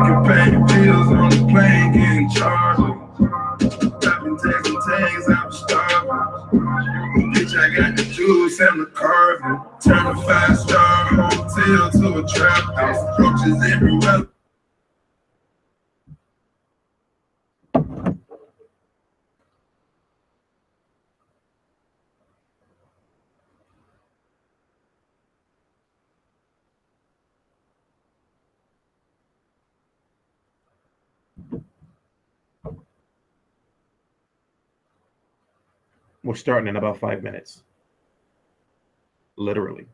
can pay bills on the plane, getting charged. Dropping tags, I'm starving. Bitch, I got the juice and the carving. Turn a 5-star hotel to a trap house. Roaches everywhere. We're starting in about 5 minutes. Literally.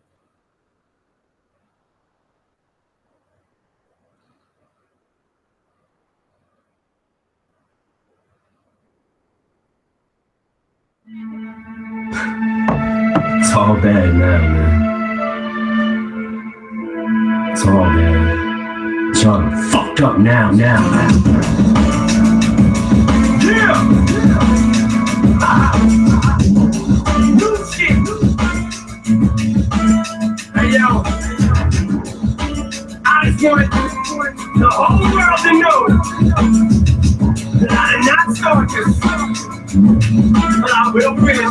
It's all bad now, man. It's all bad. It's all fucked up now. Yeah! New shit! Hey, yo. I just want the whole world to know that I'm not circus. But I will finish it.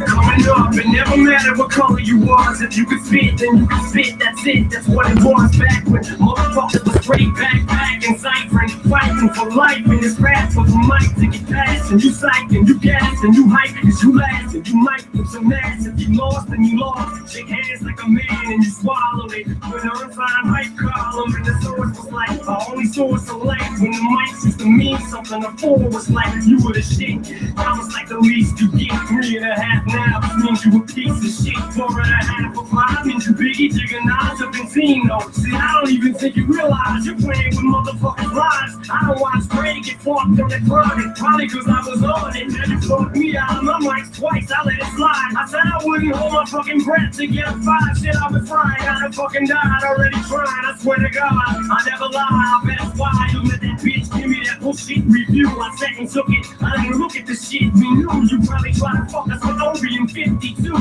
Coming up, it never mattered what color you was. If you could spit, then you could spit. That's it, that's what it was back when motherfuckers was straight back and ciphering, fighting for life in this rap with a mic to get past. And you psych and you gas and you hype cause you last. And you might put some ass if you lost and you lost. Shake hands like a man and you swallow it. When the unsigned hype column and the source was like the only source of life. When the mics used to mean something, the four was like you were the shit. That was like the least you get. 3.5 now, this means you a piece of shit. 4.5 or 5 means you biggie jigging odds of Benzino. See, I don't even think you realize you're playing with motherfuckers' lives. I don't watch Greg get fucked on the chronic, probably cause I was on it. Then you fucked me out of my mics twice, I let it slide. I said I wouldn't hold my fucking breath to get a 5. Shit, I was frying, I done fucking died already trying. I swear to God, I never lie. I bet it's why you let that bitch give me that bullshit review. I sat and took it, I didn't look at the shit we knew. You probably try to fuck us with Obi in 52.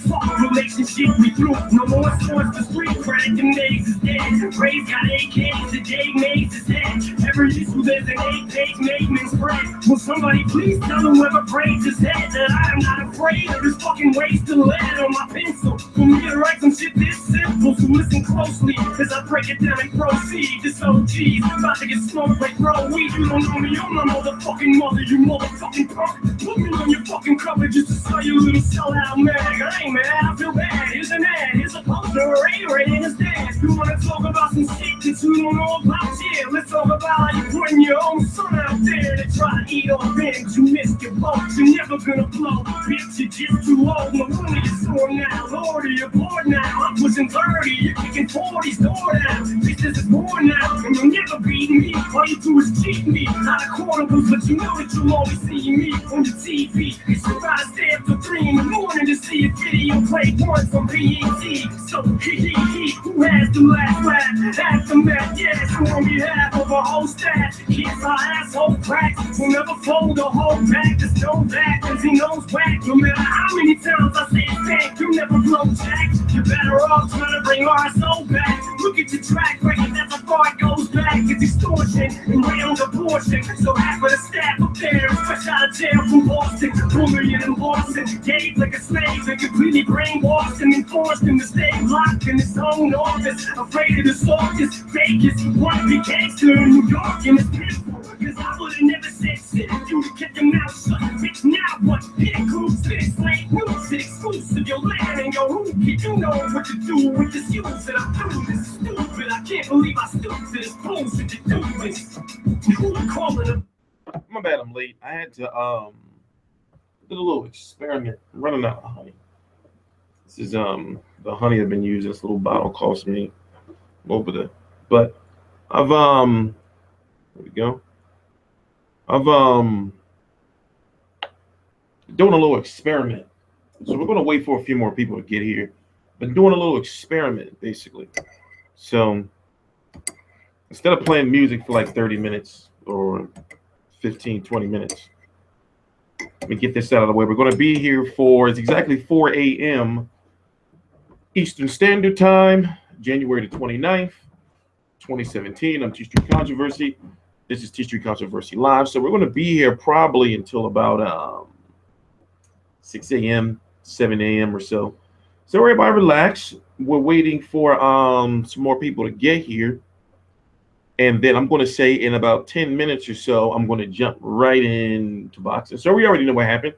Fuck a relationship we threw. No more sports, the street credit, the names is dead. Ray's got AKs, the Dave Mays is dead. Every issue there's an 8-page Maidman spread. Will somebody please tell whoever braids his head that I am not afraid of this fucking wasted lead on my pencil. For me to write some shit this simple, so listen closely as I break it down and proceed. This OG's about to get smoked like bro weed. You don't know me, you're my motherfucking mother, you motherfucking punk. Put me on your fucking cover just to sell you a little sellout mag. I ain't mad, I feel bad. Here's an ad, here's a poster, a right in his dad. You wanna talk about some shit that you don't know about? Yeah, let's talk about how you putting your own son out there to try to eat off things. You missed your boat, you're never gonna blow. Bitch, you're just too old. No wonder you're sore now. Lord, you're bored now. I'm pushing 30, you're kicking 40's door down. Bitch, this is more now, and you'll never beat me. All you do is cheat me. Not a quartables, but you know that you'll always see me on your TV. It's you gotta stay up till 3 in the morning to see a video play one from BET. So, who has the last laugh? Aftermath, yes, on behalf of a whole staff. Kids are asshole cracks. We'll never fold a whole back. Just know that, cause he knows whack. No matter how many times I say it back, you'll never blow jack. You're better off trying to bring our soul back. Look at your track record, that's how far it goes back. It's extortion and round abortion. So half of the staff up there is fresh out of jail from Boston. Bullying and Boston, gave like a slave and completely brainwashed and enforced him to stay locked in his own office. Afraid of the soldiers, Vegas, wanna be gangster in New York, and it's pitiful. Cause I would've never said shit if you'd kept your mouth shut. Bitch, now what? Hit it, Cruz, this like music, exclusive, your land and your root. You know what to do with this use that I'm doing. This is stupid, I can't believe I stooped to this bullshit you do this. Who you calling him? My bad, I'm late. I had to did a little experiment. I'm running out of honey. This is the honey I've been using. This little bottle cost me over there. But I've there we go. I've doing a little experiment. So we're gonna wait for a few more people to get here. Been doing a little experiment basically. So instead of playing music for like 30 minutes or 15, 20 minutes, let me get this out of the way. We're going to be here for, it's exactly 4 a.m. Eastern Standard Time, January the 29th. 2017. I'm TstreeT Controversy. This is TstreeT Controversy Live. So we're going to be here probably until about 6 a.m., 7 a.m. or so. So everybody relax. We're waiting for some more people to get here. And then I'm going to say in about 10 minutes or so, I'm going to jump right into boxing. So we already know what happened.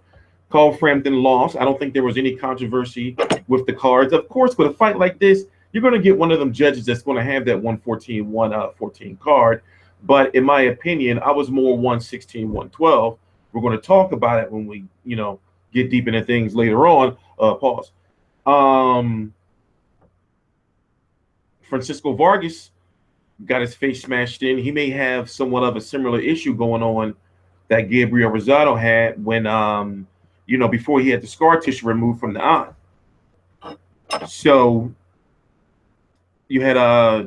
Carl Frampton lost. I don't think there was any controversy with the cards. Of course, with a fight like this, you're going to get one of them judges that's going to have that 114, 114 card. But in my opinion, I was more 116, 112. We're going to talk about it when we, get deep into things later on. Pause. Francisco Vargas got his face smashed in. He may have somewhat of a similar issue going on that Gabriel Rosado had when, before he had the scar tissue removed from the eye. So you had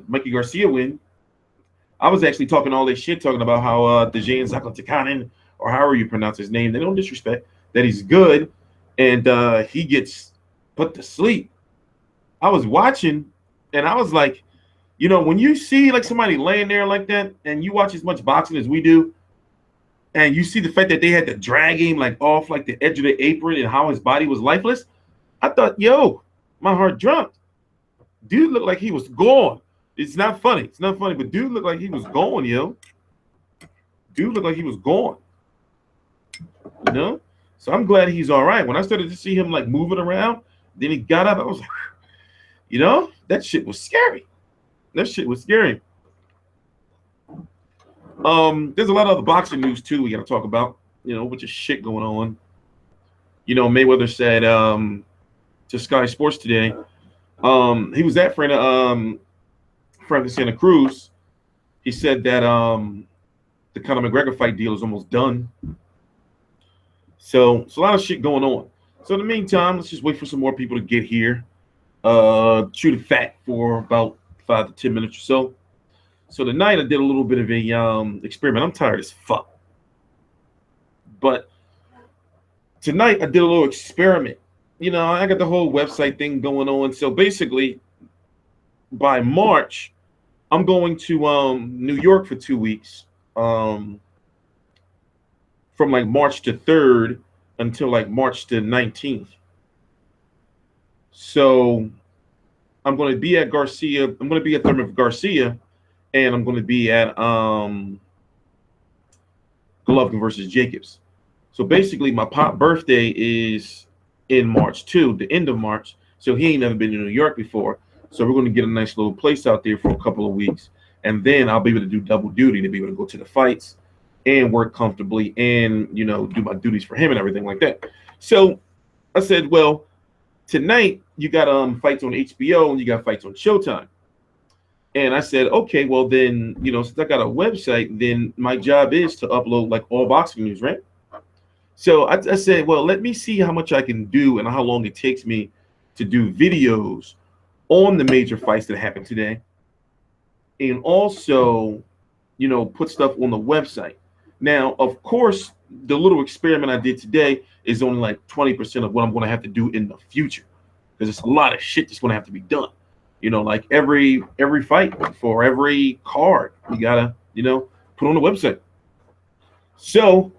Mikey Garcia win. I was actually talking all this shit, talking about how Zlaticanin, or however you pronounce his name, they don't disrespect, that he's good, and he gets put to sleep. I was watching, and I was like, when you see like somebody laying there like that, and you watch as much boxing as we do, and you see the fact that they had to drag him like off like the edge of the apron and how his body was lifeless, I thought, yo, my heart dropped. Dude looked like he was gone. It's not funny. It's not funny, but dude looked like he was gone, yo. Dude looked like he was gone. So I'm glad he's all right. When I started to see him like moving around, then he got up. I was like, that shit was scary. That shit was scary. There's a lot of other boxing news too we got to talk about, which is shit going on. Mayweather said to Sky Sports today, he was at Frampton Santa Cruz. He said that the Conor McGregor fight deal is almost done. So it's a lot of shit going on. So in the meantime, let's just wait for some more people to get here. Shoot a fat for about 5 to 10 minutes or so. So tonight I did a little bit of a experiment. I'm tired as fuck. But tonight I did a little experiment. I got the whole website thing going on. So basically, by March, I'm going to New York for 2 weeks. From like March to 3rd until like March to 19th. So I'm going to be at Garcia. I'm going to be at Thurman Garcia, and I'm going to be at Golovkin versus Jacobs. So basically, my pop birthday is in March too, the end of March. So he ain't never been to New York before. So we're going to get a nice little place out there for a couple of weeks, and then I'll be able to do double duty to be able to go to the fights and work comfortably and, do my duties for him and everything like that. So I said, well, tonight you got fights on HBO and you got fights on Showtime. And I said, okay, well then, since I got a website, then my job is to upload like all boxing news, right? So I said, well, let me see how much I can do and how long it takes me to do videos on the major fights that happened today. And also, put stuff on the website. Now, of course, the little experiment I did today is only like 20% of what I'm going to have to do in the future, because it's a lot of shit that's going to have to be done. Like every fight for every card, you gotta, put on the website. So,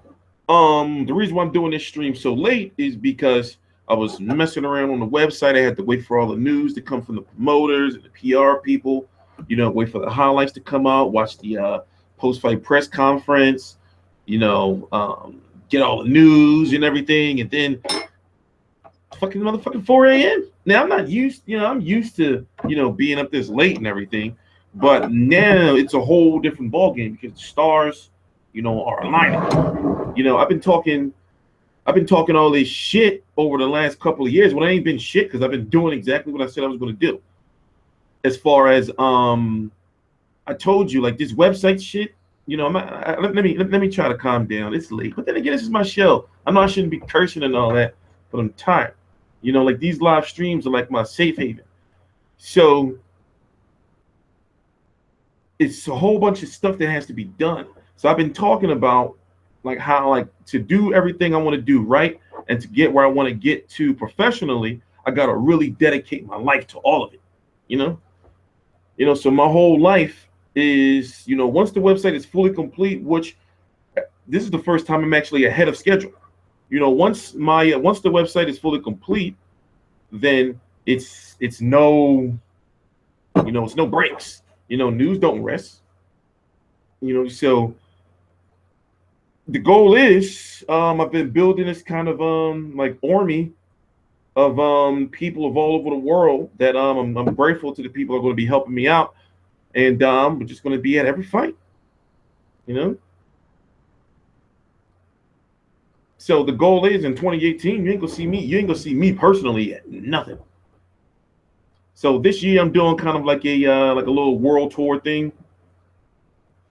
the reason why I'm doing this stream so late is because I was messing around on the website. I had to wait for all the news to come from the promoters and the PR people. Wait for the highlights to come out. Watch the post-fight press conference. Get all the news and everything, and then fucking motherfucking 4 a.m. Now I'm not used, I'm used to, being up this late and everything, but now it's a whole different ballgame because the stars, are aligning. I've been talking all this shit over the last couple of years. Well, it ain't been shit because I've been doing exactly what I said I was going to do. As far as I told you, like this website shit. Let me try to calm down. It's late, but then again, this is my show. I know I shouldn't be cursing and all that, but I'm tired. Like these live streams are like my safe haven. So it's a whole bunch of stuff that has to be done. So I've been talking about like how like to do everything I want to do right and to get where I want to get to professionally, I got to really dedicate my life to all of it. So my whole life, is, once the website is fully complete, which this is the first time I'm actually ahead of schedule. Once the website is fully complete, then it's no, it's no breaks. News don't rest. So the goal is, I've been building this kind of like army of people of all over the world that I'm grateful to the people who are going to be helping me out, and we're just going to be at every fight. So the goal is in 2018, you ain't gonna see me personally at nothing. So this year I'm doing kind of like a little world tour thing,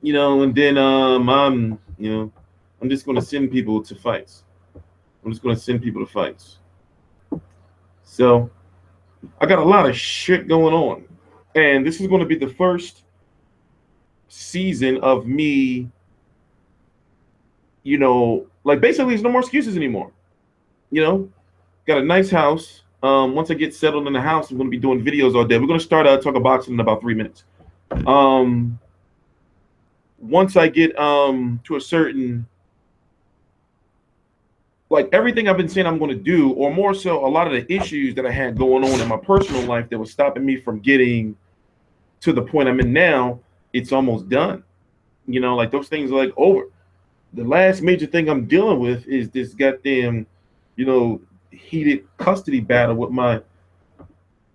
and then I'm just gonna send people to fights. So I got a lot of shit going on, and this is going to be the first season of me. Like basically there's no more excuses anymore. Got a nice house. Once I get settled in the house, I'm going to be doing videos all day. We're going to start talking boxing in about 3 minutes. Once I get to a certain, like everything I've been saying I'm going to do, or more so a lot of the issues that I had going on in my personal life that was stopping me from getting to the point I'm in now, it's almost done. Like those things are like over. The last major thing I'm dealing with is this goddamn, heated custody battle with my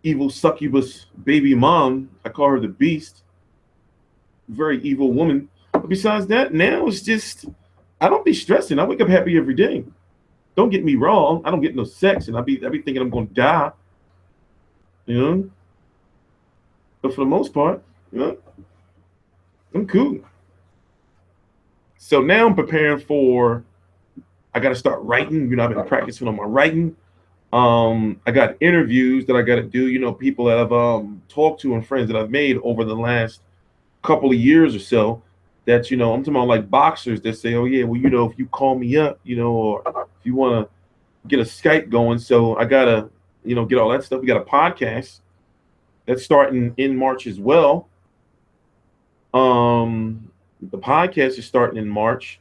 evil succubus baby mom. I call her the Beast. Very evil woman. But besides that, now it's just, I don't be stressing. I wake up happy every day. Don't get me wrong. I don't get no sex, and I be thinking I'm going to die. But for the most part, I'm cool. So now I'm preparing for, I got to start writing. I've been practicing on my writing. I got interviews that I got to do, people that I've talked to and friends that I've made over the last couple of years or so that, I'm talking about like boxers that say, oh yeah, well, if you call me up, or if you want to get a Skype going. So I got to, get all that stuff. We got a podcast that's starting in March as well. The podcast is starting in March,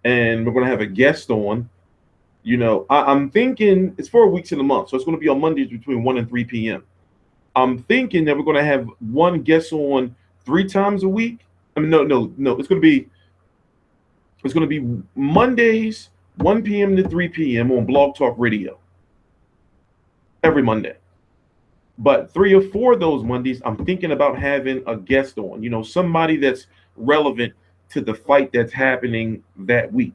and we're going to have a guest on. I'm thinking it's 4 weeks in a month, so it's going to be on Mondays between 1 and 3 p.m. I'm thinking that we're going to have one guest on 3 times a week. I mean, no. It's going to be Mondays 1 p.m. to 3 p.m. on Blog Talk Radio every Monday. But 3 or 4 of those Mondays, I'm thinking about having a guest on. Somebody that's relevant to the fight that's happening that week.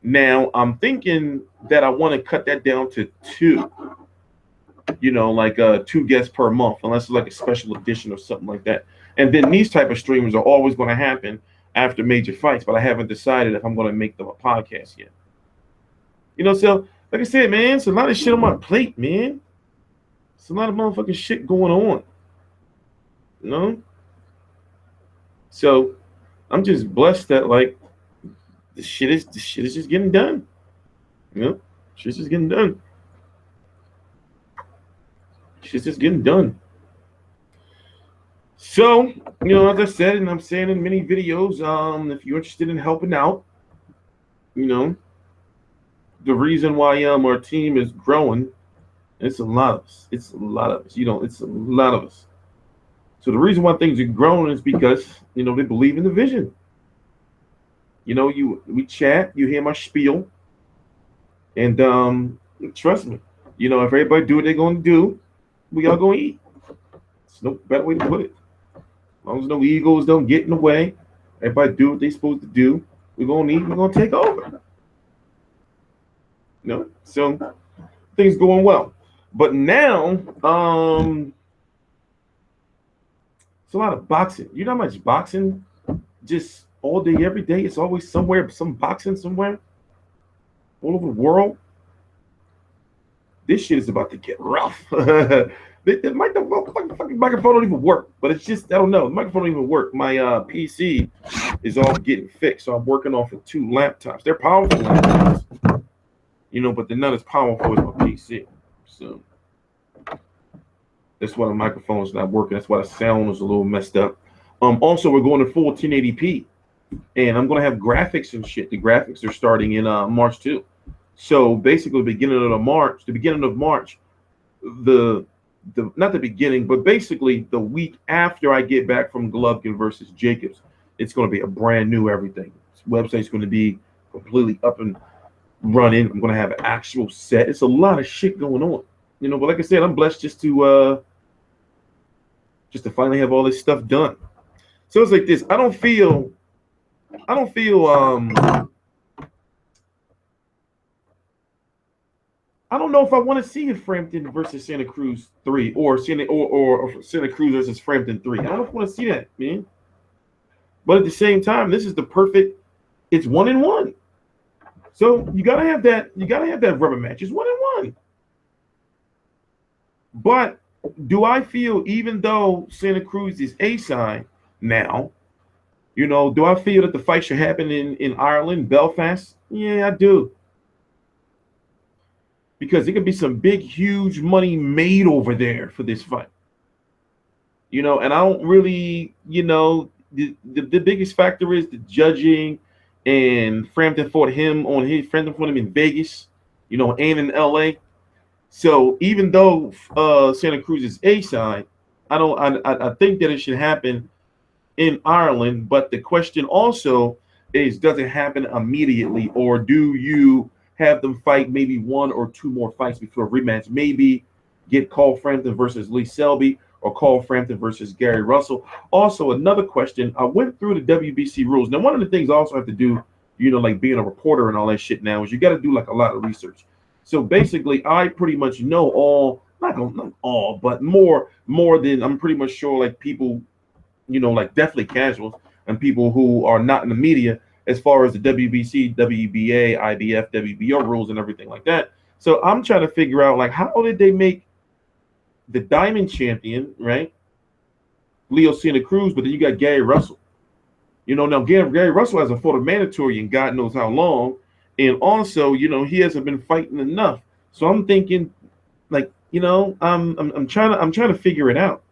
Now, I'm thinking that I want to cut that down to 2, like 2 guests per month, unless it's like a special edition or something like that. And then these type of streams are always going to happen after major fights, but I haven't decided if I'm going to make them a podcast yet. So like I said, man, it's a lot of shit on my plate, man. It's a lot of motherfucking shit going on. So I'm just blessed that like the shit is just getting done. Shit's just getting done. Shit's just getting done. So, as I said, and I'm saying in many videos, if you're interested in helping out, the reason why our team is growing, it's a lot of us. It's a lot of us. So the reason why things are growing is because, they believe in the vision. We chat, you hear my spiel, and trust me, if everybody do what they're going to do, we all going to eat. There's no better way to put it. As long as no egos don't get in the way, everybody do what they're supposed to do, we're going to eat, we're going to take over. So things going well. But now, it's a lot of boxing. You know how much boxing, just all day, every day, it's always somewhere, some boxing somewhere, all over the world. This shit is about to get rough. The microphone don't even work, but it's just, I don't know. The microphone don't even work. My PC is all getting fixed, so I'm working off of 2 laptops. They're powerful laptops, but they're not as powerful as my PC. So that's why the microphone's not working. That's why the sound is a little messed up. Also, we're going to full 1080p, and I'm going to have graphics and shit. The graphics are starting in March too. So basically, the beginning of March, the not the beginning, but basically the week after I get back from Golovkin versus Jacobs, it's going to be a brand new everything. This website's going to be completely up and running. I'm going to have an actual set. It's a lot of shit going on, you know. But like I said, I'm blessed just to finally have all this stuff done. So it's like this. I don't feel I don't know if I want to see a Frampton versus Santa Cruz 3 or Santa Cruz versus Frampton 3. I don't know if I want to see that, man. But at the same time, this is the perfect. It's 1-1. So you gotta have that. You gotta have that rubber match. It's 1-1. But do I feel, even though Santa Cruz is A side now, you know, do I feel that the fight should happen in Ireland, Belfast? Yeah, I do. Because there could be some big, huge money made over there for this fight. You know, and I don't really, you know, the biggest factor is the judging, and Frampton fought him in Vegas, you know, and in LA. So even though Santa Cruz is A side, I think that it should happen in Ireland. But the question also is, does it happen immediately, or do you have them fight maybe 1 or 2 more fights before a rematch? Maybe get Carl Frampton versus Lee Selby, or Carl Frampton versus Gary Russell. Also, another question, I went through the WBC rules. Now, one of the things I also have to do, you know, like being a reporter and all that shit now, is you got to do like a lot of research. So basically, I pretty much know all, not all, but more than I'm pretty much sure, like people, you know, like definitely casuals and people who are not in the media, as far as the WBC, WBA, IBF, WBO rules and everything like that. So I'm trying to figure out, like, how did they make the Diamond champion, right, Leo Santa Cruz, but then you got Gary Russell. You know, now Gary Russell hasn't fought a mandatory in God knows how long, and also, you know, he hasn't been fighting enough. So I'm thinking, like, you know, I'm trying to figure it out.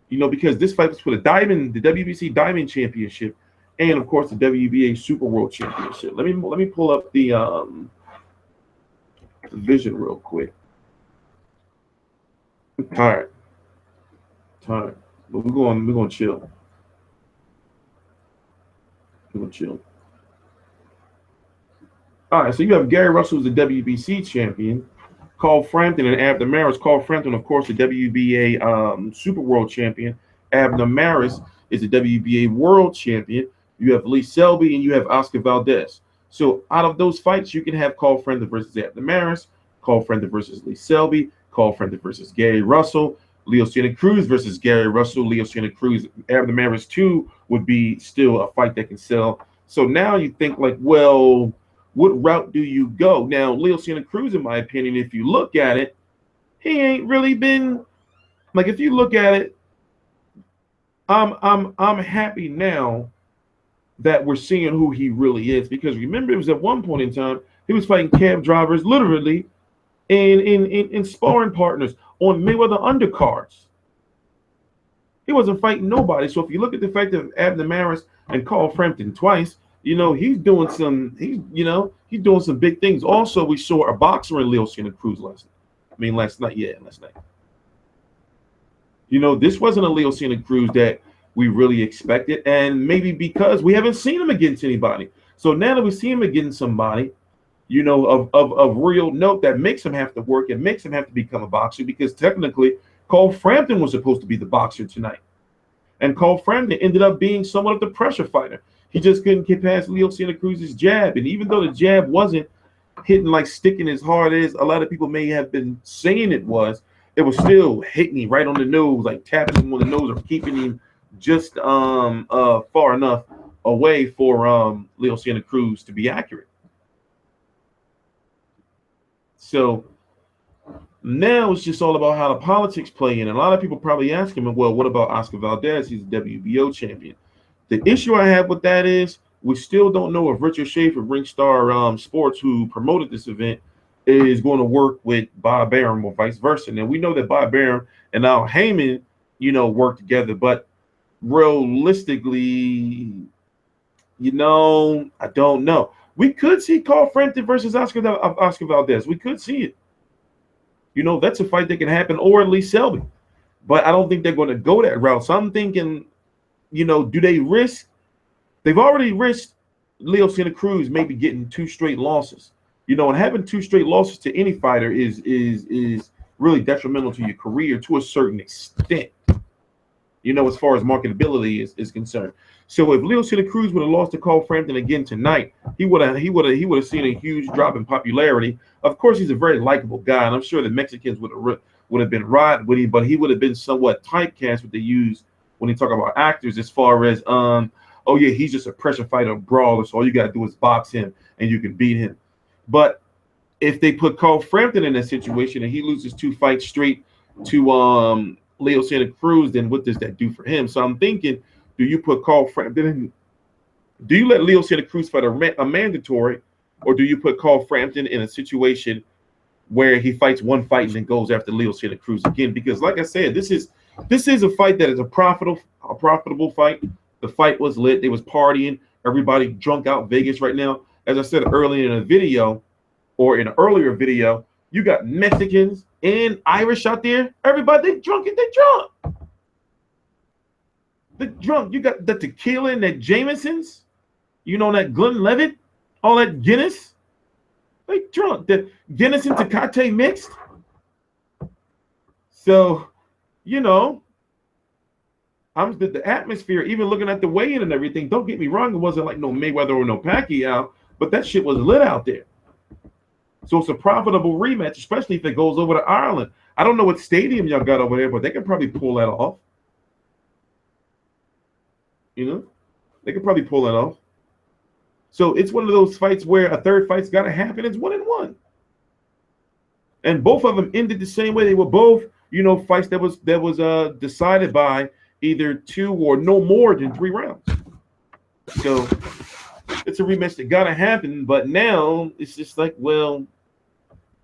You know, because this fight was for the WBC Diamond Championship, and of course the WBA Super World Championship. Let me pull up the division real quick. I'm tired, but we're going to chill. We're going to chill. All right, so you have Gary Russell, who's the WBC champion. Carl Frampton and Abner Maris. Carl Frampton, of course, the WBA Super World champion. Abner Maris is the WBA World champion. You have Lee Selby and you have Oscar Valdez. So out of those fights, you can have Carl Frampton versus Abner Maris, Carl Frampton versus Lee Selby, Carl Frampton versus Gary Russell, Leo Santa Cruz versus Gary Russell, Leo Santa Cruz, Abner Maris 2 would be still a fight that can sell. So now you think, like, well, what route do you go? Now, Leo Santa Cruz, in my opinion, if you look at it, he ain't really been, like, if you look at it, I'm happy now that we're seeing who he really is, because remember, it was at one point in time he was fighting cab drivers literally in sparring partners on Mayweather undercards. He wasn't fighting nobody. So if you look at the fact of Abner Maris and Carl Frampton twice, you know, he's doing some big things. Also, we saw a boxer in Leo Santa Cruz last night. You know, this wasn't a Leo Santa Cruz that we really expected, and maybe because we haven't seen him against anybody. So now that we see him against somebody, you know, of real note, that makes him have to work, and makes him have to become a boxer, because technically Carl Frampton was supposed to be the boxer tonight. And Carl Frampton ended up being somewhat of the pressure fighter. He just couldn't get past Leo Santa Cruz's jab. And even though the jab wasn't hitting, like, sticking as hard as a lot of people may have been saying it was still hitting him right on the nose, like tapping him on the nose, or keeping him just far enough away for Leo Santa Cruz to be accurate. So now it's just all about how the politics play in. And a lot of people probably ask him, well, what about Oscar Valdez? He's the WBO champion. The issue I have with that is we still don't know if Richard Schaefer, Ringstar Sports, who promoted this event, is going to work with Bob Arum or vice versa. Now, we know that Bob Arum and Al Heyman, you know, work together, but realistically, you know, I don't know. We could see Carl Frampton versus Oscar Valdez. We could see it. You know, that's a fight that can happen, or at least Selby. But I don't think they're going to go that route. So I'm thinking, you know, do they risk? They've already risked Leo Santa Cruz maybe getting 2 straight losses. You know, and having 2 straight losses to any fighter is really detrimental to your career to a certain extent. You know, as far as marketability is concerned. So if Leo Santa Cruz would have lost to Carl Frampton again tonight, he would have seen a huge drop in popularity. Of course, he's a very likable guy, and I'm sure the Mexicans would have been riding with him, but he would have been somewhat typecast what they use when they talk about actors, as far as oh yeah, he's just a pressure fighter, brawler, so all you gotta do is box him and you can beat him. But if they put Carl Frampton in that situation and he loses 2 fights straight to Leo Santa Cruz, then what does that do for him? So I'm thinking, do you put Carl Frampton in? Do you let Leo Santa Cruz fight a mandatory, or do you put Carl Frampton in a situation where he fights 1 fight and then goes after Leo Santa Cruz again? Because like I said, this is a fight that is a profitable fight. The fight was lit. They was partying. Everybody drunk out Vegas right now. As I said earlier in a video, or in an earlier video, you got Mexicans and Irish out there. Everybody, they drunk. They're drunk. You got the tequila and that Jameson's, you know, that Glenlivet, all that Guinness. They drunk. The Guinness and Tecate mixed. So, you know, the atmosphere, even looking at the weigh-in and everything, don't get me wrong, it wasn't like no Mayweather or no Pacquiao, but that shit was lit out there. So it's a profitable rematch, especially if it goes over to Ireland. I don't know what stadium y'all got over there, but they can probably pull that off. You know, they could probably pull that off. So it's one of those fights where a third fight's got to happen. It's 1-1, and both of them ended the same way. They were both, you know, fights that was decided by either 2 or no more than 3 rounds. So it's a rematch that got to happen. But now it's just like, well,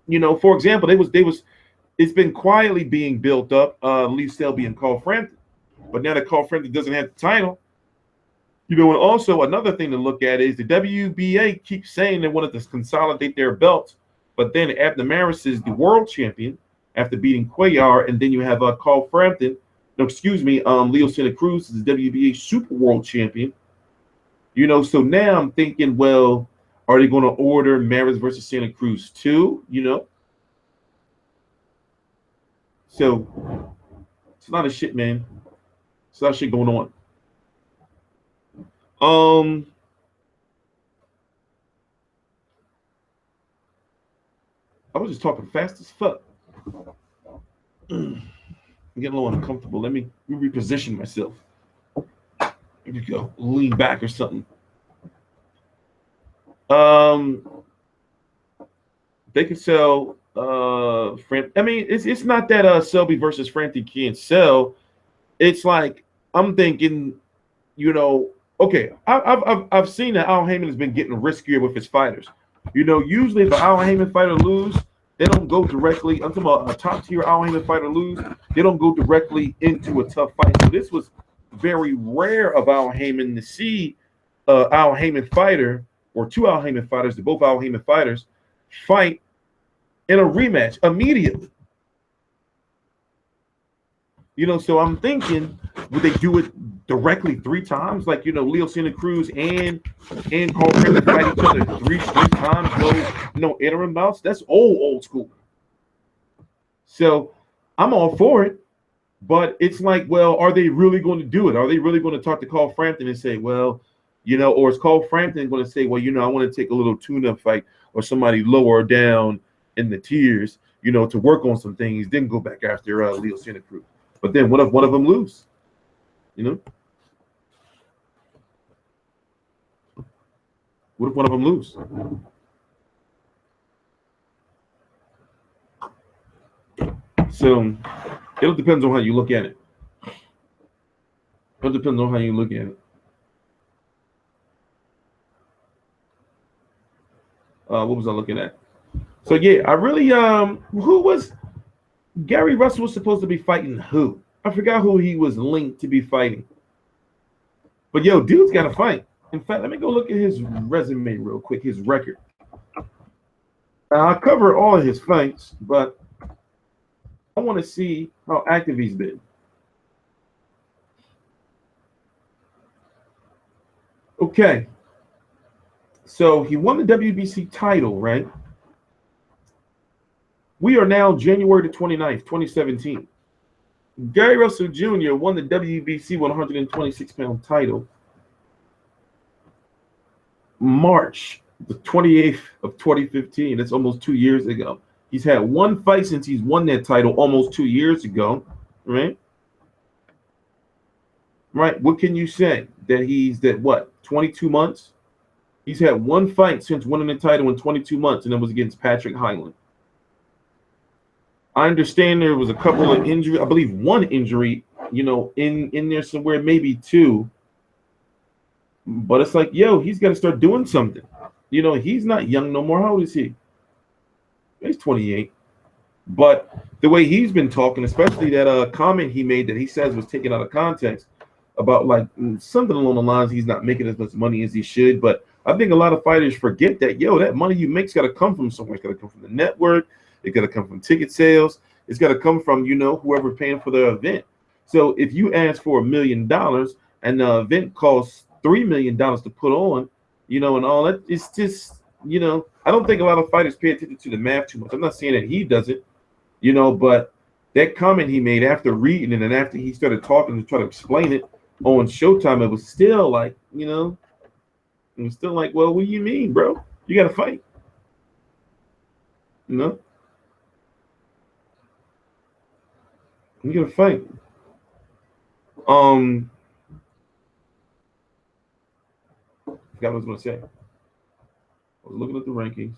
you know, for example, it's been quietly being built up, Lee Selby and Carl Frampton. But now that Carl Frampton doesn't have the title, you know, and also another thing to look at is the WBA keeps saying they wanted to consolidate their belts, but then Abner Maris is the world champion after beating Cuellar, and then you have Carl Frampton. No, excuse me, Leo Santa Cruz is the WBA Super World Champion. You know, so now I'm thinking, well, are they going to order Maris versus Santa Cruz too? You know, so it's a lot of shit, man. It's a lot of shit going on. I was just talking fast as fuck. I'm getting a little uncomfortable. Let me reposition myself. There you go. Lean back or something. They could sell I mean, it's not that Selby versus Frampton can't sell. It's like, I'm thinking, you know, okay, I've seen that Al Heyman has been getting riskier with his fighters. You know, usually if an Al Heyman fighter lose, they don't go directly. I'm talking about a top tier Al Heyman fighter lose. They don't go directly into a tough fight. So this was very rare of Al Heyman to see Al Heyman fighter, or 2 Al Heyman fighters, both Al Heyman fighters, fight in a rematch immediately. You know, so I'm thinking, would they do it directly 3 times? Like, you know, Leo Santa Cruz and Carl Frampton fight each other 3 straight times, no interim bouts? That's old school. So I'm all for it, but it's like, well, are they really going to do it? Are they really going to talk to Carl Frampton and say, well, you know, or is Carl Frampton going to say, well, you know, I want to take a little tune-up fight or somebody lower down in the tiers, you know, to work on some things, then go back after Leo Santa Cruz. But then what if one of them lose? You know? What if one of them lose? So it all depends on how you look at it. It depends on how you look at it. What was I looking at? So yeah, I really who was Gary Russell was supposed to be fighting who? I forgot who he was linked to be fighting. But yo, dude's got to fight. In fact, let me go look at his resume real quick, his record. Now, I'll cover all of his fights, but I want to see how active he's been. Okay. So he won the WBC title, right? We are now January the 29th, 2017. Gary Russell Jr. won the WBC 126-pound title March the 28th of 2015. That's almost 2 years ago. He's had one fight since he's won that title almost 2 years ago, right? Right. What can you say? That he's that what? 22 months? He's had one fight since winning the title in 22 months, and it was against Patrick Hyland. I understand there was a couple of injuries. I believe one injury, you know, in there somewhere, maybe two. But it's like, yo, he's got to start doing something. You know, he's not young no more. How old is he? He's 28. But the way he's been talking, especially that comment he made that he says was taken out of context about like something along the lines he's not making as much money as he should. But I think a lot of fighters forget that, yo, that money you make's got to come from somewhere. It's got to come from the network. It's got to come from ticket sales. It's got to come from, you know, whoever paying for the event. So if you ask for $1 million and the event costs $3 million to put on, you know, and all that, it's just, you know, I don't think a lot of fighters pay attention to the math too much. I'm not saying that he doesn't, you know, but that comment he made after reading it and after he started talking to try to explain it on Showtime, it was still like, you know, it was still like, well, what do you mean, bro? You got to fight, you know? You got to fight. I forgot what I was going to say. I was looking at the rankings.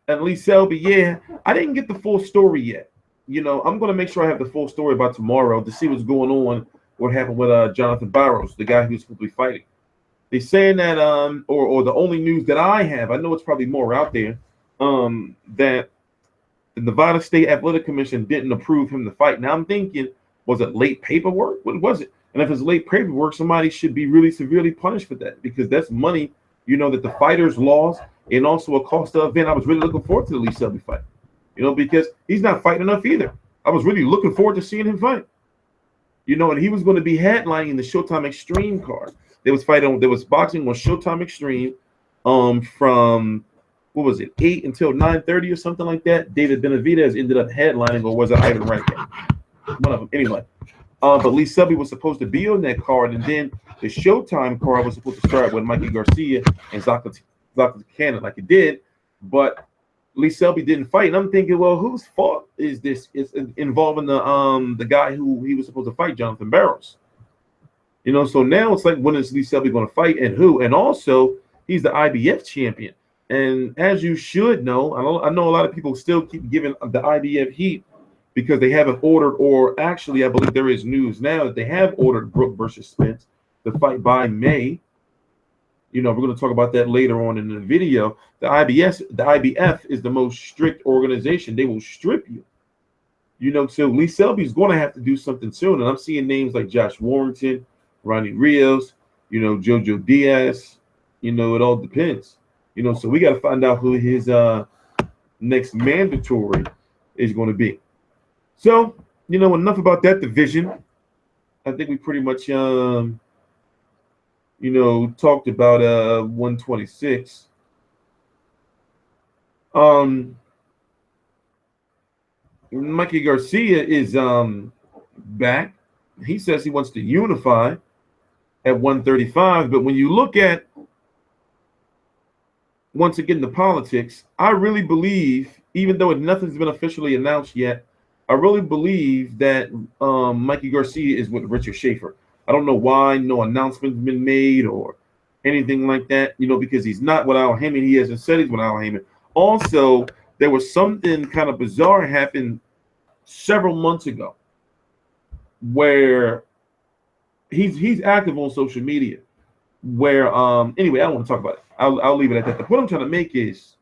And Lee Selby, yeah, I didn't get the full story yet. You know, I'm going to make sure I have the full story by tomorrow to see what's going on, what happened with Jonathan Barrows, the guy who's supposed to be fighting. They're saying that, or the only news that I have, I know it's probably more out there, that the Nevada State Athletic Commission didn't approve him to fight. Now I'm thinking, was it late paperwork? What was it? And if it's late paperwork, somebody should be really severely punished for that, because that's money, you know, that the fighters lost, and also a cost of event. I was really looking forward to the Lee Selby fight, you know, because he's not fighting enough either. I was really looking forward to seeing him fight, you know, and he was going to be headlining the Showtime Extreme card. There was boxing on Showtime Extreme, from what was it, 8 until 9:30 or something like that. David Benavidez ended up headlining, or was it Ivan Rankin? One of them, anyway. But Lee Selby was supposed to be on that card, and then the Showtime card was supposed to start with Mikey Garcia and Zlaticanin, like it did, but Lee Selby didn't fight. And I'm thinking, well, whose fault is this? It's involving the guy who he was supposed to fight, Jonathan Barrows. You know, so now it's like, when is Lee Selby going to fight and who? And also, he's the IBF champion. And as you should know, I know a lot of people still keep giving the IBF heat because they haven't ordered, or actually, I believe there is news now that they have ordered Brook versus Spence, the fight by May. You know, we're going to talk about that later on in the video. The IBF is the most strict organization. They will strip you. You know, so Lee Selby's going to have to do something soon. And I'm seeing names like Josh Warrington, Ronnie Rios, you know, Jojo Diaz. You know, it all depends. You know, so we got to find out who his next mandatory is going to be. So, you know, enough about that division. I think we pretty much, you know, talked about 126. Mikey Garcia is back. He says he wants to unify at 135. But when you look at, once again, the politics, I really believe, even though nothing's been officially announced yet, I really believe that Mikey Garcia is with Richard Schaefer. I don't know why no announcement's been made or anything like that, you know, because he's not with Al Heyman. He hasn't said he's with Al Heyman. Also, there was something kind of bizarre happened several months ago where he's active on social media where, anyway, I don't want to talk about it. I'll leave it at that. The point I'm trying to make is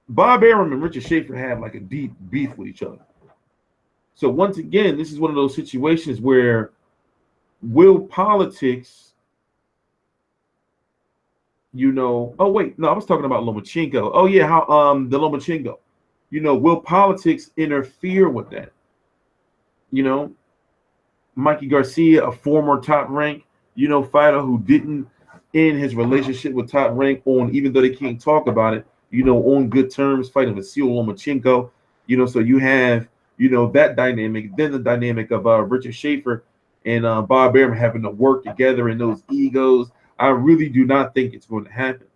Bob Arum and Richard Schaefer have like a deep beef with each other. So once again, this is one of those situations where will politics, oh wait, no, I was talking about Lomachenko. Oh yeah, how the Lomachenko. Will politics interfere with that? Mikey Garcia, a former top rank, fighter who didn't end his relationship with top rank on, even though they can't talk about it, on good terms, fighting Vasil Lomachenko. So you have, that dynamic. Then the dynamic of Richard Schaefer and Bob Arum having to work together in those egos. I really do not think it's going to happen.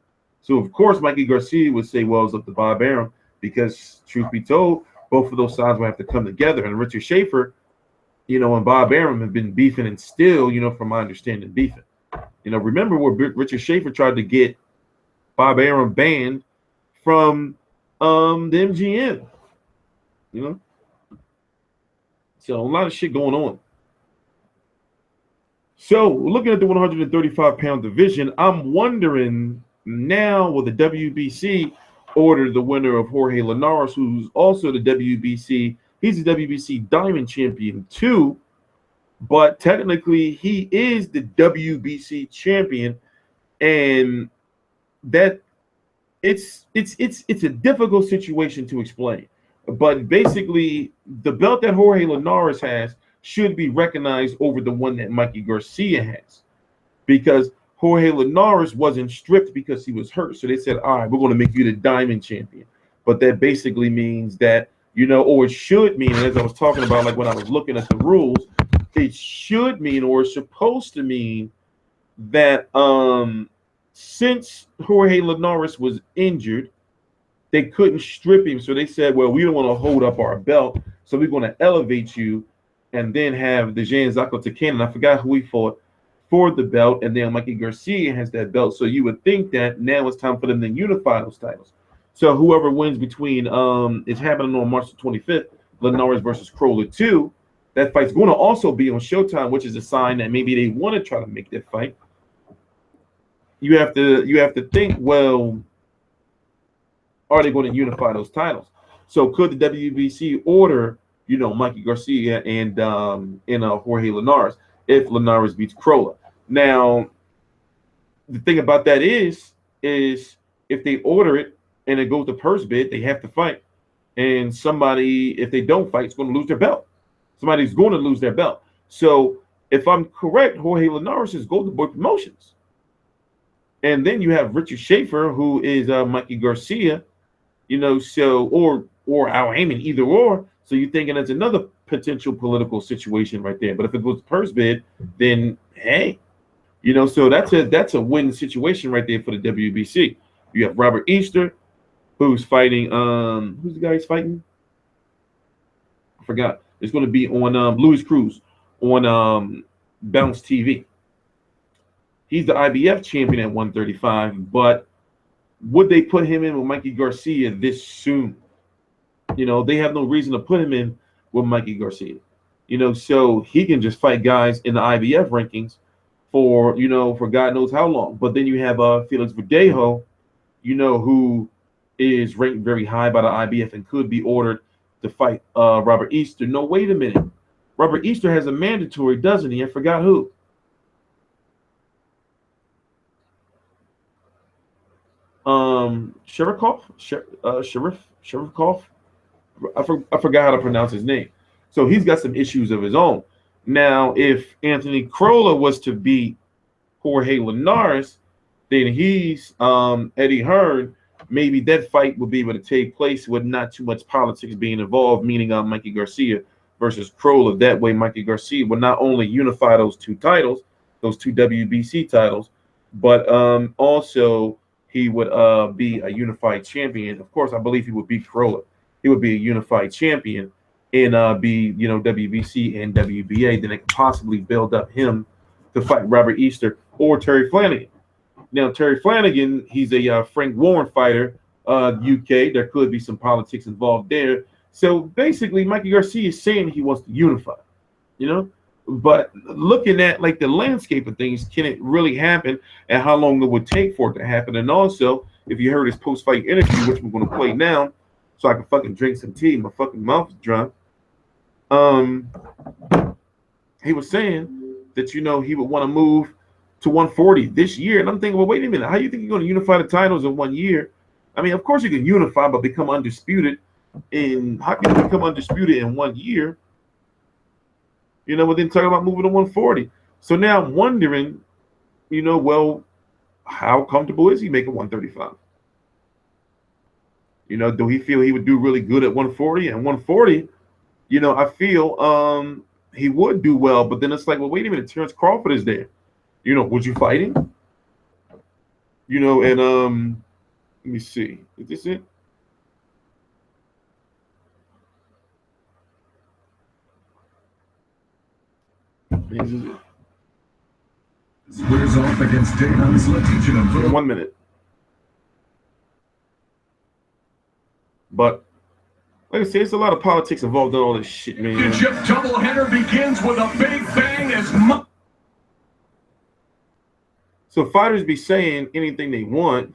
So of course, Mikey Garcia would say, well, it's up to Bob Arum, because truth be told, both of those sides will have to come together. And Richard Schaefer, and Bob Arum have been beefing and still, from my understanding, beefing. Remember where Richard Schaefer tried to get Bob Arum banned from the MGM. So a lot of shit going on. So looking at the 135-pound division, I'm wondering now, will the WBC order the winner of Jorge Linares, who's also the WBC, he's the WBC Diamond Champion too, but technically he is the WBC champion, and that it's a difficult situation to explain. But basically, the belt that Jorge Linares has should be recognized over the one that Mikey Garcia has, because Jorge Linares wasn't stripped because he was hurt. So they said, all right, we're going to make you the Diamond Champion. But that basically means that, or it should mean, as I was talking about, like when I was looking at the rules, it should mean, or it's supposed to mean, that since Jorge Linares was injured, they couldn't strip him. So they said, well, we don't want to hold up our belt, so we're going to elevate you and then have the Zlaticanin. I forgot who he fought for the belt, and then Mikey Garcia has that belt. So you would think that now it's time for them to unify those titles. So whoever wins between it's happening on March the 25th, Linares versus Crowler 2. That fight's going to also be on Showtime, which is a sign that maybe they want to try to make that fight. You have to think, well, are they going to unify those titles? So could the WBC order, Mikey Garcia and Jorge Linares if Linares beats Crowler? Now, the thing about that is if they order it and it goes to purse bid, they have to fight. And somebody, if they don't fight, is going to lose their belt. Somebody's going to lose their belt. So if I'm correct, Jorge Linares is Golden Boy Promotions. And then you have Richard Schaefer, who is Mikey Garcia, so or Al Heyman, either or. So you're thinking that's another potential political situation right there. But if it goes to purse bid, then hey, so that's a win situation right there for the WBC. You have Robert Easter, who's fighting. Who's the guy he's fighting? I forgot. It's going to be on Luis Cruz on Bounce TV. He's the IBF champion at 135, but would they put him in with Mikey Garcia this soon? They have no reason to put him in with Mikey Garcia. So he can just fight guys in the IBF rankings for God knows how long. But then you have Felix Verdejo, who is ranked very high by the IBF and could be ordered to fight Robert Easter. No, wait a minute. Robert Easter has a mandatory, doesn't he? I forgot who. Sherikov. I forgot how to pronounce his name. So he's got some issues of his own. Now, if Anthony Crowler was to beat Jorge Linares, then he's Eddie Hearn. Maybe that fight would be able to take place with not too much politics being involved, meaning Mikey Garcia versus Crowler. That way, Mikey Garcia would not only unify those two titles, those two WBC titles, but also he would be a unified champion. Of course, I believe he would beat Crowler. He would be a unified champion and be, WBC and WBA. Then it could possibly build up him to fight Robert Easter or Terry Flanagan. Now, Terry Flanagan, he's a Frank Warren fighter, UK. There could be some politics involved there. So basically, Mikey Garcia is saying he wants to unify, But looking at like the landscape of things, can it really happen, and how long it would take for it to happen? And also, if you heard his post-fight interview, which we're going to play now, so I can fucking drink some tea, my fucking mouth is dry. He was saying that, you know, he would want to move to 140 this year. And I'm thinking, well, wait a minute. How do you think you're going to unify the titles in 1 year? I mean, of course you can unify, but become undisputed. And how can you become undisputed in 1 year? You know, but then talk about moving to 140. So now I'm wondering, you know, well, how comfortable is he making 135? You know, do he feel he would do really good at 140? And 140, you know, I feel he would do well. But then it's like, well, wait a minute, Terrence Crawford is there. You know, would you fight him? You know, and let me see. Is this it? This is it. Squares off against Zlaticanin. 1 minute. But like I said, there's a lot of politics involved in all this shit, man. Championship doubleheader begins with a big bang as So fighters be saying anything they want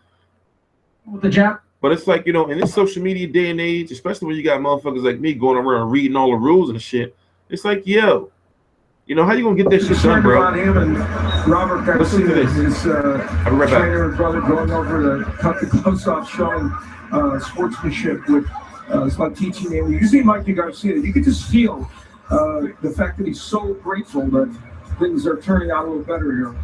with the jab. But it's like, you know, in this social media day and age, especially when you got motherfuckers like me going around reading all the rules and shit, it's like, yo, you know, how you gonna get that shit done, bro? About him and Robert Garcia, his I'll be right back. trainer and brother, going over to cut the gloves off, showing sportsmanship with Zlaticanin. You see Mikey Garcia, you could just feel the fact that he's so grateful that things are turning out a little better here.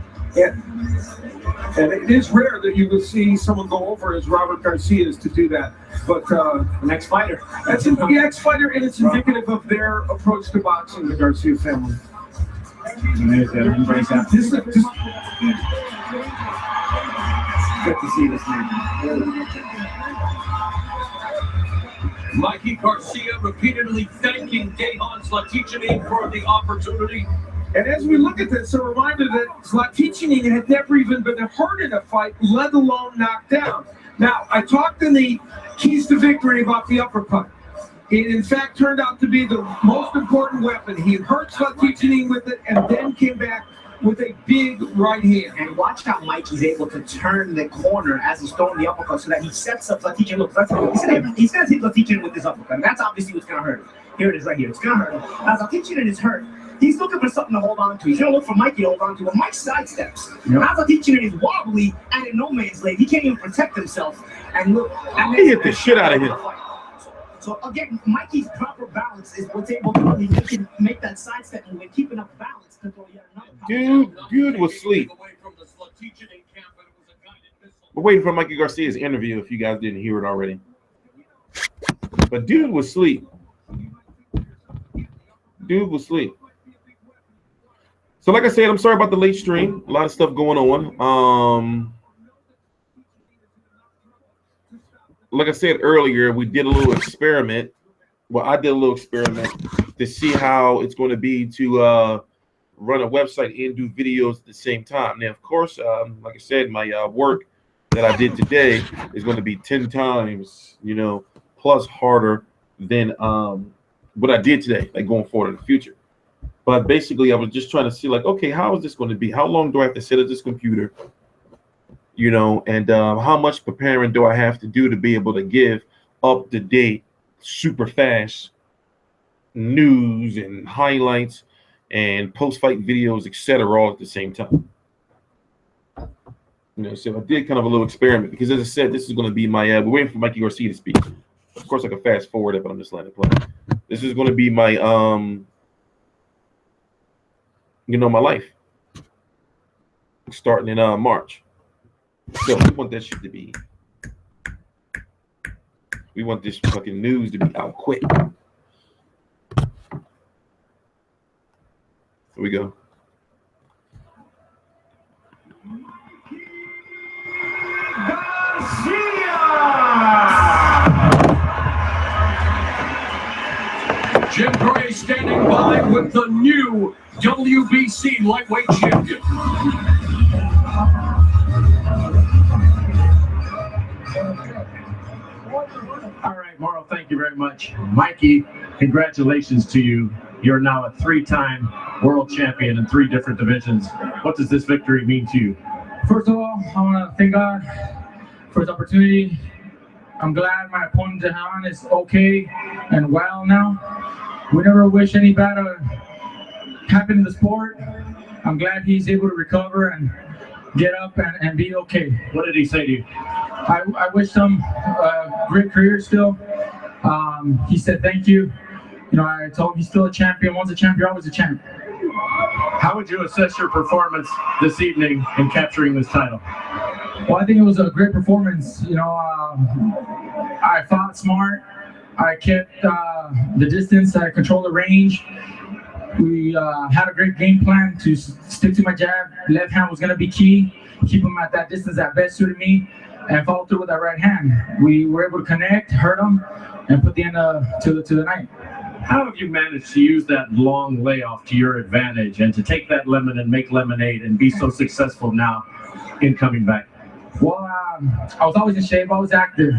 And it is rare that you will see someone go over as Robert Garcia is to do that. But An ex-fighter. that's an ex-fighter, and it's indicative of their approach to boxing, the Garcia family. Embrace that. Just Good to see this man. Mikey Garcia repeatedly thanking Dejan Zlaticanin for the opportunity. And as we look at this, a reminder that Zlaticanin had never even been hurt in a fight, let alone knocked down. Now, I talked in the Keys to Victory about the uppercut. It, in fact, turned out to be the most important weapon. He hurt Zlaticanin with it and then came back with a big right hand. And watch how Mikey's able to turn the corner as he's throwing the uppercut so that he sets up Zlaticanin. Look, he's going to take Zlaticanin with this uppercut. And that's obviously what's going to hurt him. Here it is right here. It's going to hurt him. Now, Zlaticanin is hurt. He's looking for something to hold on to. He's going to look for Mikey to hold on to. But Mike sidesteps. Now Zlaticanin is wobbly and in no man's land. He can't even protect himself. And look. And He hit the shit out of him. So again, Mikey's proper balance is what's able to really make that sidestep move and keep enough balance to throw yet another. Dude was asleep. We're waiting for Mikey Garcia's interview if you guys didn't hear it already. But dude was asleep. Dude was asleep. So like I said, I'm sorry about the late stream. A lot of stuff going on. Like I said earlier, we did a little experiment. Well, I did a little experiment to see how it's going to be to run a website and do videos at the same time. Now, of course, like I said, my work that I did today is going to be 10 times, you know, plus harder than what I did today, like going forward in the future. But basically, I was just trying to see, like, okay, how is this going to be? How long do I have to sit at this computer? You know, and how much preparing do I have to do to be able to give up-to-date, super fast news and highlights and post-fight videos, etc., all at the same time? You know, so I did kind of a little experiment because, as I said, this is going to be my. We're waiting for Mikey Garcia to speak. Of course, I can fast forward it, but I'm just letting it play. This is going to be my, you know, my life starting in March. So we want that shit to be. We want this fucking news to be out quick. Here we go. Jim Gray standing by with the new WBC lightweight champion. All right, Mauro, thank you very much. Mikey, congratulations to you. You're now a 3-time world champion in 3 different divisions. What does this victory mean to you? First of all, I want to thank God for this opportunity. I'm glad my opponent, Dejan, is okay and well now. We never wish any bad happen in the sport. I'm glad he's able to recover and get up and be okay. What did he say to you? I wish him a great career still. He said thank you. You know, I told him he's still a champion. Once a champion, always a champ. How would you assess your performance this evening in capturing this title? Well, I think it was a great performance. You know, I fought smart. I kept the distance. I controlled the range. We had a great game plan to stick to my jab. Left hand was going to be key. Keep him at that distance that best suited me, and follow through with that right hand. We were able to connect, hurt him, and put the end to the night. How have you managed to use that long layoff to your advantage and to take that lemon and make lemonade and be so successful now in coming back? Well, I was always in shape. I was active.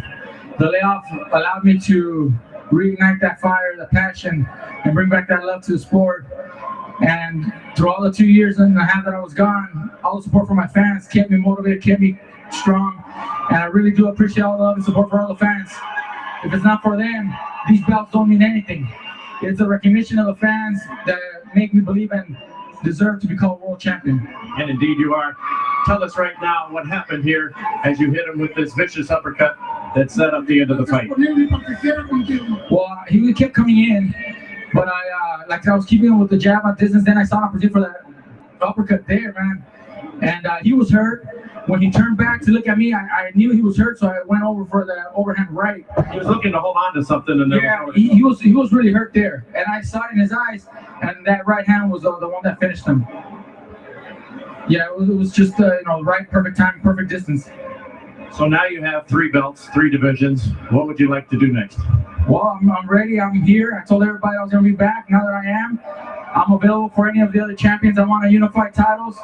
The layoff allowed me to reignite that fire, the passion, and bring back that love to the sport. And through all the 2 years and a half that I was gone, all the support from my fans kept me motivated, kept me strong. And I really do appreciate all the love and support for all the fans. If it's not for them, these belts don't mean anything. It's a recognition of the fans that make me believe and deserve to be called world champion. And indeed you are. Tell us right now what happened here as you hit him with this vicious uppercut that set up the end of the fight. Well, he kept coming in, but I was keeping him with the jab at distance. Then I saw an opportunity for that uppercut there, man. And he was hurt. When he turned back to look at me, I knew he was hurt, so I went over for the overhand right. He was looking to hold on to something, and he was really hurt there, and I saw it in his eyes. And that right hand was the one that finished him. Yeah, it was just right, perfect time, perfect distance. So now you have 3 belts, 3 divisions. What would you like to do next? Well, I'm ready. I'm here. I told everybody I was going to be back. Now that I am, I'm available for any of the other champions that want to unify titles.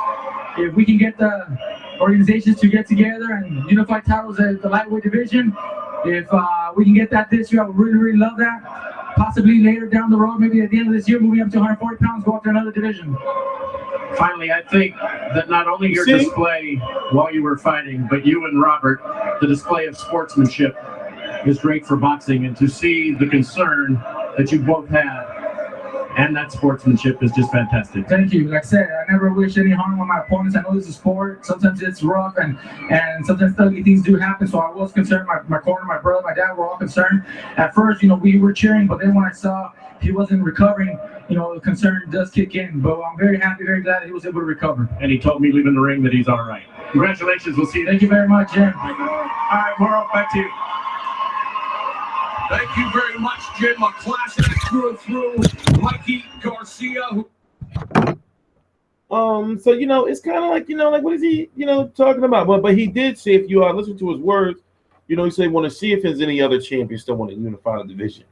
If we can get the organizations to get together and unify titles at the lightweight division, if we can get that this year, I would really, really love that. Possibly later down the road, maybe at the end of this year, moving up to 140 pounds, go up to another division. Finally, I think that not only your display while you were fighting, but you and Robert, the display of sportsmanship is great for boxing, and to see the concern that you both had and that sportsmanship is just fantastic. Thank you. Like I said, I never wish any harm on my opponents. I know this is sport. Sometimes it's rough and sometimes ugly things do happen. So I was concerned. My corner, my brother, my dad were all concerned. At first, we were cheering, but then when I saw he wasn't recovering, the concern does kick in. But I'm very happy, very glad that he was able to recover. And he told me leaving the ring that he's all right. Congratulations. We'll see you. Thank you very much, Jim. All right, Mauro, back to you. Thank you very much, Jim. A classic through and through. Mikey Garcia. So it's kind of like what is he talking about? But he did say, if you listen to his words, he said want to see if there's any other champions still want to unify the division.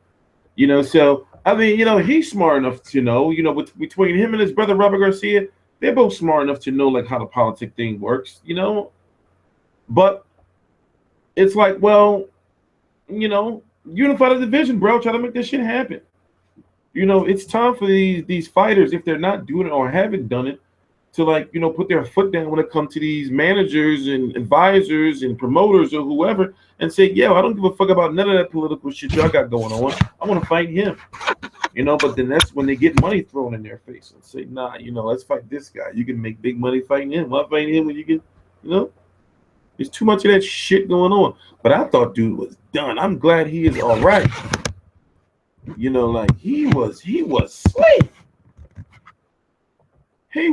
So I mean, he's smart enough to know. Between him and his brother Robert Garcia, they're both smart enough to know how the politic thing works. But it's like, well, unify the division, bro. Try to make this shit happen. It's time for these fighters, if they're not doing it or haven't done it, to put their foot down when it comes to these managers and advisors and promoters or whoever and say, yo, I don't give a fuck about none of that political shit y'all got going on. I want to fight him. But then that's when they get money thrown in their face and say, nah, let's fight this guy. You can make big money fighting him. Why fight him when you get, there's too much of that shit going on. But I thought dude was done. I'm glad he is all right. He was asleep. He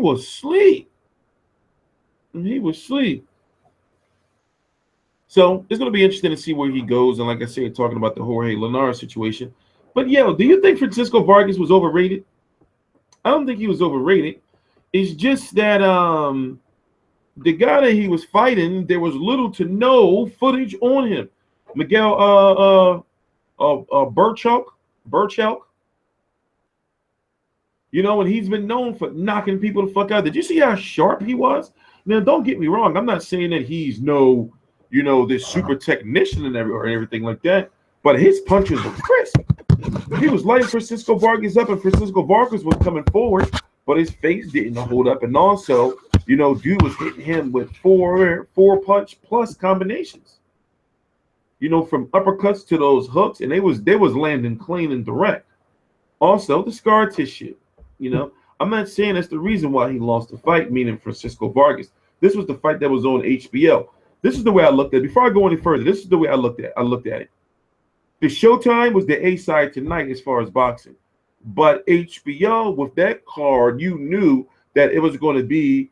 was asleep. So it's going to be interesting to see where he goes. And like I said, talking about the Jorge Linares situation. But, do you think Francisco Vargas was overrated? I don't think he was overrated. It's just that the guy that he was fighting, there was little to no footage on him. Miguel Berchelt. And he's been known for knocking people the fuck out. Did you see how sharp he was? Now, don't get me wrong. I'm not saying that he's this super technician and everything like that. But his punches were crisp. He was lighting Francisco Vargas up, and Francisco Vargas was coming forward, but his face didn't hold up. And also, dude was hitting him with four punch plus combinations. From uppercuts to those hooks, and they was landing clean and direct. Also, the scar tissue. I'm not saying that's the reason why he lost the fight, meaning Francisco Vargas. This was the fight that was on HBO. This is the way I looked at it. Before I go any further, this is the way I looked at it. The Showtime was the A side tonight as far as boxing. But HBO, with that card, you knew that it was going to be,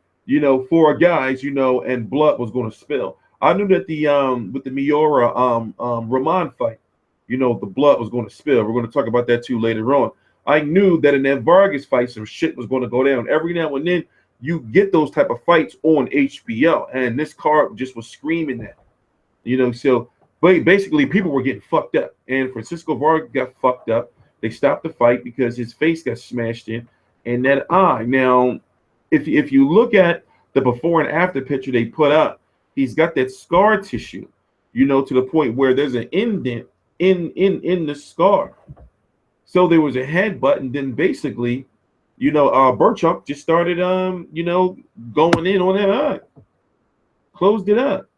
4 guys, and blood was going to spill. I knew that with the Miura Ramon fight, the blood was going to spill. We're going to talk about that too later on. I knew that in that Vargas fight, some shit was going to go down. Every now and then, you get those type of fights on HBO, and this card just was screaming that, So, but basically, people were getting fucked up, and Francisco Vargas got fucked up. They stopped the fight because his face got smashed in, and that eye. Now, if you look at the before and after picture they put up, he's got that scar tissue, to the point where there's an indent in the scar. So there was a headbutt, and then basically, Berchelt just started, going in on that eye, closed it up,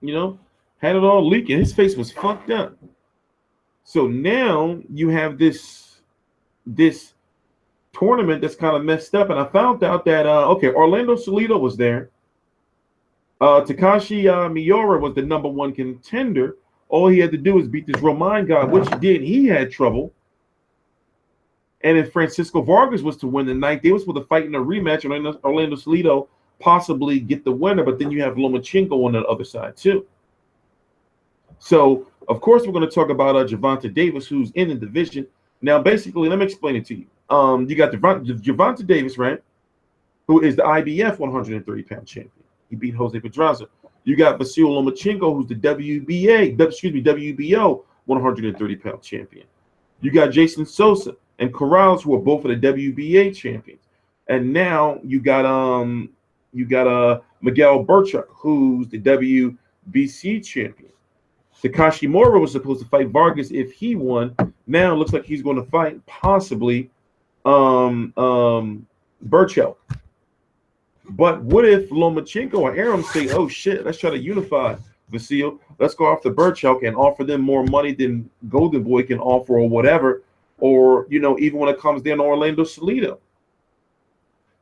had it all leaking. His face was fucked up. So now you have this tournament that's kind of messed up, and I found out that Orlando Salido was there. Takashi Miura was the #1 contender. All he had to do was beat this Roman guy, which he did. He had trouble. And if Francisco Vargas was to win the night, they were supposed to fight in a rematch, and Orlando Salido possibly get the winner. But then you have Lomachenko on the other side too. So, of course, we're going to talk about Gervonta Davis, who's in the division. Now, basically, let me explain it to you. You got Gervonta Davis, right, who is the IBF 130-pound champion. He beat Jose Pedraza. You got Vasil Lomachenko, who's the WBO 130-pound champion. You got Jason Sosa and Corrales, who are both of the WBA champions. And now you got Miguel Berchelt, who's the WBC champion. Takashi Miura was supposed to fight Vargas if he won. Now it looks like he's going to fight possibly Berchelt. But what if Lomachenko or Aram say, oh shit, let's try to unify Vasil. Let's go after Berchelt and offer them more money than Golden Boy can offer or whatever. Or, even when it comes down to Orlando Salido.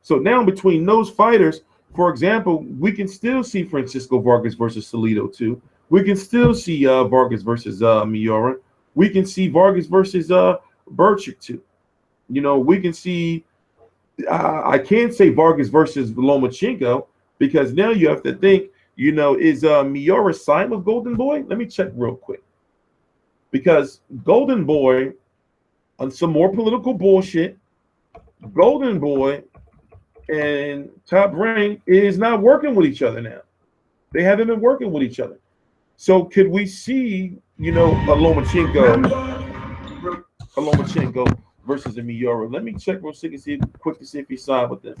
So now between those fighters, for example, we can still see Francisco Vargas versus Salido too. We can still see Vargas versus Miura. We can see Vargas versus Berchelt too. We can see. I can't say Vargas versus Lomachenko because now you have to think. Is Miura signed with Golden Boy? Let me check real quick. Because Golden Boy, on some more political bullshit, Golden Boy and Top Rank is not working with each other now. They haven't been working with each other. So could we see, a Lomachenko versus a Miura? Let me check real quick to see if he signed with them.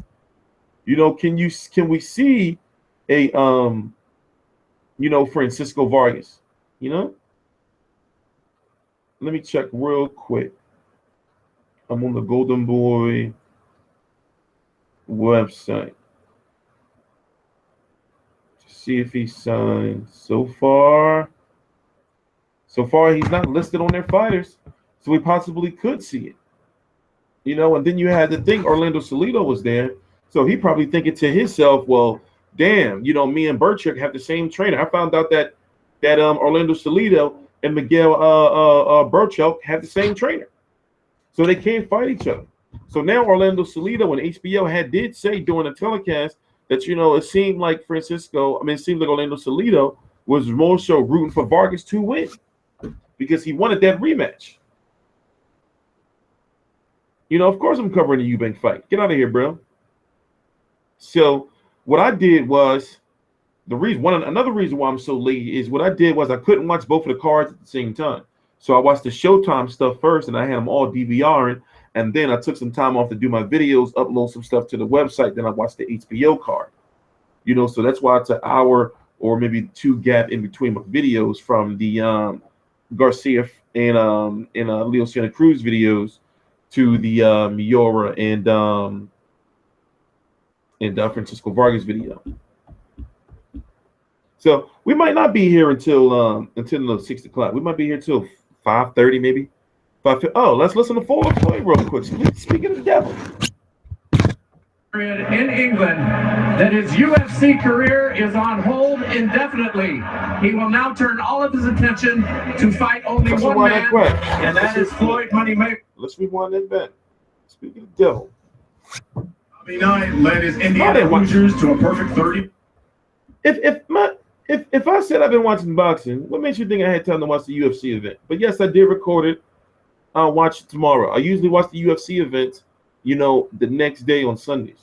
Can we see a Francisco Vargas? Let me check real quick. I'm on the Golden Boy website. See if he signed. So far, he's not listed on their fighters, so we possibly could see it. And then you had to think Orlando Salido was there, so he probably thinking to himself, well, damn, me and Berchelt have the same trainer. I found out that Orlando Salido and Miguel Berchelt have the same trainer, so they can't fight each other. So now Orlando Salido and HBO did say during the telecast that, it seemed like Orlando Salido was more so rooting for Vargas to win because he wanted that rematch. Of course I'm covering the Eubank fight. Get out of here, bro. So what I did was another reason why I'm so late is what I did was I couldn't watch both of the cards at the same time. So I watched the Showtime stuff first and I had them all DVRing. And then I took some time off to do my videos, upload some stuff to the website. Then I watched the HBO card, so that's why it's an hour or maybe 2 gap in between my videos from the Garcia and Leo Santa Cruz videos to the Miura and Francisco Vargas video. So we might not be here until 6 o'clock. We might be here till 5:30 maybe. Oh, let's listen to Floyd real quick. Speaking of the devil. In England, that his UFC career is on hold indefinitely. He will now turn all of his attention to fight only one man, and that is Floyd Money Mayweather. Let's rewind that back. Speaking of the devil. Bobby Knight led his Indiana Hoosiers to a perfect 30. If I said I've been watching boxing, what makes you think I had time to watch the UFC event? But yes, I did record it. I'll watch it tomorrow. I usually watch the UFC events, you know, the next day on Sundays.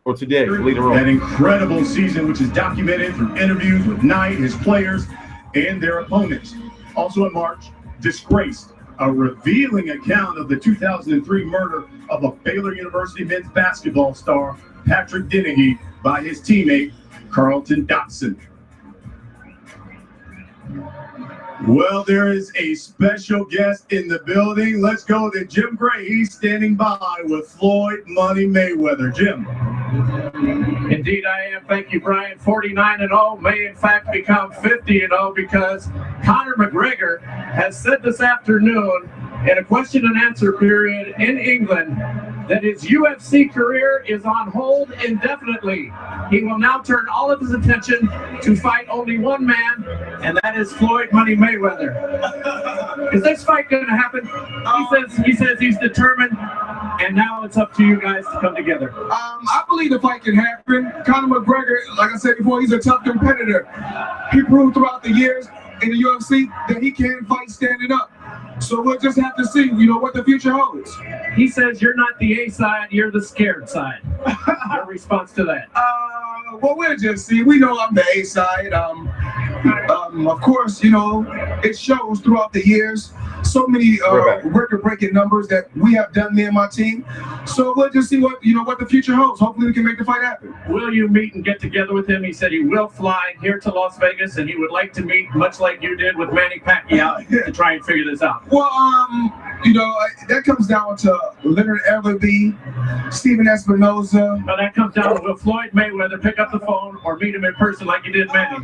Or today, later on. An incredible season, which is documented through interviews with Knight, his players, and their opponents. Also in March, Disgraced, a revealing account of the 2003 murder of a Baylor University men's basketball star, Patrick Dennehy, by his teammate, Carlton Dotson. Well, there is a special guest in the building. Let's go to Jim Gray. He's standing by with Floyd Money Mayweather. Jim. Indeed, I am. Thank you, Brian. 49-0 may in fact become 50-0 because Conor McGregor has said this afternoon in a question and answer period in England that his UFC career is on hold indefinitely. He will now turn all of his attention to fight only one man, and that is Floyd Money Mayweather. Is this fight going to happen? He says he's determined, and now it's up to you guys to come together. I believe the fight can happen. Conor McGregor, like I said before, he's a tough competitor. He proved throughout the years in the UFC that he can fight standing up. So we'll just have to see, you know, what the future holds. He says you're not the A side, you're the scared side. Your response to that? Well, we'll just see. We know I'm the A side. Of course, you know, it shows throughout the years. So many record-breaking numbers that we have done, me and my team. So we'll just see what the future holds. Hopefully, we can make the fight happen. Will you meet and get together with him? He said he will fly here to Las Vegas, and he would like to meet, much like you did with Manny Pacquiao, to try and figure this out. Well, you know, that comes down to Leonard Everby, Steven Espinoza. But that comes down to will Floyd Mayweather pick up the phone or meet him in person like you did Manny?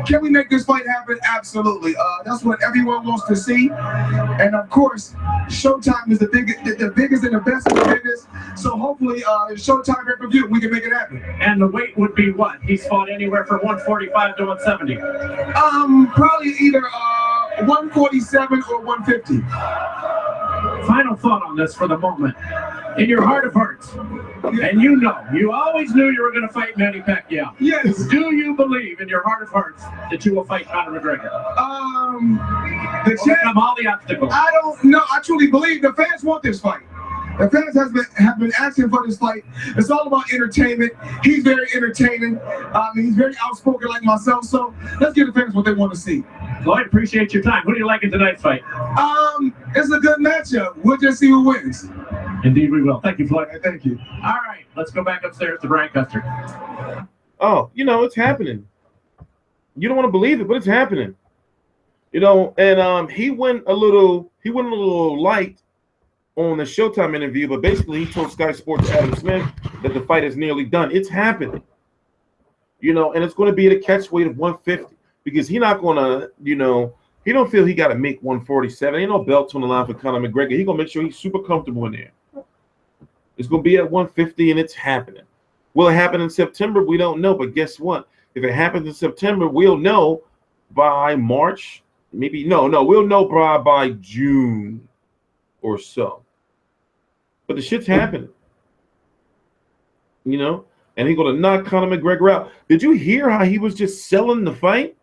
Can we make this fight happen? Absolutely. That's what everyone wants to see. And of course, Showtime is the biggest and the best of the biggest. So hopefully, Showtime pay-per-view, we can make it happen. And the weight would be what? He's fought anywhere from 145 to 170. Probably either 147 or 150. Final thought on this for the moment. In your heart of hearts, and you always knew you were going to fight Manny Pacquiao. Yes. Do you believe in your heart of hearts that you will fight Conor McGregor? Overcome all the obstacles. I don't know. I truly believe the fans want this fight. The fans have been asking for this fight. It's all about entertainment. He's very entertaining. He's very outspoken like myself. So let's give the fans what they want to see. Floyd, appreciate your time. Who do you like in tonight's fight? It's a good matchup. We'll just see who wins. Indeed, we will. Thank you, Floyd. Thank you. All right, let's go back upstairs to Brian Custer. Oh, you know, it's happening. You don't want to believe it, but it's happening. You know, and he went a little light on the Showtime interview, but basically he told Sky Sports' Adam Smith that the fight is nearly done. It's happening. You know, and it's going to be at a catch weight of 150 because he's not going to, you know, he don't feel he got to make 147. Ain't no belts on the line for Conor McGregor. He's going to make sure he's super comfortable in there. It's going to be at 150, and it's happening. Will it happen in September? We don't know, but guess what? If it happens in September, we'll know by March. Maybe, no, we'll know by June or so. But the shit's happening. You know? And he's going to knock Conor McGregor out. Did you hear how he was just selling the fight?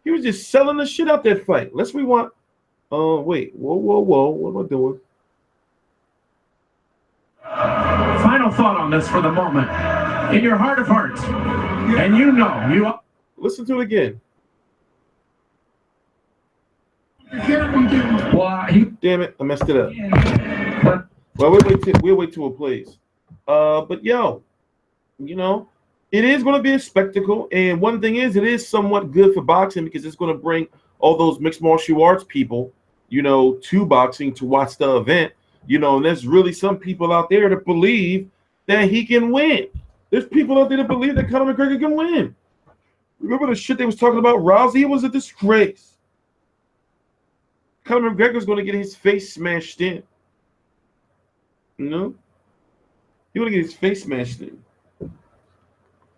He was just selling the shit out that fight. Let's rewind. Oh, wait. Whoa. What am I doing? Final thought on this for the moment. In your heart of hearts, and you listen to it again. Well, damn it, I messed it up. Well, we'll wait till it plays. But yo, you know, it is going to be a spectacle, and one thing is, it is somewhat good for boxing because it's going to bring all those mixed martial arts people, you know, to boxing to watch the event. You know, and there's really some people out there that believe that he can win. There's people out there that believe that Conor McGregor can win. Remember the shit they was talking about Rousey? It was a disgrace. Conor McGregor's going to get his face smashed in. You know? He's going to get his face smashed in.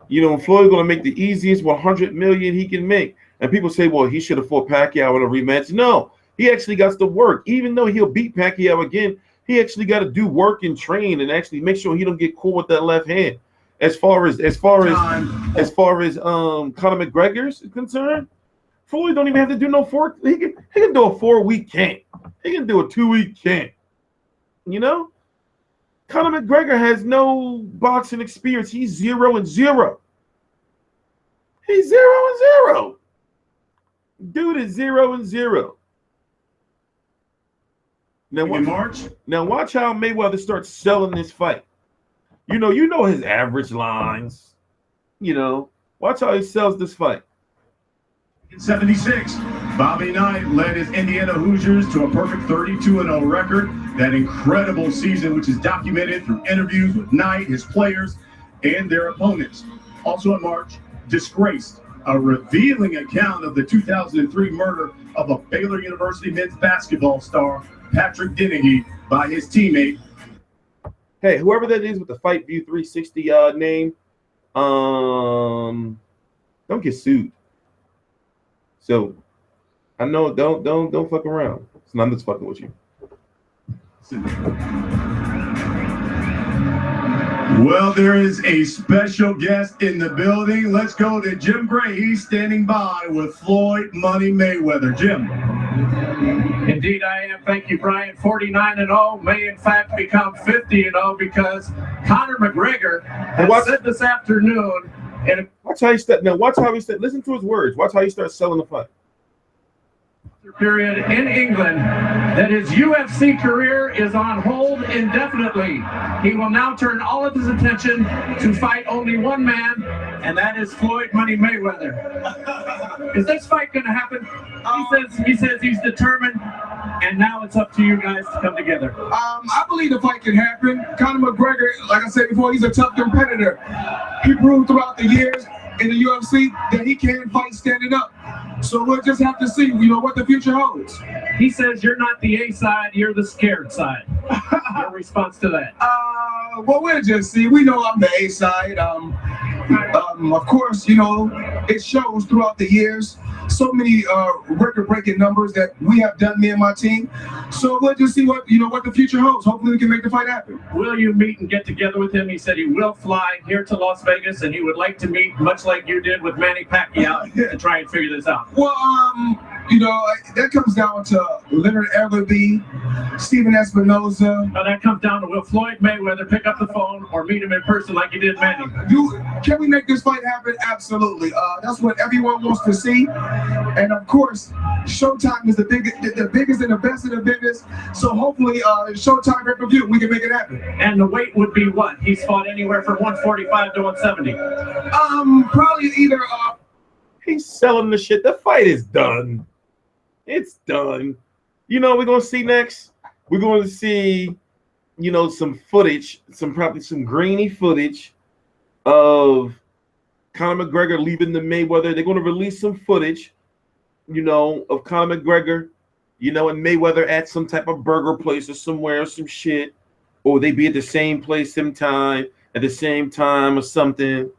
You know, Floyd's going to make the easiest $100 million he can make. And people say, well, he should have fought Pacquiao in a rematch. No, he actually got to work. Even though he'll beat Pacquiao again, he actually got to do work and train and actually make sure he don't get caught with that left hand. As far as Conor McGregor's is concerned, Floyd don't even have to do no four. He can do a 4-week camp. He can do a 2-week camp. You know, Conor McGregor has no boxing experience. He's 0-0. He's 0-0. Dude is 0-0. Now watch how Mayweather starts selling this fight. You know his average lines. You know, watch how he sells this fight. In 76, Bobby Knight led his Indiana Hoosiers to a perfect 32-0 record. That incredible season, which is documented through interviews with Knight, his players, and their opponents. Also in March, Disgraced, a revealing account of the 2003 murder of a Baylor University men's basketball star, Patrick Dennehy, by his teammate. Hey, whoever that is with the Fight View 360 name, don't get sued. So I know don't fuck around. So I'm just fucking with you. Well, there is a special guest in the building. Let's go to Jim Gray. He's standing by with Floyd Money Mayweather. Jim. Indeed, I am. Thank you, Brian. 49-0 may in fact become 50-0 because Conor McGregor has said this afternoon. And watch how he start. Now watch how he start. Listen to his words. Watch how he starts selling the fight. Period in England that his UFC career is on hold indefinitely. He will now turn all of his attention to fight only one man, and that is Floyd Money Mayweather. Is this fight going to happen? He says he's determined, and now it's up to you guys to come together. I believe the fight can happen. Conor McGregor, like I said before, he's a tough competitor. He proved throughout the years in the UFC that he can fight standing up. So we'll just have to see, what the future holds. He says you're not the A side, you're the scared side. Your response to that? Well, we'll just see. We know I'm the A side. Of course, it shows throughout the years. So many record-breaking numbers that we have done, me and my team. So we'll just see what the future holds. Hopefully, we can make the fight happen. Will you meet and get together with him? He said he will fly here to Las Vegas, and he would like to meet, much like you did with Manny Pacquiao, and try and figure this out. Well, that comes down to Leonard Ellerby, Steven Espinoza. Now that comes down to will Floyd Mayweather pick up the phone or meet him in person like he did Manny? Can we make this fight happen? Absolutely. That's what everyone wants to see. And of course, Showtime is the biggest and the best of the biggest. So hopefully, Showtime pay-per-view, we can make it happen. And the weight would be what? He's fought anywhere from 145 to 170. Probably either. He's selling the shit. The fight is done. It's done. We're gonna see next. We're going to see, some footage, probably some grainy footage of Conor McGregor leaving the Mayweather. They're going to release some footage, of Conor McGregor, and Mayweather at some type of burger place or somewhere or some shit, or they be at the same place, at the same time or something.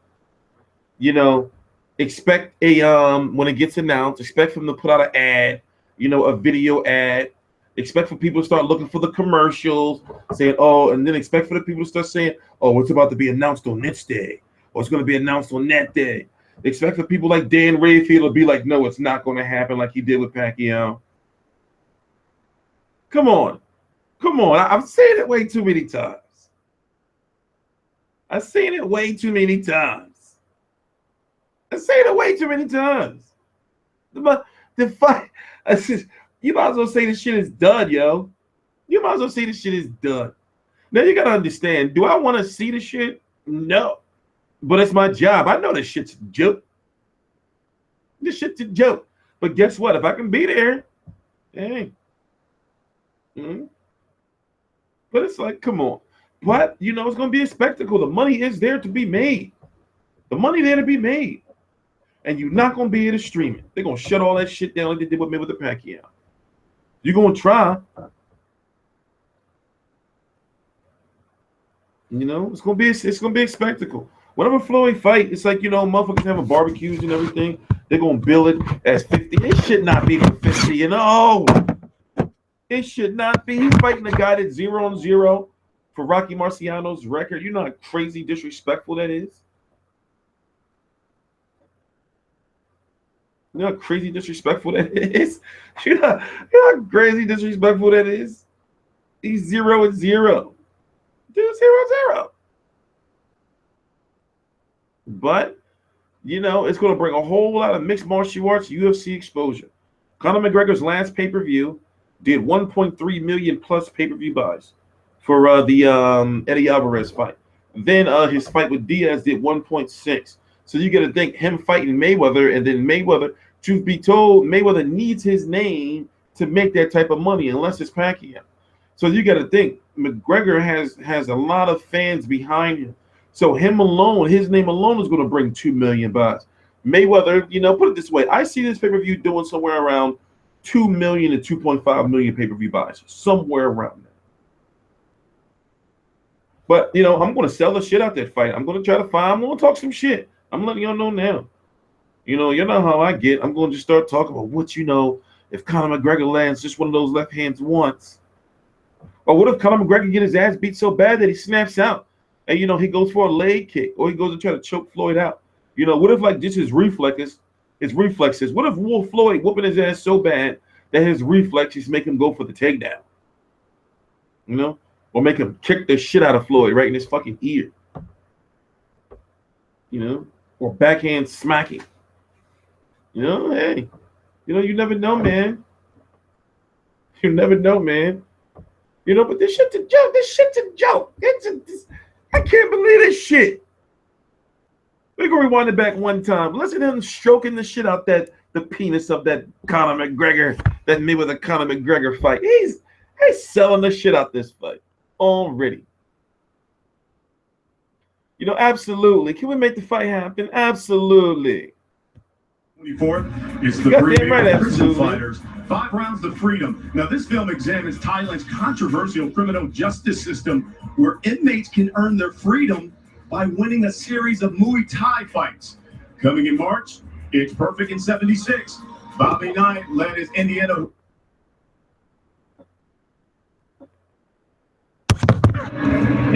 Expect when it gets announced, expect for them to put out an ad, a video ad. Expect for people to start looking for the commercials, saying, and then expect for the people to start saying, it's about to be announced on this day, or it's going to be announced on that day. Expect for people like Dan Rayfield to be like, no, it's not going to happen like he did with Pacquiao. Come on. I've seen it way too many times. The fight, you might as well say this shit is done, yo. You might as well say this shit is done. Now you gotta understand, do I want to see the shit? No. But it's my job. I know this shit's a joke. But guess what? If I can be there, hey. But it's like, come on. But, it's going to be a spectacle. The money is there to be made. And you're not going to be able to stream it. They're going to shut all that shit down like they did with Mayweather Pacquiao. You're gonna try. You know, it's gonna be a spectacle. Whenever Floyd fight, it's like, you know, motherfuckers having barbecues and everything. They're gonna bill it as 50. It should not be for 50, you know. It should not be. He's fighting a guy that's 0-0 for Rocky Marciano's record. You know how crazy disrespectful that is? You know how crazy disrespectful that is? You know how crazy disrespectful that is? He's 0-0. Dude, 0-0. But, you know, it's going to bring a whole lot of mixed martial arts UFC exposure. Conor McGregor's last pay-per-view did 1.3 million plus pay-per-view buys for the Eddie Alvarez fight. Then his fight with Diaz did 1.6. So you got to think him fighting Mayweather, and then Mayweather, truth be told, Mayweather needs his name to make that type of money unless it's Pacquiao. So you got to think McGregor has a lot of fans behind him. So him alone, his name alone is going to bring 2 million buys. Mayweather, you know, put it this way. I see this pay-per-view doing somewhere around 2 million to 2.5 million pay-per-view buys, somewhere around there. But, you know, I'm going to sell the shit out that fight. I'm going to try to find, I'm going to talk some shit. I'm letting y'all know now. You know how I get. I'm going to just start talking about what, you know, if Conor McGregor lands just one of those left hands once. Or what if Conor McGregor get his ass beat so bad that he snaps out and, you know, he goes for a leg kick or he goes to try to choke Floyd out? You know, what if, like, just his reflexes? What if Wolf Floyd whooping his ass so bad that his reflexes make him go for the takedown? You know? Or make him kick the shit out of Floyd right in his fucking ear. You know? Or backhand smacking. You know, hey. You know, you never know, man. You never know, man. You know, but this shit's a joke. I can't believe this shit. We're gonna rewind it back one time. Listen to him stroking the shit out the penis of that Conor McGregor, that Mayweather Conor McGregor fight. He's selling the shit out this fight already. You know, absolutely. Can we make the fight happen? Absolutely. 24th, it's the Brook prison fighters. 5 rounds to freedom. Now, this film examines Thailand's controversial criminal justice system, where inmates can earn their freedom by winning a series of Muay Thai fights. Coming in March, it's Perfect in 76. Bobby Knight led his Indiana.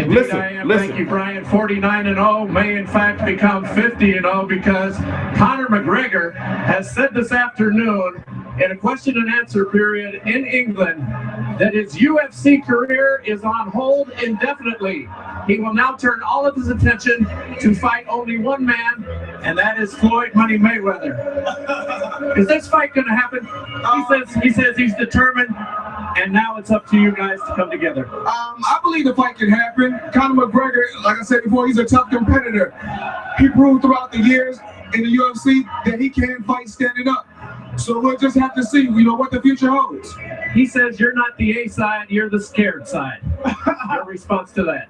Listen. Thank you, Brian. 49-0 may in fact become 50-0 because Conor McGregor has said this afternoon in a question and answer period in England that his UFC career is on hold indefinitely. He will now turn all of his attention to fight only one man, and that is Floyd Money Mayweather. Is this fight going to happen? He says he's determined, and now it's up to you guys to come together. I believe the fight can happen. Conor McGregor, like I said before, he's a tough competitor. He proved throughout the years in the UFC that he can fight standing up. So we'll just have to see, you know, what the future holds. He says you're not the A side, you're the scared side. Your response to that?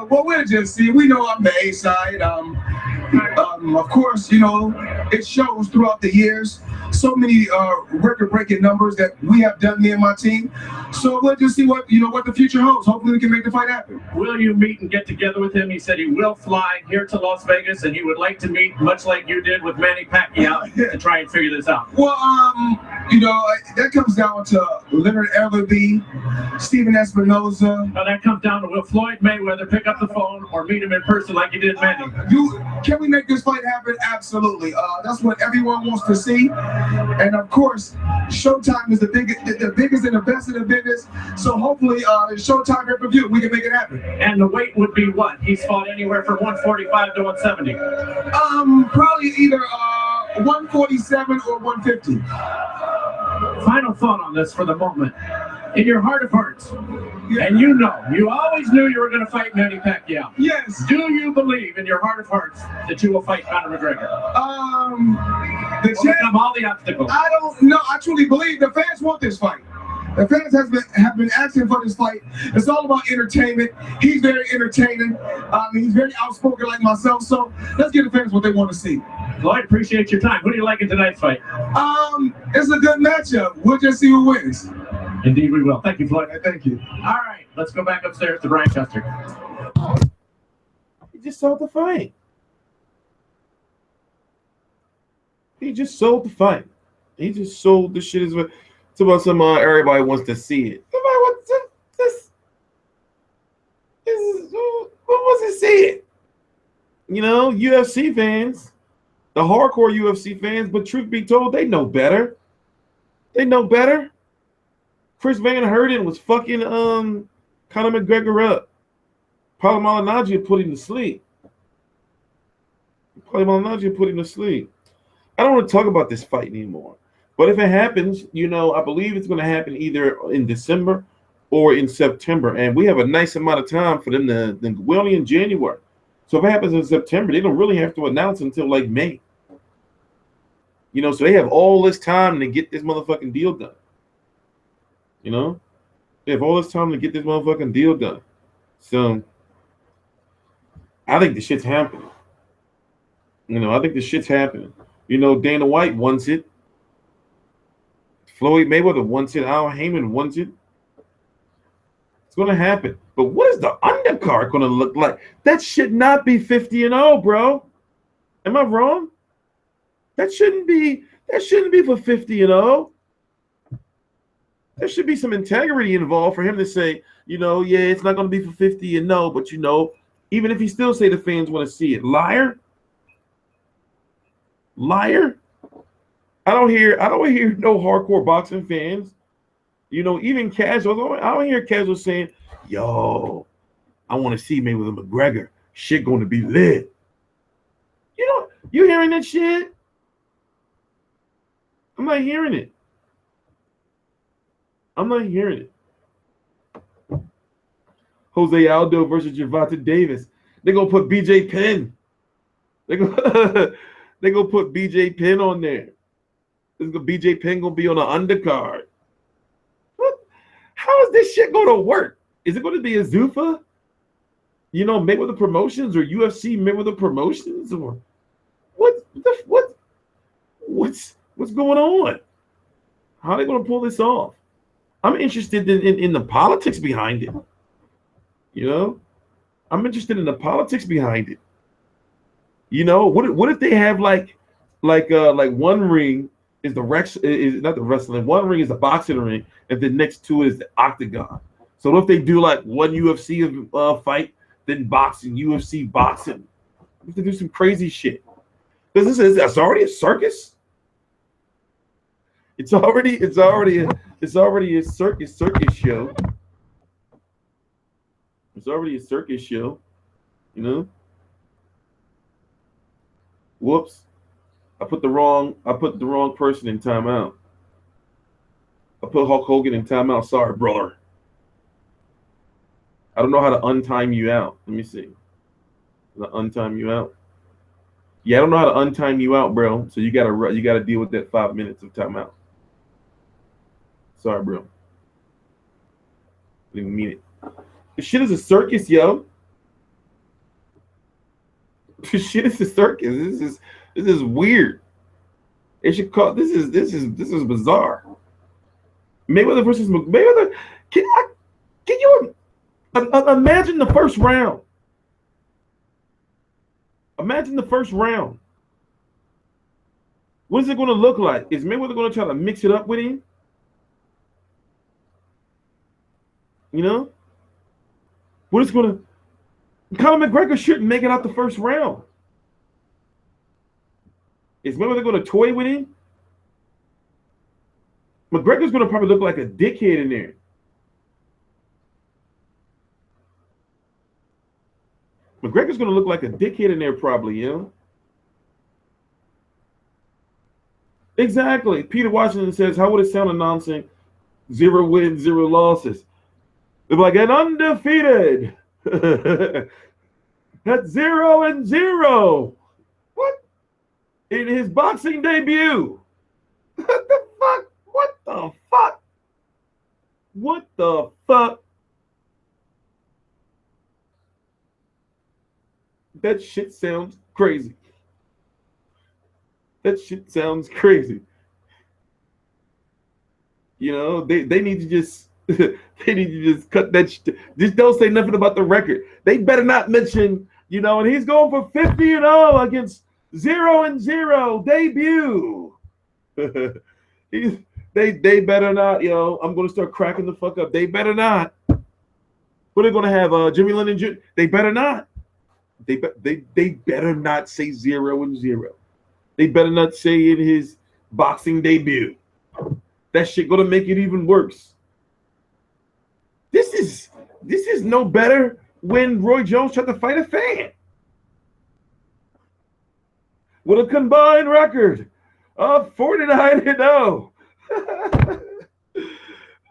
Well, we'll just see. We know I'm the A side. Of course, you know, it shows throughout the years. So many record-breaking numbers that we have done here in my team. So we'll just see what the future holds. Hopefully we can make the fight happen. Will you meet and get together with him? He said he will fly here to Las Vegas and he would like to meet, much like you did with Manny Pacquiao, to try and figure this out. Well, you know, that comes down to Leonard Ellerby, Steven Espinoza. Now that comes down to will Floyd Mayweather pick up the phone or meet him in person like you did Manny? Can we make this fight happen? Absolutely. That's what everyone wants to see. And of course, Showtime is the biggest and the best of the biggest. So hopefully, Showtime pay-per-view, we can make it happen. And the weight would be what? He's fought anywhere from 145 to 170. Probably either 147 or 150. Final thought on this for the moment. In your heart of hearts, and you always knew you were going to fight Manny Pacquiao. Yes. Do you believe in your heart of hearts that you will fight Conor McGregor? Overcome all the obstacles. I don't know. I truly believe the fans want this fight. The fans have been asking for this fight. It's all about entertainment. He's very entertaining. He's very outspoken like myself. So let's give the fans what they want to see. Lloyd, appreciate your time. Who do you like in tonight's fight? It's a good matchup. We'll just see who wins. Indeed, we will. Thank you, Floyd. Thank you. All right, let's go back upstairs to Brian Chester. He just sold the fight. He just sold the fight. He just sold the shit. It's about some everybody wants to see it. Everybody wants this. Who wants to see it? You know, UFC fans, the hardcore UFC fans. But truth be told, they know better. They know better. Chris Van Herden was fucking Conor McGregor up. Paulo Malignaggi put him to sleep. Paulo Malignaggi put him to sleep. I don't want to talk about this fight anymore. But if it happens, you know, I believe it's going to happen either in December or in September. And we have a nice amount of time for them to we're only in January. So if it happens in September, they don't really have to announce until like May. You know, so they have all this time to get this motherfucking deal done. You know? They have all this time to get this motherfucking deal done. So I think the shit's happening. You know, I think the shit's happening. You know, Dana White wants it. Floyd Mayweather wants it. Al Heyman wants it. It's going to happen. But what is the undercard going to look like? That should not be 50-0, bro. Am I wrong? That shouldn't be for 50-0. There should be some integrity involved for him to say, you know, yeah, it's not going to be for 50-0, but you know, even if he still say the fans want to see it. Liar. I don't hear no hardcore boxing fans. You know, even casuals. I don't hear casuals saying, yo, I want to see Mayweather McGregor. Shit going to be lit. You know, you hearing that shit? I'm not hearing it. Jose Aldo versus Gervonta Davis. They're going to put BJ Penn. They're going to put BJ Penn on there. BJ Penn going to be on the undercard. What? How is this shit going to work? Is it going to be a Zuffa? You know, Mayweather Promotions or UFC Mayweather Promotions? Or what's going on? How are they going to pull this off? I'm interested in the politics behind it. You know? I'm interested in the politics behind it. You know, what if they have like one ring is not the wrestling, one ring is the boxing ring, and the next two is the octagon. So if they do like one UFC fight, then boxing, UFC boxing, they have to do some crazy shit. Because that's already a circus. It's already a circus show. It's already a circus show, you know. Whoops. I put the wrong person in timeout. I put Hulk Hogan in timeout. Sorry, brother. I don't know how to untime you out. Let me see. Untime you out. Yeah, I don't know how to untime you out, bro. So you gotta deal with that 5 minutes of timeout. Sorry, bro. Didn't mean it. This shit is a circus, yo. This shit is a circus. This is weird. It should call this is bizarre. Mayweather versus Mayweather. Can you imagine the first round? Imagine the first round. What is it going to look like? Is Mayweather going to try to mix it up with him? You know? What is going to... Conor McGregor shouldn't make it out the first round. Is Mayweather going to toy with him? McGregor's going to probably look like a dickhead in there. McGregor's going to look like a dickhead in there probably, you know? Exactly. Peter Washington says, how would it sound announcing 0 wins, 0 losses? They're like, an undefeated. That's 0-0. What? In his boxing debut. What the fuck? What the fuck? What the fuck? That shit sounds crazy. That shit sounds crazy. You know, they need to just they need to just cut that. Just don't say nothing about the record. They better not mention, you know, and he's going for 50-0 against 0-0 debut. They better not, yo. I'm gonna start cracking the fuck up. They better not. What are they gonna have? Jimmy Lennon Jr.? They better not. They better not say 0-0. They better not say in his boxing debut. That shit gonna make it even worse. This is no better when Roy Jones tried to fight a fan. With a combined record of 49-0.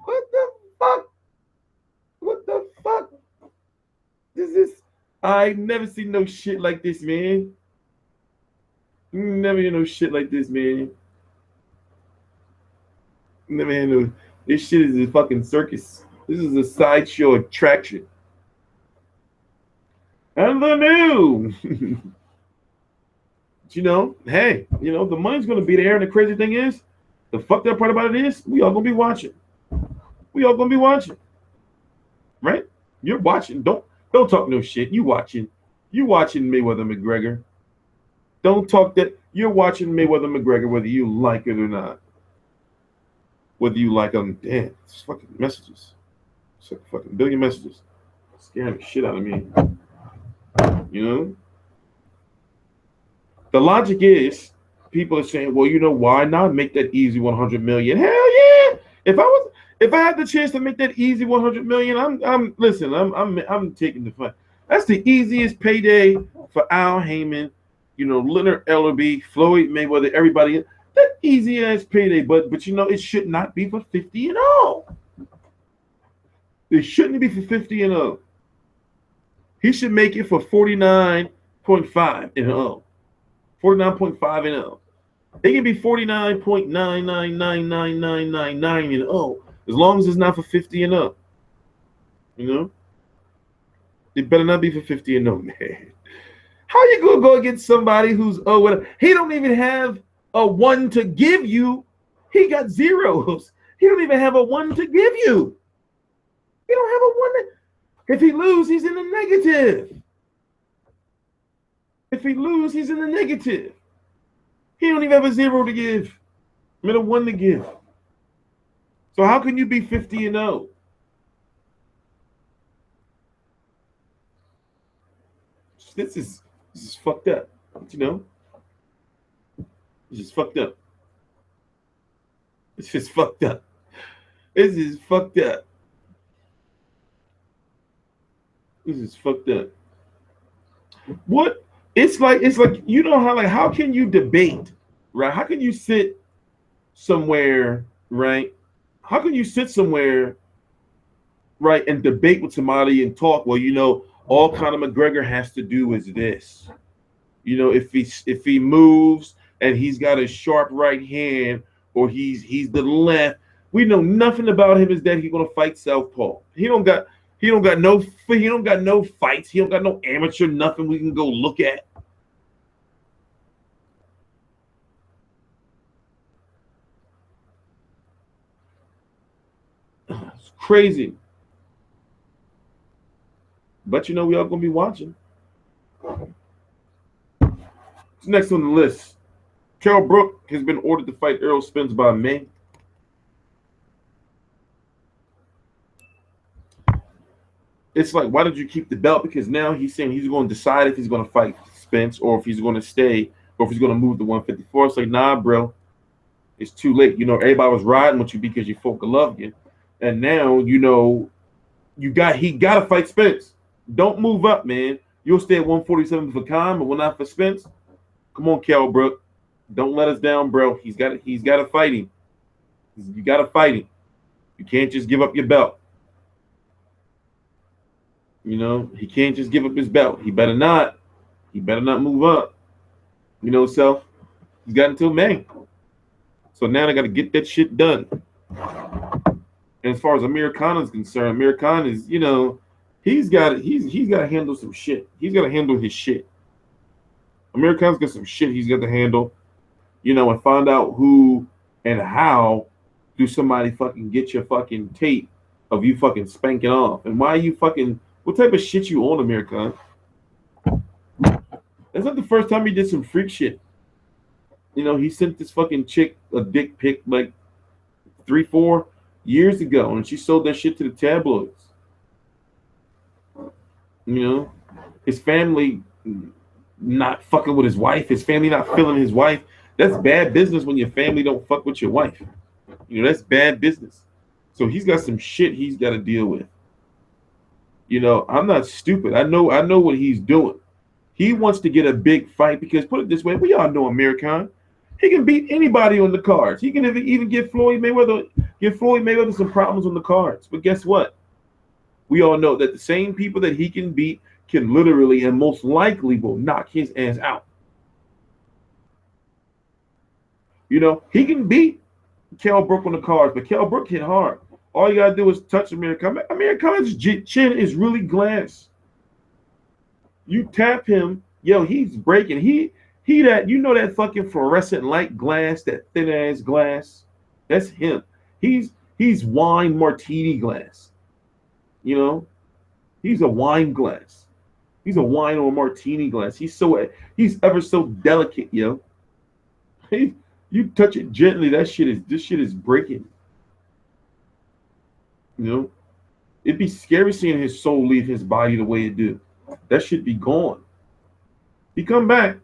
What the fuck? What the fuck? This is I never seen no shit like this, man. Never hear no shit like this, man. Never hear no. This shit is a fucking circus. This is a sideshow attraction. And the new. You know, hey, you know, the money's gonna be there, and the crazy thing is, the fucked up part about it is, we all gonna be watching. We all gonna be watching. Right? You're watching. Don't talk no shit. You watching Mayweather McGregor. Don't talk that. You're watching Mayweather McGregor whether you like it or not. Whether you like them. Damn, it's fucking messages. It's like a fucking billion messages. Scaring the shit out of me. You know? The logic is, people are saying, well, you know, why not make that easy 100 million? Hell yeah! If I had the chance to make that easy 100 million, I'm taking the fun. That's the easiest payday for Al Heyman, you know, Leonard Ellerbe, Floyd Mayweather, everybody. That easy ass payday, but you know, it should not be for 50-0. It shouldn't be for 50-0. He should make it for 49.5-0. 49.5-0. It can be 49.9999999 as long as it's not for 50-0. You know? It better not be for 50-0, man. How you gonna go against somebody who's he don't even have a 1 to give you. He got zeros. He don't even have a 1 to give you. He don't have a 1 if he loses, he's in the negative. If he loses, he's in the negative. He don't even have a 0 to give. I mean, a 1 to give. So how can you be 50-0? This is fucked up. You know? This is fucked up. This is fucked up. This is fucked up. This is fucked up. What? It's like you know how can you debate, right? How can you sit somewhere, right? How can you sit somewhere, right, and debate with somebody and talk? Well, you know, all Conor McGregor has to do is this. You know, if he moves and he's got a sharp right hand or he's the left, we know nothing about him is that he's gonna fight southpaw. He don't got no fights. He don't got no amateur nothing we can go look at. It's crazy. But you know we all gonna be watching. Next on the list, Carl Brook has been ordered to fight Errol Spence by May. It's like, why did you keep the belt? Because now he's saying he's going to decide if he's going to fight Spence or if he's going to stay or if he's going to move to 154. It's like, nah, bro, it's too late. You know, everybody was riding with you because you folk love you, and now you know he got to fight Spence. Don't move up, man. You'll stay at 147 for Khan, but we're not for Spence. Come on, Carl Brook. Don't let us down, bro. He's got to fight him. You got to fight him. You can't just give up your belt. You know, he can't just give up his belt. He better not. He better not move up. You know, so he's got until May. So now they got to get that shit done. And as far as Amir Khan is concerned, Amir Khan is, you know, he's got to handle some shit. He's got to handle his shit. Amir Khan's got some shit he's got to handle, you know, and find out who and how do somebody fucking get your fucking tape of you fucking spanking off? And why you fucking, what type of shit you on, Amir Khan? That's not the first time he did some freak shit. You know, he sent this fucking chick a dick pic like 3-4 years ago, and she sold that shit to the tabloids. You know, his family not fucking with his wife, his family not feeling his wife. That's bad business when your family don't fuck with your wife. You know, that's bad business. So he's got some shit he's got to deal with. You know, I'm not stupid. I know what he's doing. He wants to get a big fight because, put it this way, we all know Amir Khan. He can beat anybody on the cards. He can even give Floyd Mayweather some problems on the cards. But guess what? We all know that the same people that he can beat can literally and most likely will knock his ass out. You know, he can beat Kell Brook on the cards, but Kell Brook hit hard. All you gotta do is touch Amir Khan. Amir Khan's chin is really glass. You tap him, yo, he's breaking. He that, you know, that fucking fluorescent light glass, that thin ass glass. That's him. He's wine martini glass. You know, he's a wine glass. He's a wine or martini glass. He's ever so delicate, yo. You touch it gently, this shit is breaking. You know, it'd be scary seeing his soul leave his body the way it do. That should be gone. He come back,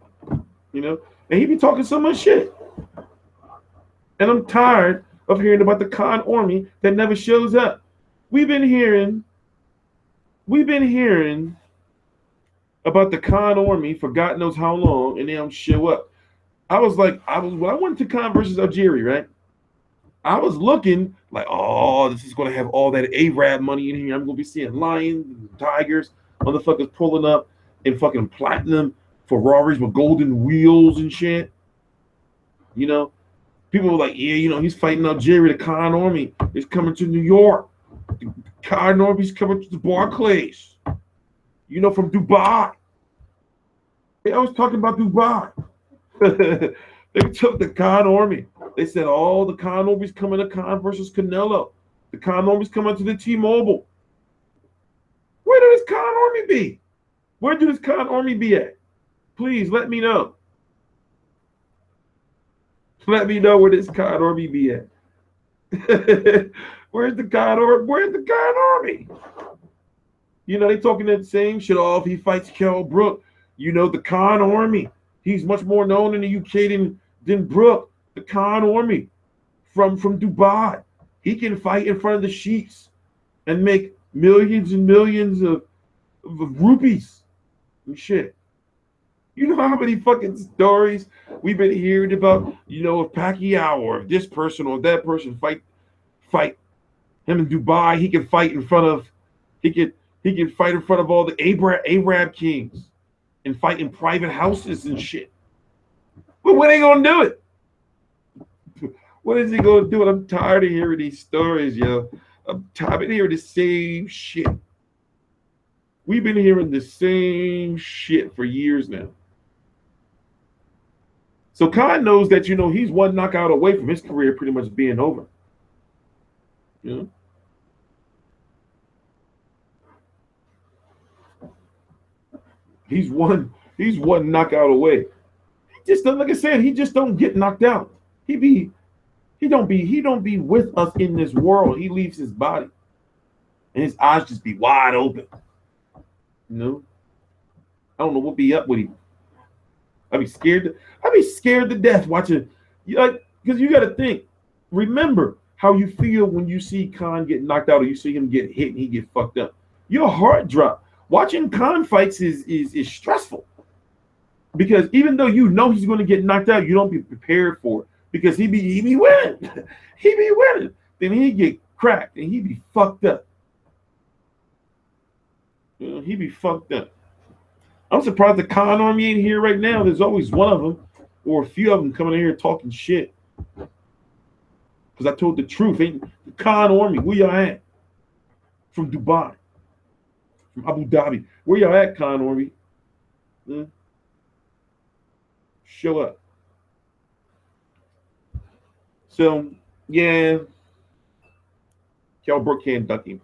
you know, and he be talking so much shit. And I'm tired of hearing about the con army that never shows up. We've been hearing about the con army for God knows how long, and they don't show up. When I went to Con versus Algeria, right? I was looking like, oh, this is going to have all that Arab money in here. I'm going to be seeing lions and tigers, motherfuckers pulling up in fucking platinum Ferraris with golden wheels and shit. You know, people were like, yeah, you know, he's fighting Algeria. The Con army is coming to New York. The Con army's coming to the Barclays. You know, from Dubai. They always talking about Dubai. They took the Con army. They said, oh, the Con army's coming to Con versus Canelo. The Con army's coming to the T-Mobile. Where does this Con army be? Where do this Con army be at? Please let me know. Let me know where this Con army be at. Where's the Con army? Where's the Con army? You know, they talking that same shit off. He fights Kell Brook. You know, the Con army. He's much more known in the UK than Brook. The Con army from Dubai. He can fight in front of the sheiks and make millions and millions of rupees and shit. You know how many fucking stories we've been hearing about, you know, if Pacquiao or if this person or that person fight him in Dubai, he can fight in front of all the Arab kings and fight in private houses and shit. But when are they gonna do it? What is he gonna do? I'm tired of hearing these stories, yo. I'm tired of hearing the same shit. We've been hearing the same shit for years now. So Khan knows that, you know, he's one knockout away from his career pretty much being over. You know? He's one knockout away. He just don't, like I said, he just don't get knocked out. He don't be with us in this world. He leaves his body. And his eyes just be wide open. You know? I don't know what be up with him. I'd be scared to death watching, like, because you gotta think, remember how you feel when you see Khan get knocked out or you see him get hit and he get fucked up. Your heart drop. Watching Khan fights is stressful. Because even though you know he's going to get knocked out, you don't be prepared for it. Because he be winning. He be winning. Then he get cracked and he be fucked up. You know, he be fucked up. I'm surprised the Khan army ain't here right now. There's always one of them or a few of them coming in here talking shit. Because I told the truth. Ain't the Khan army, where y'all at? From Dubai. From Abu Dhabi. Where y'all at, Khan army? Show up. So, yeah, Kell Brook can't duck him.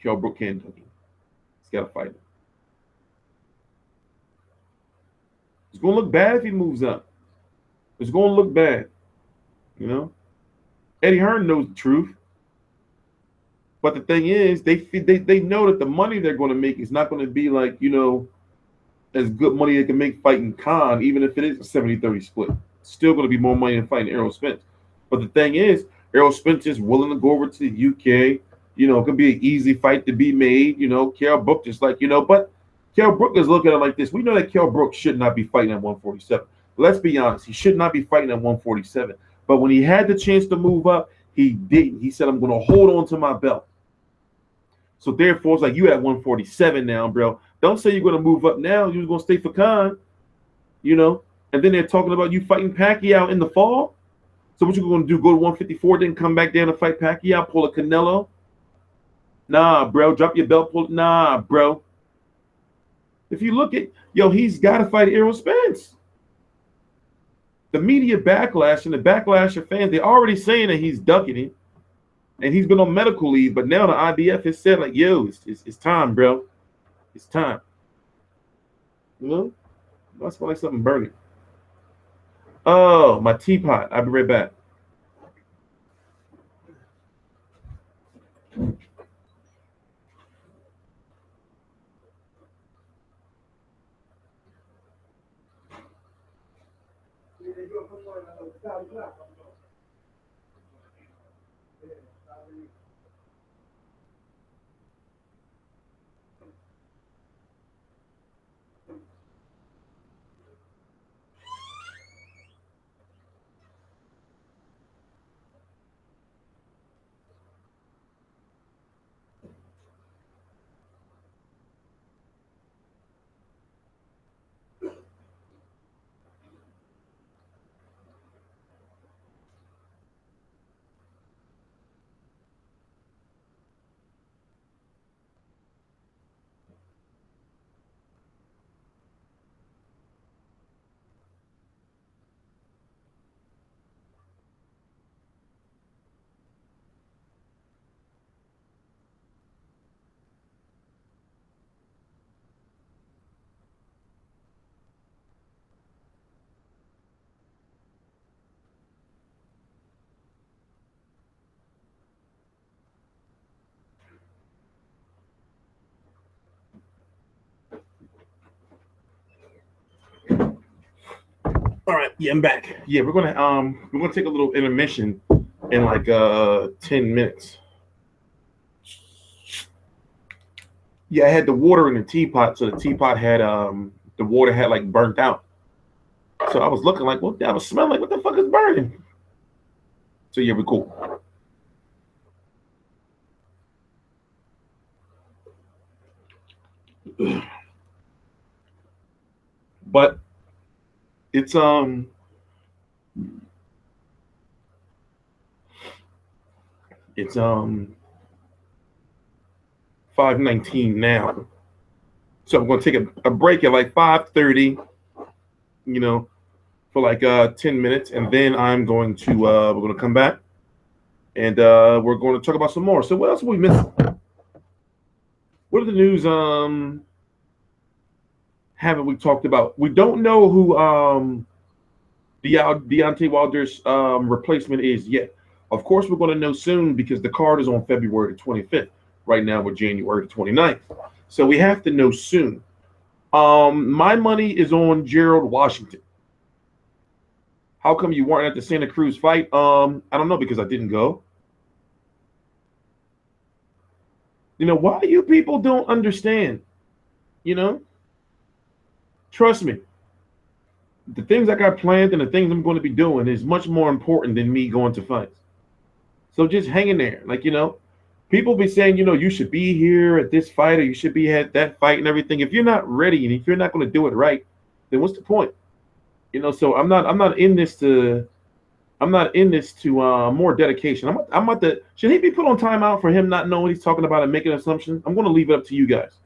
Kell Brook can't duck him. He's got to fight him. It's going to look bad if he moves up. It's going to look bad. You know? Eddie Hearn knows the truth. But the thing is, they know that the money they're going to make is not going to be like, you know, as good money they can make fighting Khan, even if it is a 70-30 split. It's still going to be more money than fighting Errol Spence. But the thing is, Errol Spence is willing to go over to the UK. You know, it could be an easy fight to be made. You know, Kell Brook just like, you know, but Kell Brook is looking at it like this. We know that Kell Brook should not be fighting at 147. Let's be honest. He should not be fighting at 147. But when he had the chance to move up, he didn't. He said, I'm going to hold on to my belt. So therefore, it's like you at 147 now, bro. Don't say you're going to move up now. You're going to stay for Khan, you know. And then they're talking about you fighting Pacquiao in the fall. So what you going to do? Go to 154, then come back down to fight Pacquiao, pull a Canelo? Nah, bro. Drop your belt. Nah, bro. If you look at, yo, he's got to fight Errol Spence. The media backlash and the backlash of fans, they're already saying that he's ducking him. And he's been on medical leave, but now the IBF has said, like, yo, it's time, bro. It's time. You know? That's like something burning. Oh, my teapot. I'll be right back. All right, yeah, I'm back. Yeah, we're gonna take a little intermission in like 10 minutes. Yeah, I had the water in the teapot, so the teapot had the water had like burnt out. So I was looking like, well, I was smelling like, what the fuck is burning? So yeah, we're cool. But it's 5:19 now. So I'm gonna take a break at like 5:30, you know, for like 10 minutes, and then I'm going to we're gonna come back and we're going to talk about some more. So what else are we missing? What are the news haven't we talked about? We don't know who Deontay Wilder's replacement is yet. Of course, we're going to know soon because the card is on February the 25th. Right now, we're January the 29th. So we have to know soon. My money is on Gerald Washington. How come you weren't at the Santa Cruz fight? I don't know, because I didn't go. You know, why you people don't understand? You know? Trust me. The things I got planned and the things I'm going to be doing is much more important than me going to fights. So just hang in there. Like, you know, people be saying, you know, you should be here at this fight or you should be at that fight and everything. If you're not ready and if you're not going to do it right, then what's the point? You know, so I'm not in this to more dedication. I'm about to, should he be put on timeout for him not knowing what he's talking about and making assumptions? I'm going to leave it up to you guys.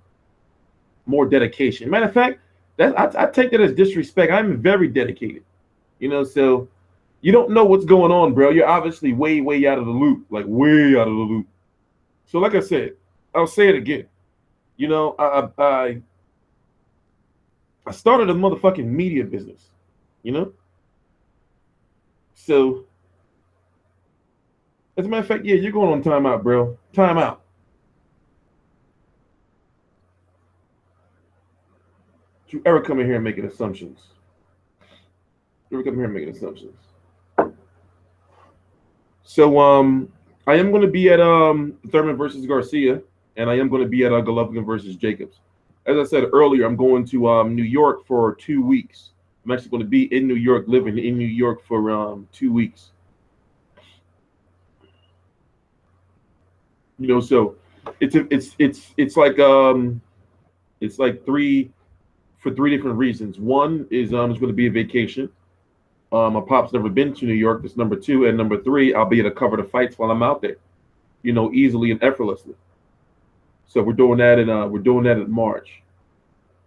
More dedication. Matter of fact, I take that as disrespect. I'm very dedicated. You know, so You don't know what's going on, bro. You're obviously way, way out of the loop, like way out of the loop. So, like I said, I'll say it again. You know, I started a motherfucking media business. You know, so as a matter of fact, yeah, you're going on timeout, bro. Timeout. Don't you ever come in here and making assumptions? You ever come here and making assumptions? So I am going to be at Thurman versus Garcia, and I am going to be at Golovkin versus Jacobs. As I said earlier, I'm going to New York for 2 weeks. I'm actually going to be in New York, living in New York for 2 weeks. You know, so it's like three different reasons. One is it's going to be a vacation. My pop's never been to New York. That's number two. And number three, I'll be able to cover the fights while I'm out there, you know, easily and effortlessly. So we're doing that in March.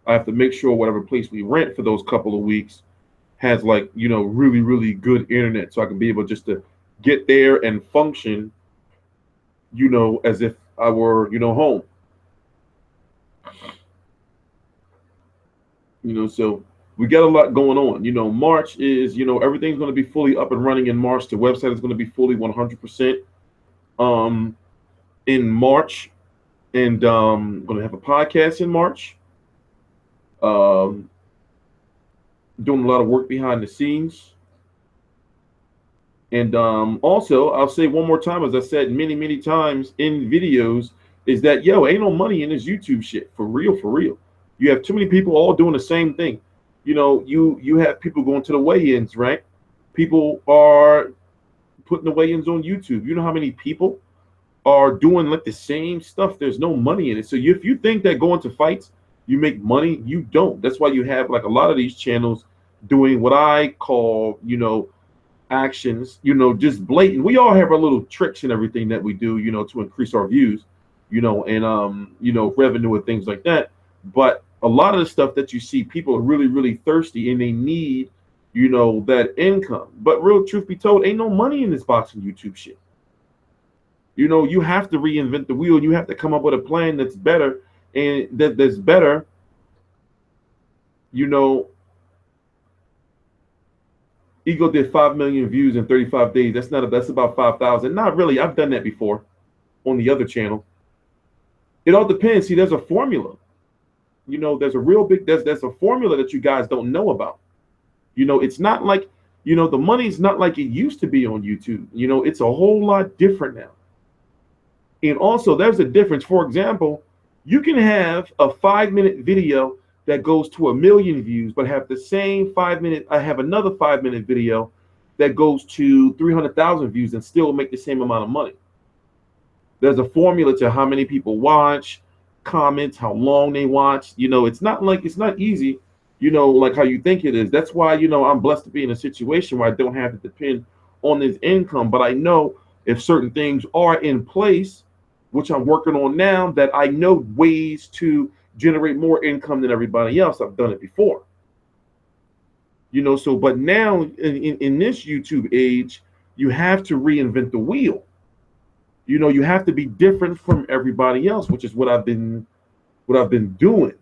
I have to make sure whatever place we rent for those couple of weeks has, like, you know, really, really good internet, so I can be able just to get there and function, you know, as if I were, you know, home. You know, so we got a lot going on. You know, March is, you know, everything's going to be fully up and running in March. The website is going to be fully 100% in March. And I'm going to have a podcast in March. Doing a lot of work behind the scenes. And also, I'll say one more time, as I said many, many times in videos, is that, yo, ain't no money in this YouTube shit. For real, for real. You have too many people all doing the same thing. You know, you have people going to the weigh-ins, right? People are putting the weigh-ins on YouTube. You know how many people are doing like the same stuff? There's no money in it. So if you think that going to fights, you make money, you don't. That's why you have like a lot of these channels doing what I call, you know, actions, you know, just blatant. We all have our little tricks and everything that we do, you know, to increase our views, you know, and, you know, revenue and things like that. But a lot of the stuff that you see, people are really, really thirsty and they need, you know, that income. But real truth be told, ain't no money in this boxing YouTube shit. You know, you have to reinvent the wheel. You have to come up with a plan that's better, and that's better, you know. Ego did 5 million views in 35 days. That's about 5,000. Not really. I've done that before on the other channel. It all depends. See, there's a formula. You know, there's a real big, there's a formula that you guys don't know about. You know, it's not like, you know, the money's not like it used to be on YouTube. You know, it's a whole lot different now. And also there's a difference. For example, you can have a 5-minute video that goes to 1 million views, but have the same 5-minute, I have another 5-minute video that goes to 300,000 views and still make the same amount of money. There's a formula to how many people watch, comments, how long they watch. You know, it's not easy, you know, like how you think it is. That's why, you know, I'm blessed to be in a situation where I don't have to depend on this income. But I know if certain things are in place, which I'm working on now, that I know ways to generate more income than everybody else. I've done it before. You know, so but now in this YouTube age, you have to reinvent the wheel. You know, you have to be different from everybody else, which is what I've been doing.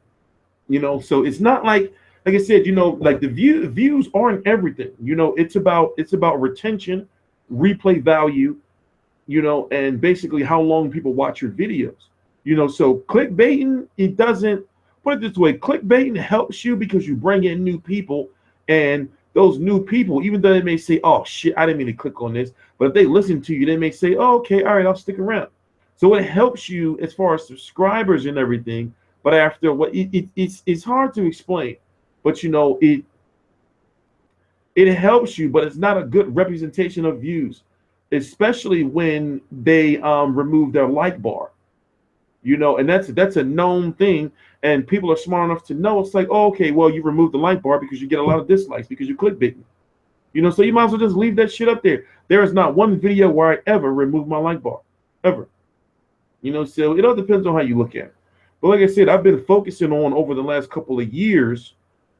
You know, so it's not like I said, you know, like the views aren't everything. You know, it's about retention, replay value, you know, and basically how long people watch your videos. You know, so clickbaiting, it doesn't, put it this way, clickbaiting helps you because you bring in new people, and those new people, even though they may say, oh shit, I didn't mean to click on this, but if they listen to you, they may say, oh, okay, all right, I'll stick around. So it helps you as far as subscribers and everything, but after what it's hard to explain, but you know, it helps you, but it's not a good representation of views, especially when they remove their like bar. You know, and that's a known thing, and people are smart enough to know. It's like, oh, okay, well, you remove the like bar because you get a lot of dislikes because you clickbaiting. You know, so you might as well just leave that shit up there. There is not one video where I ever remove my like bar, ever. You know, so it all depends on how you look at it. But like I said, I've been focusing on over the last couple of years,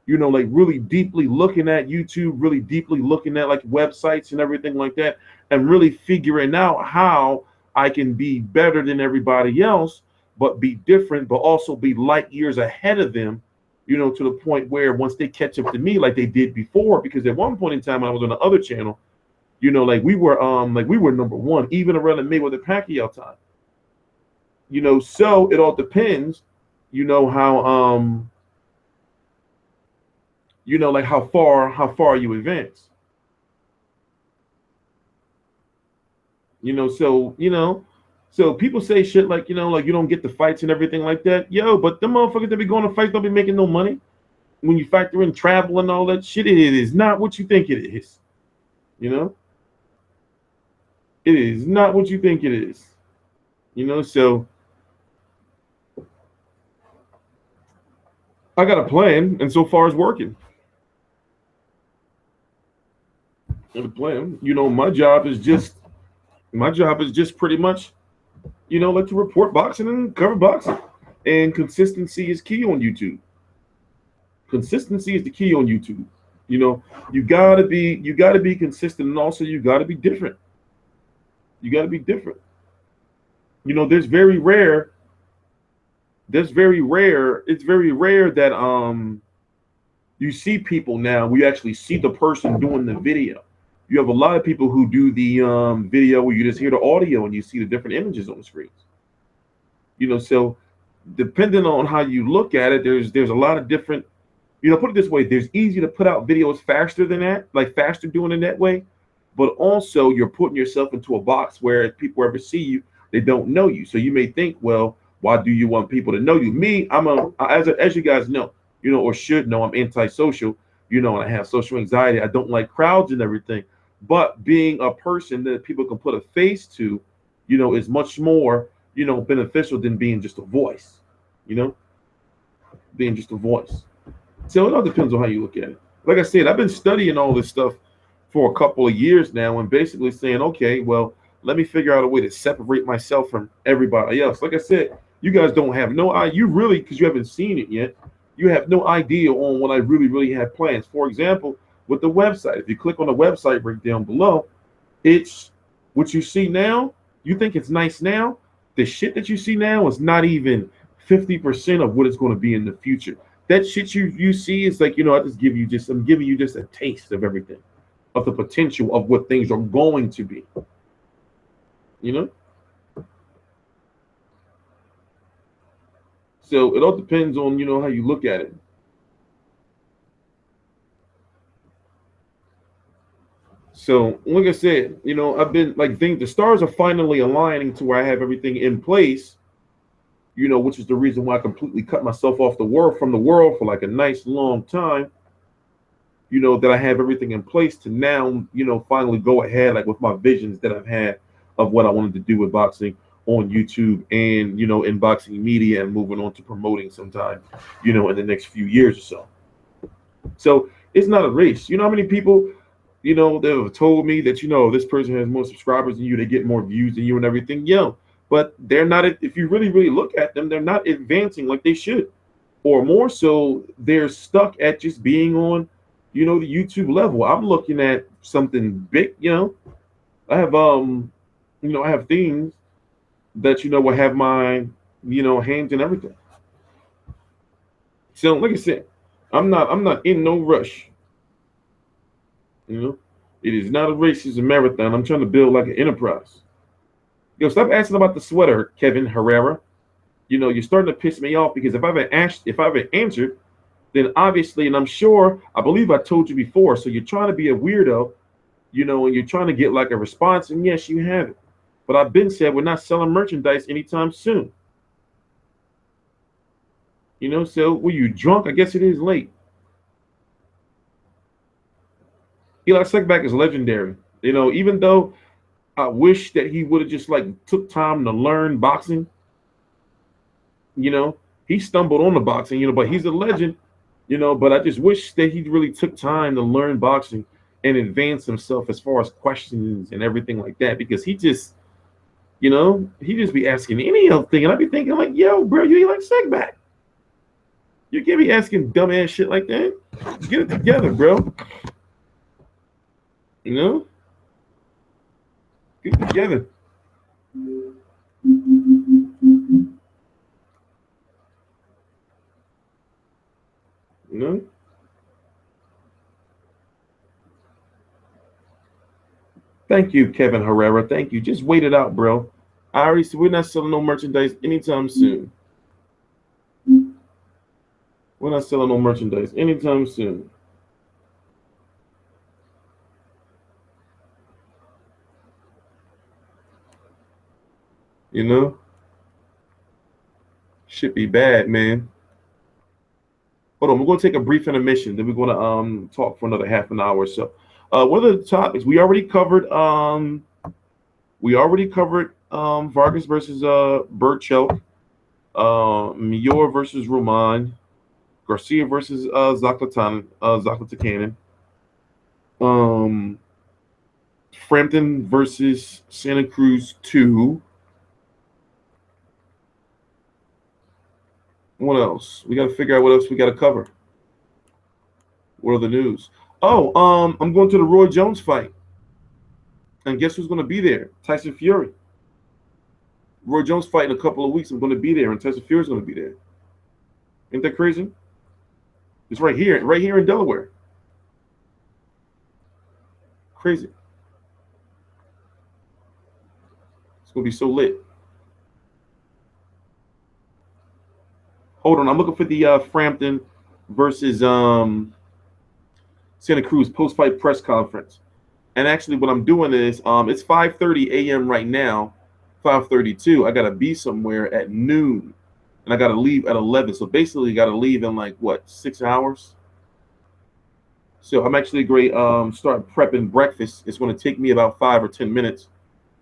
you know, like really deeply looking at YouTube, really deeply looking at like websites and everything like that, and really figuring out how I can be better than everybody else, but be different, but also be light years ahead of them, you know, to the point where once they catch up to me like they did before, because at one point in time when I was on the other channel, you know, like we were number one, even around the Mayweather Pacquiao time. You know, so it all depends, you know, how you know, like how far you advance. You know, so people say shit like, you know, like you don't get the fights and everything like that. Yo, but the motherfuckers that be going to fights don't be making no money. When you factor in travel and all that shit, it is not what you think it is. You know? It is not what you think it is. You know, so I got a plan, and so far it's working. The plan, you know, my job is just pretty much, you know, like to report boxing and cover boxing. And consistency is key on YouTube. Consistency is the key on YouTube. You know, you gotta be consistent, and also you gotta be different. You gotta be different. You know, it's very rare that you see people now, we actually see the person doing the video. You have a lot of people who do the video where you just hear the audio and you see the different images on the screens. You know, so depending on how you look at it, there's a lot of different, you know, put it this way, there's easy to put out videos faster than that, like faster doing it that way, but also you're putting yourself into a box where if people ever see you, they don't know you. So you may think, well, why do you want people to know you? Me, as you guys know, you know, or should know, I'm antisocial, you know, and I have social anxiety. I don't like crowds and everything. But being a person that people can put a face to, you know, is much more, you know, beneficial than being just a voice, you know, being just a voice. So it all depends on how you look at it. Like I said, I've been studying all this stuff for a couple of years now and basically saying, okay, well, let me figure out a way to separate myself from everybody else. Like I said, you guys don't have no idea, you really, because you haven't seen it yet, you have no idea on what I really have plans. For example, with the website, if you click on the website right down below, it's what you see now. You think it's nice now. The shit that you see now is not even 50% of what it's going to be in the future. That shit you see is like, you know, I'm giving you just a taste of everything, of the potential of what things are going to be. You know? So it all depends on, you know, how you look at it. So, like I said, you know, I've been like, the stars are finally aligning to where I have everything in place, you know, which is the reason why I completely cut myself off from the world for like a nice long time, you know, that I have everything in place to now, you know, finally go ahead, like with my visions that I've had of what I wanted to do with boxing on YouTube and, you know, in boxing media and moving on to promoting sometime, you know, in the next few years or so. So it's not a race. You know how many people, you know, they have told me that, you know, this person has more subscribers than you, they get more views than you and everything. Yeah, but they're not, if you really look at them, they're not advancing like they should. Or more so, they're stuck at just being on, you know, the YouTube level. I'm looking at something big, you know. I have, you know, I have things that, you know, will have my, you know, hands and everything. So, like I said, I'm not in no rush. You know, it is not a race, it's a marathon. I'm trying to build like an enterprise. Yo, stop asking about the sweater, Kevin Herrera. You know, you're starting to piss me off because if I haven't answered, then obviously, and I believe I told you before, so you're trying to be a weirdo, you know, and you're trying to get like a response, and yes, you have it. But I've been said we're not selling merchandise anytime soon. You know, so were you drunk? I guess it is late. Eli Sekback is legendary. You know, even though I wish that he would have just like took time to learn boxing. You know, he stumbled on the boxing, you know, but he's a legend, you know, but I just wish that he really took time to learn boxing and advance himself as far as questions and everything like that, because he just, you know, he just be asking any old thing. And I'd be thinking like, yo, bro, you like Sekback. You can't be asking dumbass shit like that. Get it together, bro. You know? Get it together. You know? Thank you, Kevin Herrera. Thank you. Just wait it out, bro. I already said we're not selling no merchandise anytime soon. We're not selling no merchandise anytime soon. You know? Should be bad, man. Hold on, we're going to take a brief intermission. Then we're going to talk for another half an hour or so. What are the topics? We already covered Vargas versus Berchelt, Miura versus Roman, Garcia versus Zlaticanin, Frampton versus Santa Cruz 2. What else? We got to figure out what else we got to cover. What are the news? Oh, I'm going to the Roy Jones fight. And guess who's going to be there? Tyson Fury. Roy Jones fight in a couple of weeks. I'm going to be there, and Tyson Fury's going to be there. Ain't that crazy? It's right here in Delaware. Crazy. It's going to be so lit. Hold on, I'm looking for the Frampton versus Santa Cruz post-fight press conference. And actually what I'm doing is, it's 5:30 a.m. right now, 5:32. I got to be somewhere at noon, and I got to leave at 11. So basically, I got to leave in like, what, 6 hours? So I'm actually great. Start prepping breakfast. It's going to take me about 5 or 10 minutes,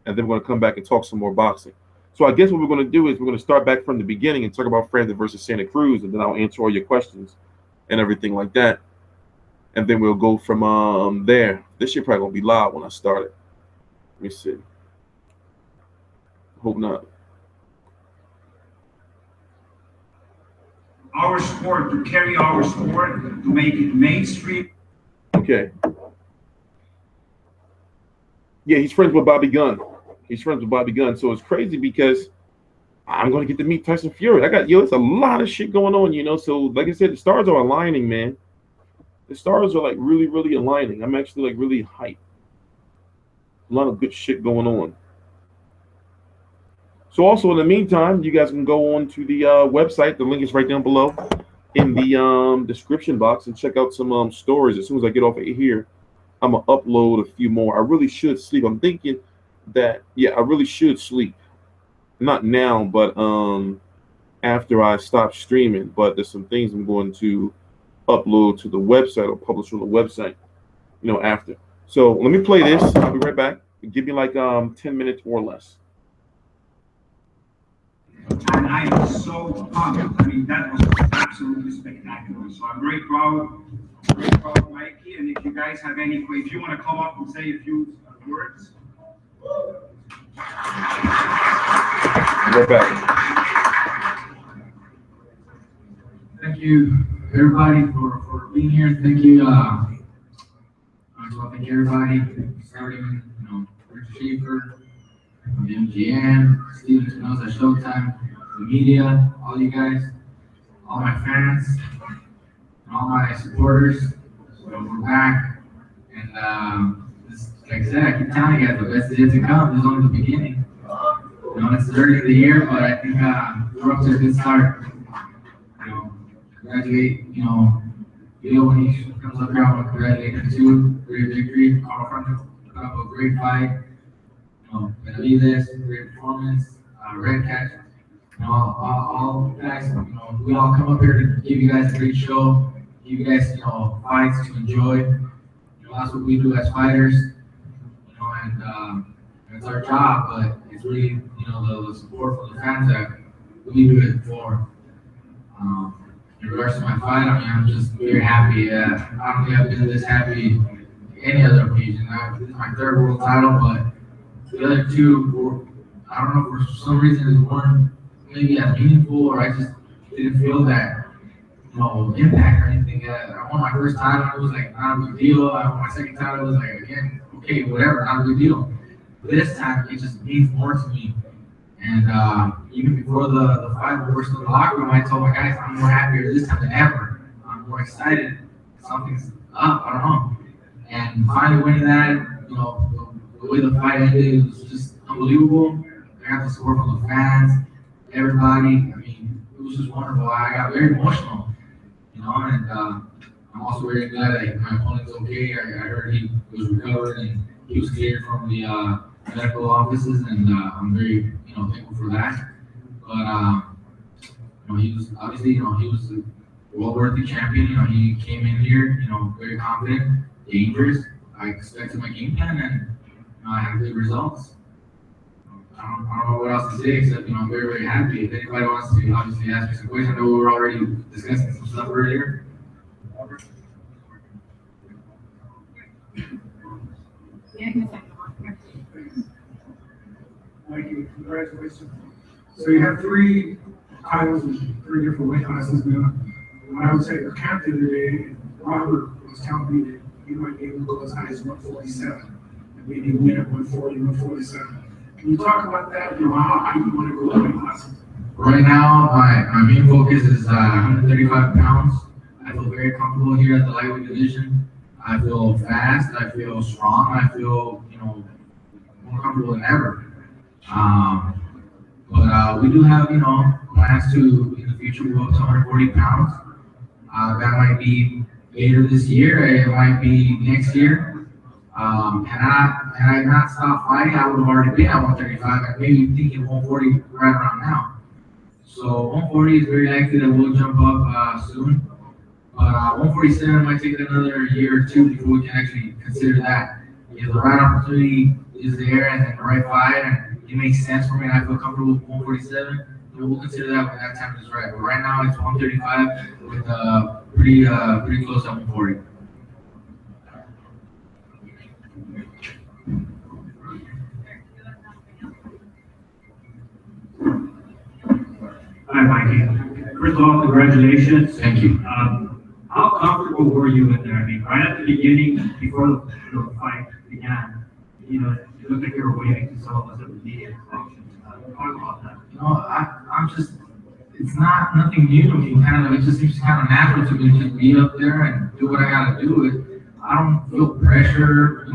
and then we're going to come back and talk some more boxing. So I guess what we're going to do is we're going to start back from the beginning and talk about Frampton versus Santa Cruz, and then I'll answer all your questions and everything like that. And then we'll go from there. This shit probably going to be loud when I start it. Let me see. Hope not. Our sport, to carry our sport, to make it mainstream. Okay. Yeah, he's friends with Bobby Gunn. So it's crazy because I'm going to get to meet Tyson Fury. It's a lot of shit going on, you know. So like I said, the stars are aligning, man. The stars are like really, really aligning. I'm actually like really hyped. A lot of good shit going on. So also in the meantime, you guys can go on to the website. The link is right down below in the description box, and check out some stories. As soon as I get off of here, I'm going to upload a few more. I really should sleep. I'm thinking that, yeah, I really should sleep. Not now, but after I stop streaming. But there's some things I'm going to upload to the website or publish on the website, you know, after. So let me play this. I'll be right back. Give me like 10 minutes or less. And I am so pumped. I mean, that was absolutely spectacular. So I'm very proud of Mikey. And if you guys have any, if you want to come up and say a few words. Right back. Thank you, everybody, for being here. Thank you. I just want to thank everybody, starting, you know, Rich Schaefer, MGM, Steven Espinosa, Showtime, the media, all you guys, all my fans, and all my supporters. So we're back, and this, like I said, I keep telling you guys, the best is yet to come. This is only the beginning. You know, it's early in the year, but I think we're up to a good start. You know, congratulate, you know, Miguel when he comes up here. I want to congratulate him too. Great victory. Carl Frampton put up a great fight. Benavides, great performance, red catch. You know, all guys, you know, we all come up here to give you guys a great show, give you guys, you know, fights to enjoy. You know, that's what we do as fighters. You know, and it's our job, but it's really, you know, the support from the fans that we do it for. In regards to my fight, I mean, I'm just very happy. I don't think I've been this happy any other occasion. This is my third world title, but the other two were, I don't know, for some reason, they weren't maybe as meaningful, or I just didn't feel that, impact or anything. I won my first title, it was like not a big deal. I won my second title, it was like, again, okay, whatever, not a big deal. But this time, it just means more to me. And even before the fight, we were still in the locker room, I told my guys, I'm more happier this time than ever. I'm more excited. Something's up, I don't know. And finally winning that, the way the fight ended was just unbelievable. I got the support from the fans, everybody. I mean, it was just wonderful. I got very emotional, and I'm also very glad that my opponent's okay. I heard he was recovered and he was cleared from the medical offices, and I'm very, thankful for that. But he was obviously, he was a well-worthy champion. He came in here, very confident, dangerous. I expected my game plan, and I had good results. I don't know what else to say except, I'm very, very happy. If anybody wants to obviously ask me some questions, I know we were already discussing some stuff earlier. Thank you. Congratulations. So you have 3 titles in 3 different weight classes now. When I was at your camp the other day, Robert was telling me that you might be able to go as high as 147, and maybe win at 140, 147. Can you talk about that? How you want to go weight classes? Right now, my main focus is 135 pounds. I feel very comfortable here at the lightweight division. I feel fast. I feel strong. I feel, more comfortable than ever. But we do have, plans to, in the future, go up to 140 pounds. That might be later this year. It might be next year. Had I not stopped fighting, I would have already been at 135 and maybe thinking 140 right around now. So 140 is very likely that we'll jump up soon. But 147 might take another year or 2 before we can actually consider that. If the right opportunity is there and then the right fight and it makes sense for me and I feel comfortable with 147, we'll consider that when that time is right. But right now it's 135 with pretty close at 140. Hi, Mikey. First of all, congratulations. Thank you. How comfortable were you in there? I mean, right at the beginning, before the fight began, it looked like you were waiting to sell us the media function. Talk about that. I'm just, it's nothing new to me. It just seems kind of natural to me to just be up there and do what I gotta do. I don't feel pressure,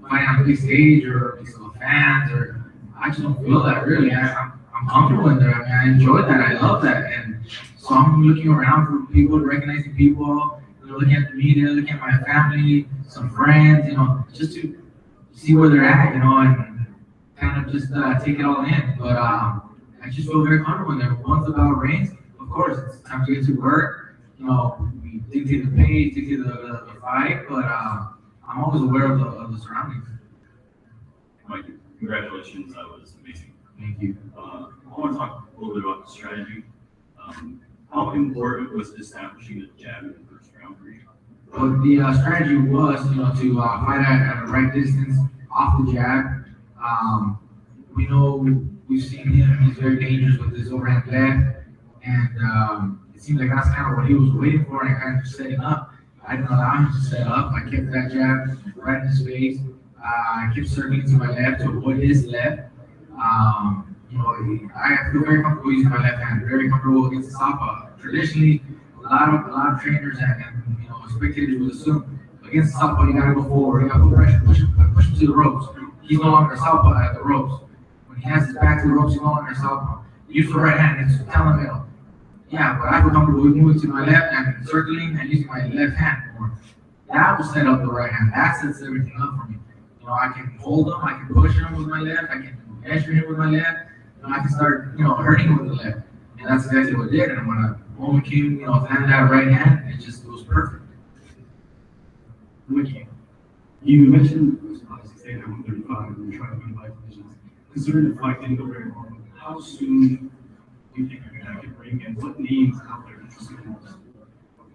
fighting on a big stage or because of fans, or I just don't feel that really. I'm comfortable in there. I mean, I enjoy that. I love that. And so I'm looking around for people, recognizing people, looking at the media, looking at my family, some friends, just to see where they're at, and kind of just take it all in. But I just feel very comfortable in there. Once the bell rings, of course, it's time to get to work. We dictate the pace, dictate the fight, but I'm always aware of the surroundings. Mike, congratulations. That was amazing. Thank you. I want to talk a little bit about the strategy. How important was establishing the jab in the first round for you? Well, the strategy was, to fight at a right distance off the jab. We know we've seen him; he's very dangerous with his overhand left, and it seemed like that's kind of what he was waiting for, and kind of just setting up. I didn't allow him to set up. I kept that jab right in his face. I kept circling to my left to avoid his left. I feel very comfortable using my left hand, very comfortable against the southpaw. Traditionally, a lot of trainers and spectators would assume against the southpaw you gotta go forward, you gotta put pressure, push him to the ropes. He's no longer a southpaw at the ropes. When he has his back to the ropes, he's no longer a southpaw. Use the right hand, it's down the middle. Yeah, but I feel comfortable with moving to my left and circling and using my left hand more. That will set up the right hand. That sets everything up for me. I can hold him, I can push him with my left, I can measure him with my left, and I can start, hurting him with the left. And that's exactly what I did. And when a moment came, land that right hand, it was perfect. Mikey, you mentioned obviously staying at 135 and trying to win light divisions. Considering the fight didn't go very well, how soon do you think you're gonna get ring, and what names out there interest you most?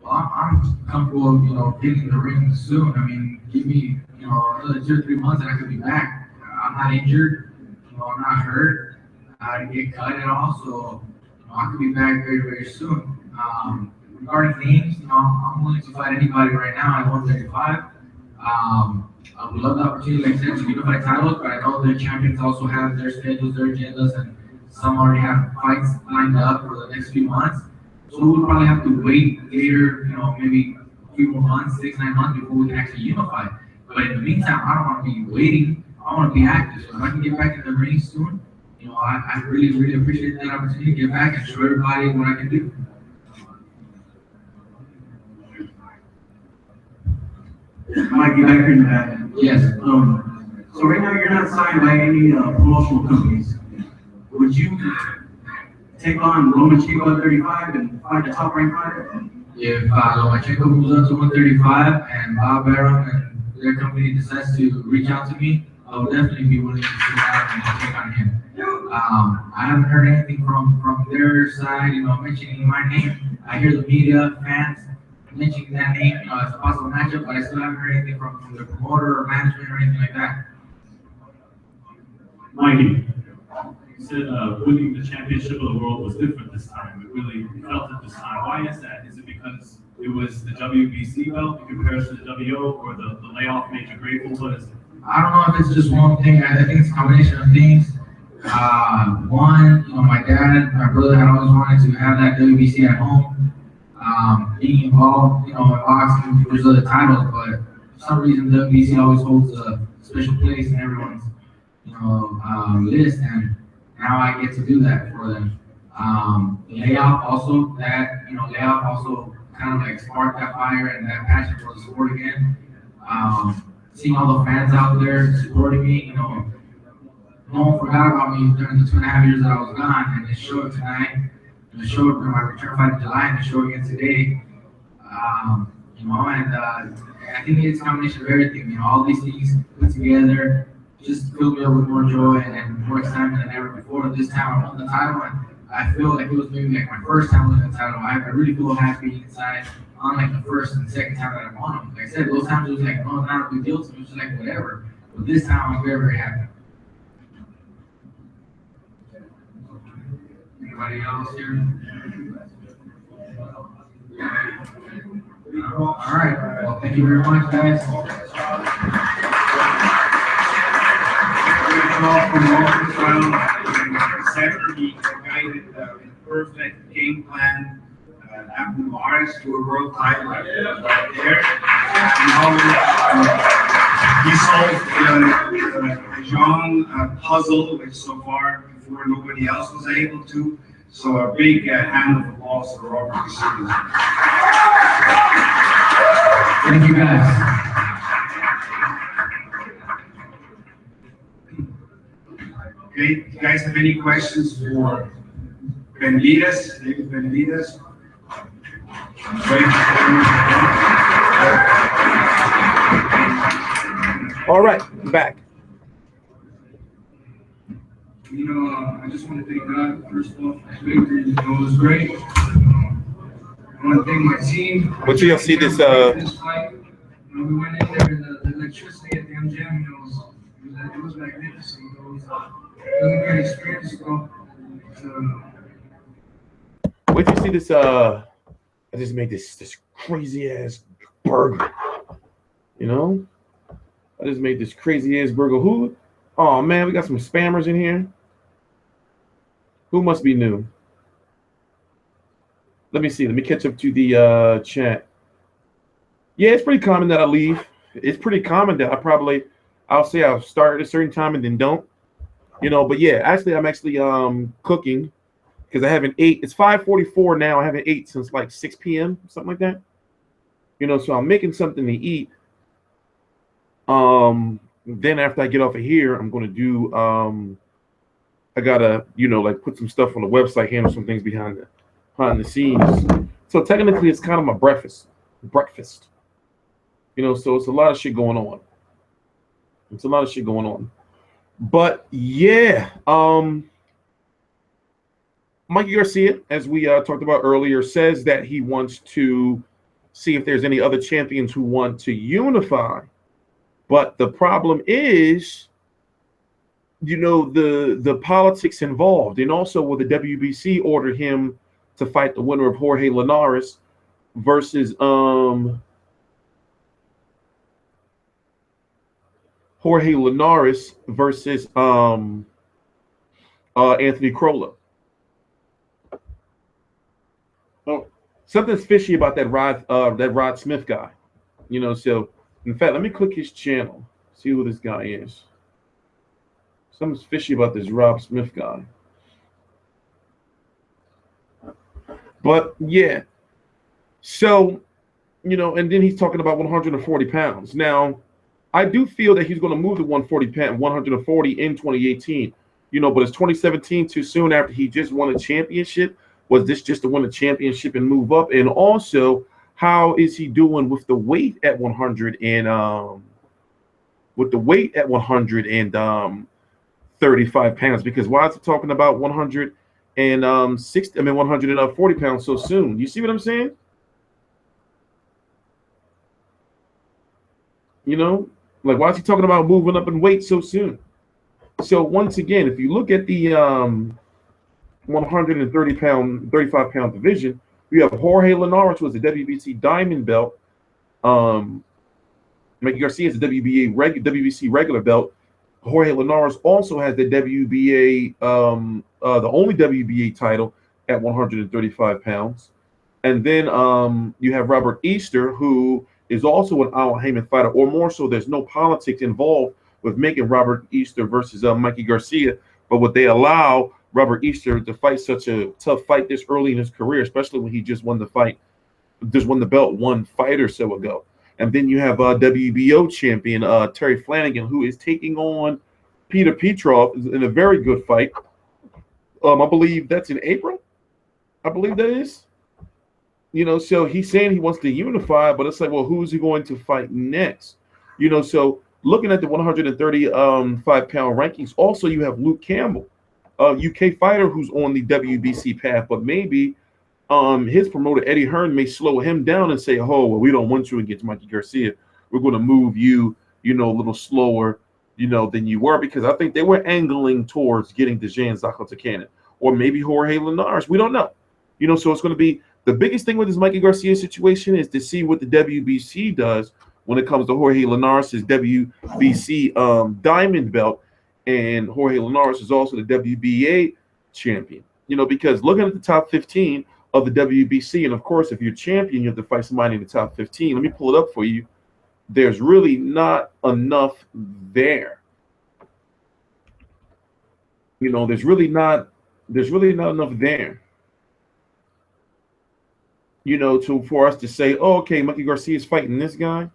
Well, I'm comfortable, getting in the ring soon. I mean, give me, another 2 or 3 months and I could be back. I'm not injured, I'm not hurt. I didn't get cut at all, so I could be back very, very soon. regarding names, I'm willing to fight anybody right now at 135. I would love the opportunity, like I said, to unify titles, but I know the champions also have their schedules, their agendas, and some already have fights lined up for the next few months. So we'll probably have to wait later, maybe a few more months, 6-9 months before we can actually unify. But in the meantime, I don't want to be waiting. I want to be active. So if I can get back in the ring soon, I really, really appreciate that opportunity to get back and show everybody what I can do. Mikey, back here in the back. Yes. So right now you're not signed by any promotional companies. Would you take on Lomachenko at 35 and fight the top ranked fighter? If Lomachenko moves up to 135 and Bob Arum and their company decides to reach out to me, I would definitely be willing to sit down and take on him. I haven't heard anything from their side, mentioning my name. I hear the media, fans mentioning that name, as a possible matchup, but I still haven't heard anything from the promoter or management or anything like that. Mikey, you said winning the championship of the world was different this time. It really felt it this time. Why is that? Is it because it was the WBC belt in comparison to the WO, or the layoff made you grateful? What is it? I don't know if it's just one thing. I think it's a combination of things. One, my dad, my brother had always wanted to have that WBC at home. Being involved, in boxing, there's other titles, but for some reason WBC always holds a special place in everyone's, list, and now I get to do that for them. Layoff also kind of like sparked that fire and that passion for the sport again. Seeing all the fans out there supporting me, no one forgot about me during the 2.5 years that I was gone, and it showed tonight. It showed in my return fight in July, and it showed again today. And I think it's a combination of everything. All these things put together just filled me up with more joy and more excitement than ever before. This time I won the title, and I feel like it was maybe like my first time winning the title. I really feel happy inside, unlike the first and second time that I won them. Like I said, those times it was like, no, it's not a big deal to me. It was just like whatever. But this time I'm very, very happy. Anybody else here? All right. Well, thank you very much, guys. He guided the perfect game plan after Mars to a world title there. He solved the Jean puzzle, which so far before nobody else was able to. So a big hand of applause for Robert Garcia. Thank you, guys. Okay, do you guys have any questions for Bandidas? David Bandidas? All right, back. I just want to thank God, first of all, for the victory. It was great. I want to thank my team. Wait till y'all see this. This fight. We went in there, and the electricity at the MGM, it was magnificent. It was a great experience, bro. Wait till you see this. I just made this crazy ass burger. I just made this crazy ass burger. Who? Oh man, we got some spammers in here. Who must be new? Let me see. Let me catch up to the chat. Yeah, it's pretty common that I leave. It's pretty common that I'll say I'll start at a certain time and then don't. But yeah, actually I'm cooking because I haven't ate. It's 5:44 now. I haven't ate since like 6 p.m. something like that. So I'm making something to eat. Then after I get off of here, I'm gonna do I gotta like put some stuff on the website, handle some things behind the scenes. So technically it's kind of my breakfast. So it's a lot of shit going on. But yeah, Mikey Garcia, as we talked about earlier, says that he wants to see if there's any other champions who want to unify. But the problem is, the politics involved. And also, the WBC ordered him to fight the winner of Jorge Linares, versus Jorge Linares versus Anthony Crolla. Oh, something's fishy about that Rod Smith guy. You know, so in fact, let me click his channel, see who this guy is. Something's fishy about this Rob Smith guy. But yeah, so, you know, and then he's talking about 140 pounds. Now, I do feel that he's going to move to 140 in 2018. You know, but it's 2017 too soon after he just won a championship? Was this just to win a championship and move up? And also, how is he doing with the weight at 100 and 35 pounds? Because why is he talking about 140 pounds so soon? You see what I'm saying? You know, like, why is he talking about moving up in weight so soon? So once again, if you look at the 35 pound division, you have Jorge Linares, who is a WBC diamond belt. Mikey Garcia is a WBC regular belt. Jorge Linares also has the WBA, the only WBA title at 135 pounds. And then you have Robert Easter, who is also an Al Heyman fighter, or more so, there's no politics involved with making Robert Easter versus Mikey Garcia. But would they allow Robert Easter to fight such a tough fight this early in his career, especially when he just won the belt 1 fight or so ago? And then you have WBO champion Terry Flanagan, who is taking on Peter Petrov in a very good fight. I believe that's in April. I believe that is. You know, so he's saying he wants to unify, but it's like, well, who is he going to fight next? You know, so looking at the 135 pound rankings, also you have Luke Campbell, a UK fighter who's on the WBC path, but maybe his promoter Eddie Hearn may slow him down and say, oh, well, we don't want you against Mikey Garcia. We're going to move you, you know, a little slower, you know, than you were, because I think they were angling towards getting Zlaticanin or maybe Jorge Linares. We don't know. You know, so it's going to be the biggest thing with this Mikey Garcia situation is to see what the WBC does when it comes to Jorge Linares' WBC diamond belt, and Jorge Linares is also the WBA champion. You know, because looking at the top 15 of the WBC, and of course, if you're champion, you have to fight somebody in the top 15. Let me pull it up for you. There's really not enough there. You know, there's really not enough there. You know, for us to say, oh, okay, Mikey Garcia is fighting this guy.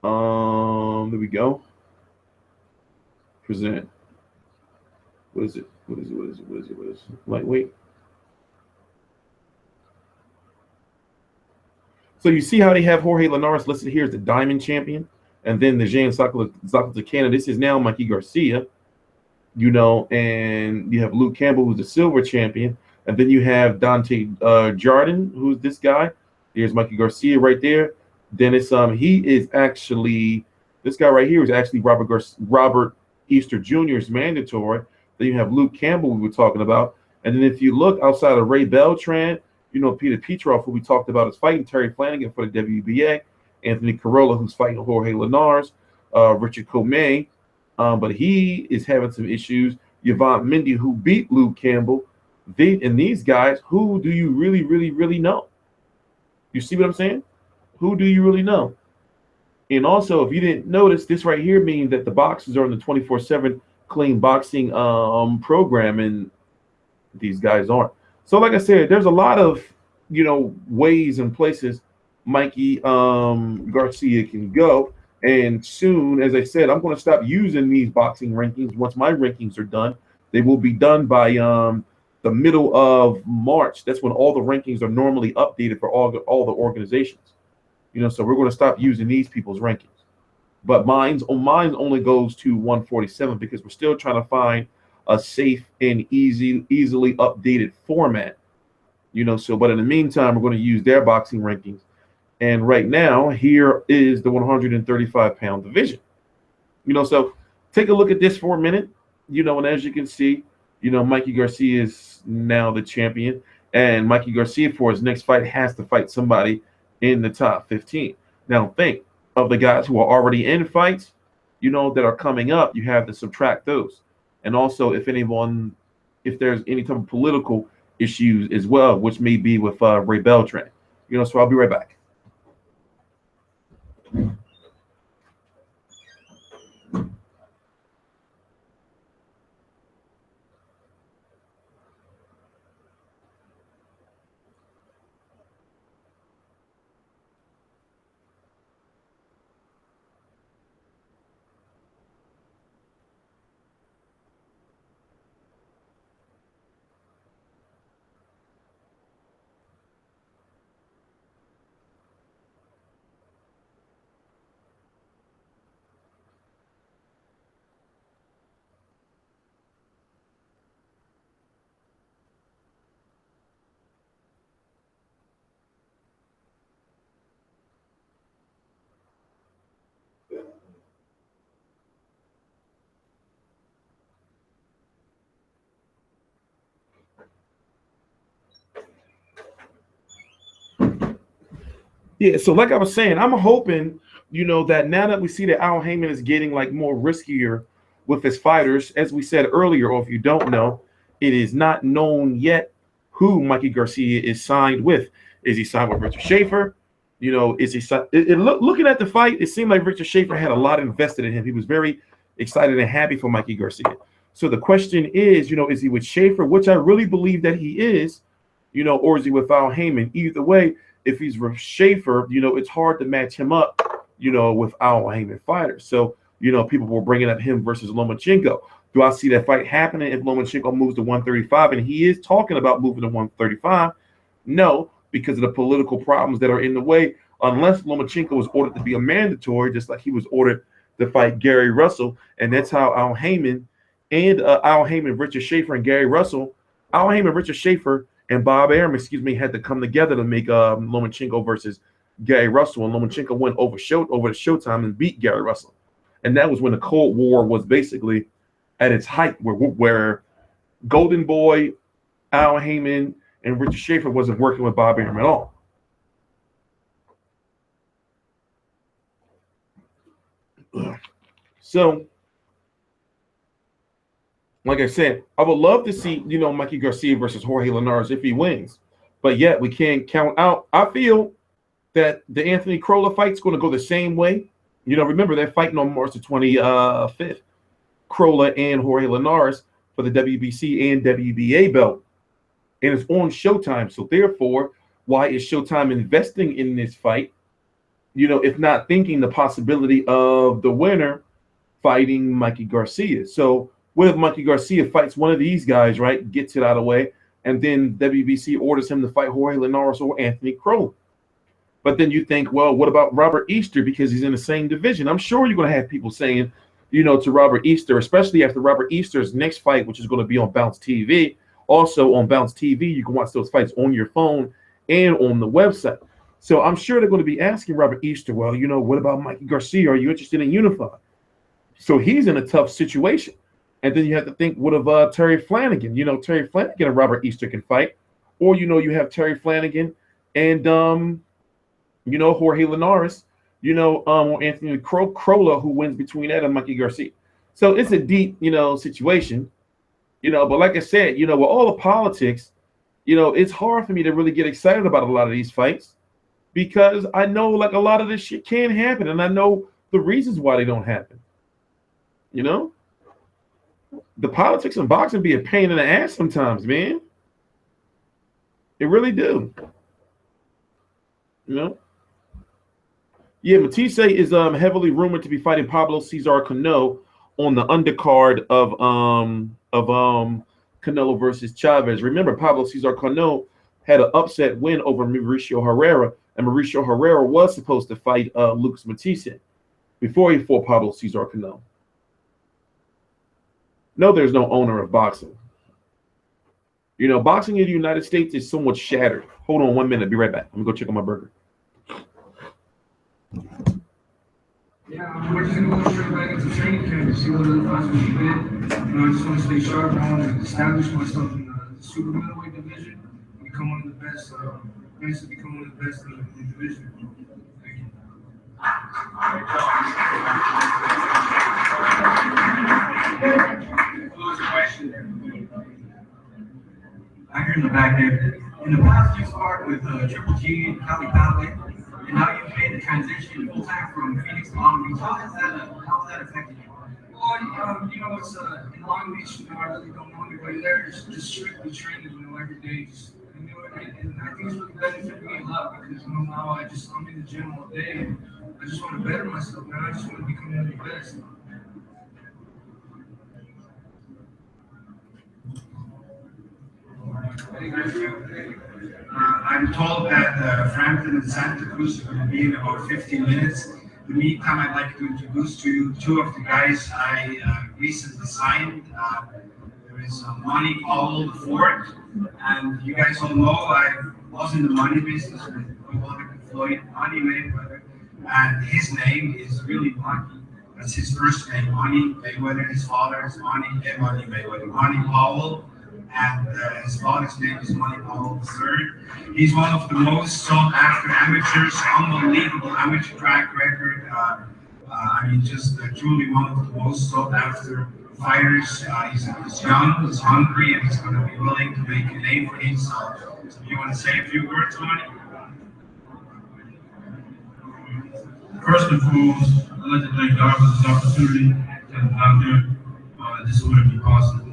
There we go. Present. What is it? What is it? Lightweight. So you see how they have Jorge Linares listed here as the diamond champion, and then the Zlaticanin. This is now Mikey Garcia. You know, and you have Luke Campbell, who's the silver champion. And then you have Dante Jardin, who's this guy. Here's Mikey Garcia right there. Then it's he is actually, this guy right here is actually Robert Easter Jr.'s mandatory. Then you have Luke Campbell, we were talking about. And then if you look outside of Ray Beltran, you know, Peter Petrov, who we talked about, is fighting Terry Flanagan for the WBA. Anthony Crolla, who's fighting Jorge Linares. Richard Comey, but he is having some issues. Yvonne Mindy, who beat Luke Campbell. And these guys, who do you really know? You see what I'm saying? Who do you really know? And also, if you didn't notice, this right here means that the boxers are in the 24/7 clean boxing program, and these guys aren't. So, like I said, there's a lot of, you know, ways and places Mikey Garcia can go. And soon, as I said, I'm going to stop using these boxing rankings. Once my rankings are done, they will be done by the middle of March. That's when all the rankings are normally updated for all the organizations. You know, so we're going to stop using these people's rankings. But mine only goes to 147 because we're still trying to find a safe and easily updated format. You know, so but in the meantime, we're going to use their boxing rankings. And right now, here is the 135 pound division. You know, so take a look at this for a minute. You know, and as you can see, you know, Mikey Garcia is now the champion. And Mikey Garcia, for his next fight, has to fight somebody in the top 15. Now, think of the guys who are already in fights, you know, that are coming up. You have to subtract those. And also, if there's any type of political issues as well, which may be with Ray Beltran. You know, so I'll be right back. Yeah, so like I was saying, I'm hoping, you know, that now that we see that Al Heyman is getting like more riskier with his fighters, as we said earlier, or if you don't know, it is not known yet who Mikey Garcia is signed with. Is he signed with Richard Schaefer? You know, is he looking at the fight? It seemed like Richard Schaefer had a lot invested in him. He was very excited and happy for Mikey Garcia. So the question is, you know, is he with Schaefer, which I really believe that he is, you know, or is he with Al Heyman? Either way, if he's with Schaefer, you know, it's hard to match him up, you know, with Al Heyman fighters. So, you know, people were bringing up him versus Lomachenko. Do I see that fight happening if Lomachenko moves to 135? And he is talking about moving to 135. No, because of the political problems that are in the way, unless Lomachenko was ordered to be a mandatory, just like he was ordered to fight Gary Russell. And that's how Al Heyman, Richard Schaefer, and Gary Russell, Al Heyman, Richard Schaefer, and Bob Arum, had to come together to make Lomachenko versus Gary Russell. And Lomachenko went over the Showtime and beat Gary Russell. And that was when the Cold War was basically at its height, where Golden Boy, Al Heyman, and Richard Schaefer wasn't working with Bob Arum at all. So, like I said, I would love to see, you know, Mikey Garcia versus Jorge Linares if he wins. But yet we can't count out. I feel that the Anthony Crolla fight's going to go the same way. You know, remember, they're fighting on March the 25th. Crolla and Jorge Linares for the WBC and WBA belt. And it's on Showtime. So therefore, why is Showtime investing in this fight? You know, if not thinking the possibility of the winner fighting Mikey Garcia. So what if Mikey Garcia fights one of these guys, right, gets it out of the way, and then WBC orders him to fight Jorge Linares or Anthony Crolla? But then you think, well, what about Robert Easter, because he's in the same division? I'm sure you're going to have people saying, you know, to Robert Easter, especially after Robert Easter's next fight, which is going to be on Bounce TV. Also on Bounce TV, you can watch those fights on your phone and on the website. So I'm sure they're going to be asking Robert Easter, well, you know, what about Mikey Garcia? Are you interested in unifying? So he's in a tough situation. And then you have to think, what of Terry Flanagan? You know, Terry Flanagan and Robert Easter can fight. Or, you know, you have Terry Flanagan and, you know, Jorge Linares, you know, or Anthony Crolla, who wins between that and Mikey Garcia. So it's a deep, you know, situation, you know. But like I said, you know, with all the politics, you know, it's hard for me to really get excited about a lot of these fights because I know, like, a lot of this shit can happen. And I know the reasons why they don't happen, you know. The politics in boxing be a pain in the ass sometimes, man. It really do. You know? Yeah, Matisse is heavily rumored to be fighting Pablo Cesar Cano on the undercard of Canelo versus Chavez. Remember, Pablo Cesar Cano had an upset win over Mauricio Herrera, and Mauricio Herrera was supposed to fight Lucas Matisse before he fought Pablo Cesar Cano. No, there's no owner of boxing. You know, boxing in the United States is somewhat shattered. Hold on 1 minute. Be right back. I'm going to go check on my burger. Yeah, we're just going to go straight back into training camp and see what other fights we can get. You know, I just want to stay sharp. I want to establish myself in the super middleweight division. become one of the best. Eventually become one of the best in the division. Thank you. I hear in the back there. In the past, you sparred with Triple G and Cali Pathway, and now you've made the transition full time from Phoenix to Long Beach. How has that affected you? Well, you know, it's in Long Beach. You know, I really don't know anybody there. Just strictly training, you know, every day. Just, you know, and I think it's really benefited me a lot because you know now I'm in the gym all day. And I just want to better myself, man. I just want to become one of the best. I'm told that Frampton and Santa Cruz will be in about 15 minutes. In the meantime, I'd like to introduce to you two of the guys I recently signed. There is Money Powell IV, and you guys all know I was in the money business with Floyd, Money Mayweather, and his name is really Money. That's his first name, Money Mayweather. His father is Money Mayweather. Money Powell. And his father's name is Money Powell III. He's one of the most sought after amateurs, unbelievable amateur track record. I mean, just truly one of the most sought after fighters. He's young, he's hungry, and he's going to be willing to make a name for himself. So you want to say a few words, Money? First and foremost, I'd like to thank God for this opportunity to come out here. This wouldn't be possible.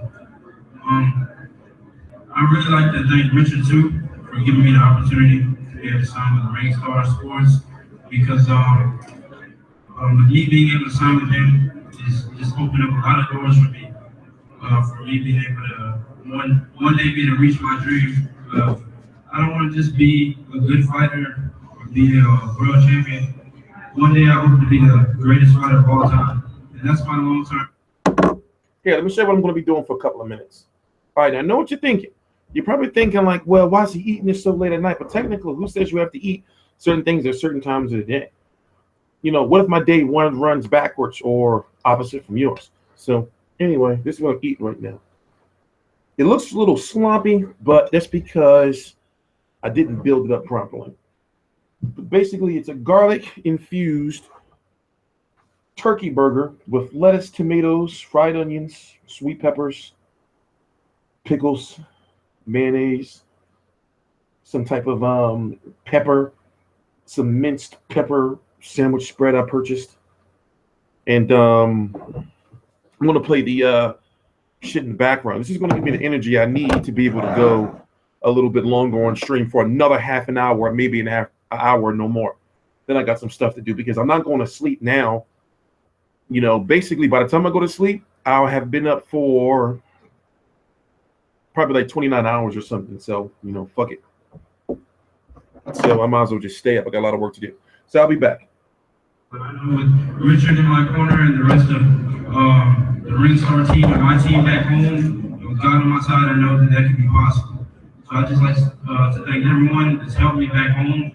I'd really like to thank Richard too for giving me the opportunity to be able to sign with Ringstar Sports because with me being able to sign with him is just opened up a lot of doors for me. For me being able to one day being able to reach my dream. I don't want to just be a good fighter or be a world champion. One day I hope to be the greatest fighter of all time, and that's my long term. Here, let me show you what I'm going to be doing for a couple of minutes. All right, I know what you're thinking. You're probably thinking like, well, why is he eating this so late at night? But technically, who says you have to eat certain things at certain times of the day? You know, what if my day one runs backwards or opposite from yours? So anyway, this is what I'm eating right now. It looks a little sloppy, but that's because I didn't build it up properly. But basically, it's a garlic-infused turkey burger with lettuce, tomatoes, fried onions, sweet peppers, pickles, mayonnaise, some type of pepper, some minced pepper sandwich spread I purchased, and I'm going to play the shit in the background. This is going to give me the energy I need to be able to go a little bit longer on stream for another half an hour, maybe an hour, no more. Then I got some stuff to do because I'm not going to sleep now. You know, basically by the time I go to sleep, I'll have been up for probably like 29 hours or something. So, you know, fuck it. So I might as well just stay up. I got a lot of work to do. So I'll be back. But I know with Richard in my corner and the rest of the Ringstar team and my team back home, with God on my side, I know that can be possible. So I just like to thank everyone that's helped me back home,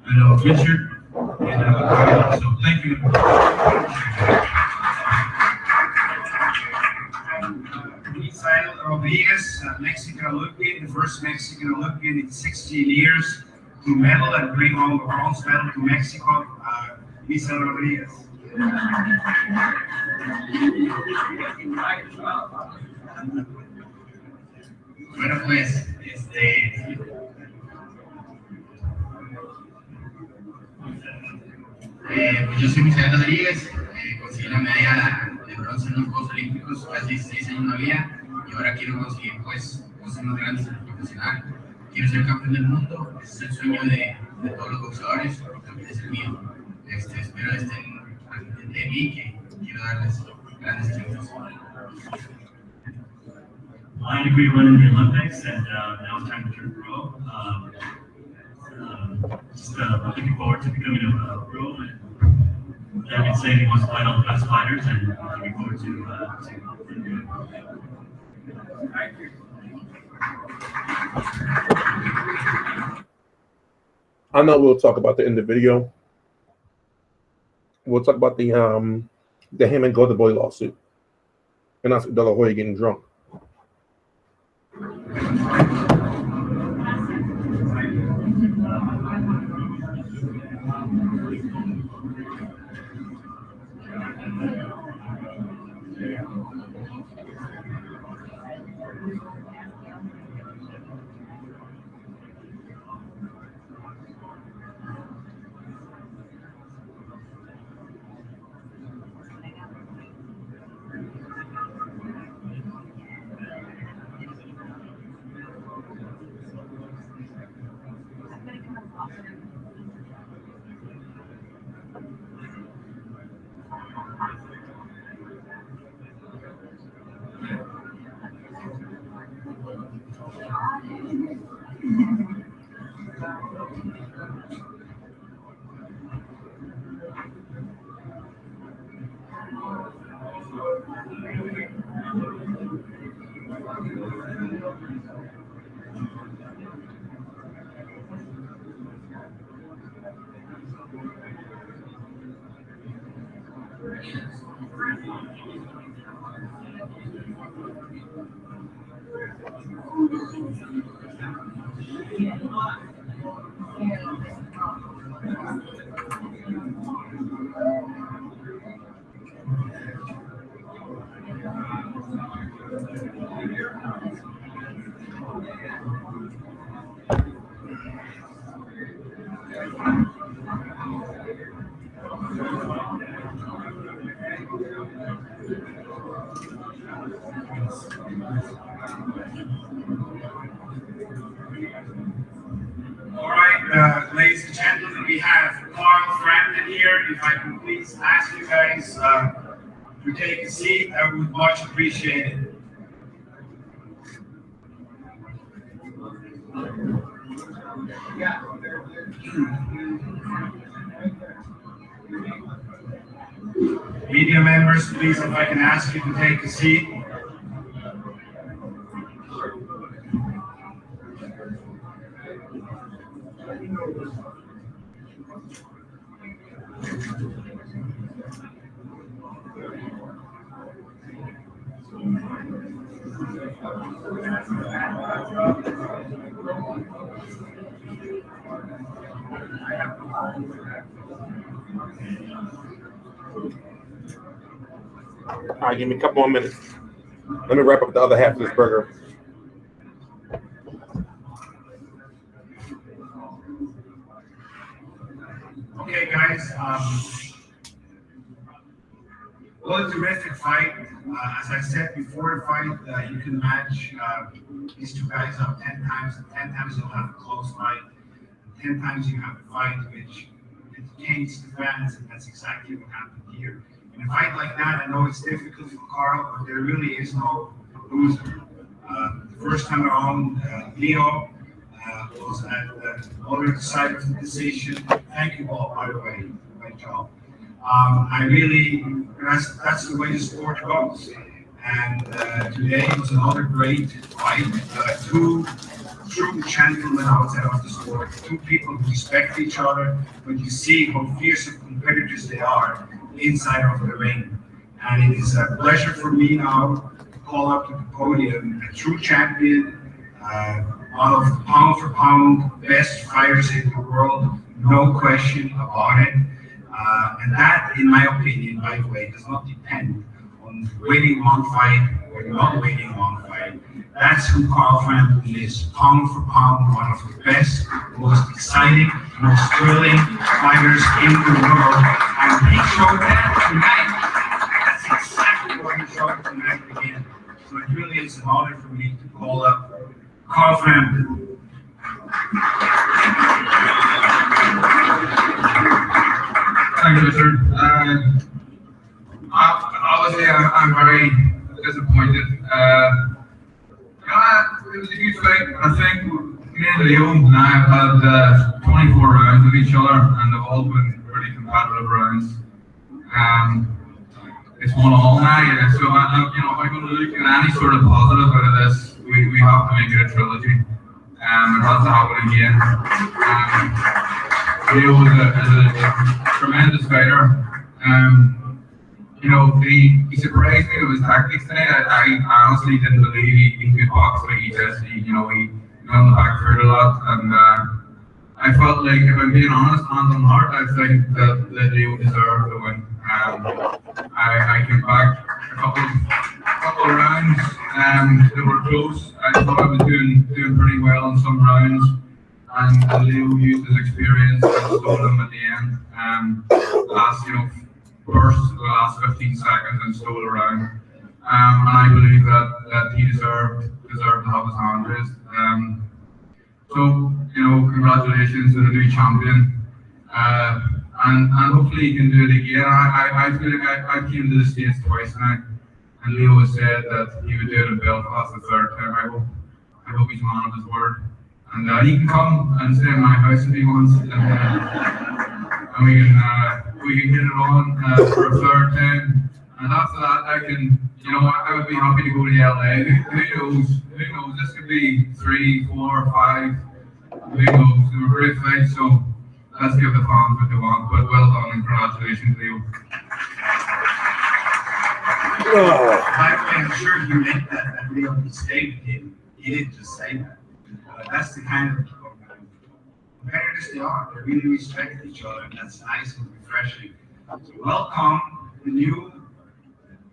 and Richard, and God. So thank you. Misael Rodriguez, Mexican Olympian, the first Mexican Olympian in 16 years to medal and bring home a bronze medal to Mexico. Misael Rodriguez. Bueno, pues, pues yo soy Misael Rodríguez, conseguí la medalla de bronce en los Juegos Olímpicos, hace 16 años no había, y ahora quiero conseguir pues cosas más grandes en el profesional. Quiero ser campeón del mundo, ese es el sueño de todos los boxeadores, también es el mío. Espero estén de mí, que quiero darles grandes triunfos. I had a great run in the Olympics, and now it's time to turn pro. Just looking forward to becoming a pro. And I've been saying he wants to fight all the best fighters, and looking forward to I know we'll talk about the end of the video. We'll talk about the him and Golden Boy lawsuit, and that's De La Hoya getting drunk. All right, ladies and gentlemen, we have Carl Frampton here. If I can please ask you guys to take a seat, I would much appreciate it. Media members, please, if I can ask you to take a seat. All right, give me a couple more minutes. Let me wrap up the other half of this burger. Okay, guys. Well, it's a domestic fight. As I said before the fight, you can match these two guys up 10 times, and 10 times you'll have a close fight. 10 times you have a fight which entertains the fans, and that's exactly what happened here. In a fight like that, I know it's difficult for Carl, but there really is no loser. The first time around, Leo was at the other side of the decision. Thank you all, by the way. Great job. I really, that's the way the sport goes. And today was another great fight. Two true gentlemen outside of the sport. Two people who respect each other, but you see how fierce of competitors they are inside of the ring. And it is a pleasure for me now to call up to the podium a true champion, one of the pound for pound best fighters in the world, no question about it. And that, in my opinion, by the way, does not depend on winning one fight or not winning one fight. That's who Carl Frampton is, pound for pound, one of the best, most exciting, most thrilling fighters in the world. And he showed that tonight. That's exactly what he showed tonight again. So it really is an honor for me to call up Carl Frampton. Thank you, sir. Obviously, I'm very disappointed. It was a huge fight. I think me and Leo and I have had 24 rounds with each other, and they've all been really competitive rounds. It's 1-1 now, so if I'm going to look at any sort of positive out of this, we have to make it a trilogy. It has to happen again. Leo is a tremendous fighter. He surprised me with his tactics tonight. I honestly didn't believe he could box like he does. He on the back foot a lot, and I felt like, if I'm being honest, hand on heart, I think that Leo deserved the win. I came back a couple of rounds that were close. I thought I was doing pretty well in some rounds, and Leo used his experience and stole him at the end. Burst the last 15 seconds and stole a round. And I believe that he deserved to have his hand raised. So congratulations to the new champion. And hopefully he can do it again. I feel like I came to the States twice now, and Leo has said that he would do it in Belfast the third time. I hope he's a man of his word. And he can come and stay in my house if he wants. And we can get it on for a third time. And after that, I would be happy to go to LA. Who knows? This could be 3, 4, 5. Who knows? They were great fights, so let's give the fans what they want. But well done and congratulations, Leo. I'm sure he meant that real mistake. He didn't just say that. That's the kind of competitors they are. They really respect each other, and that's nice and refreshing. So welcome the new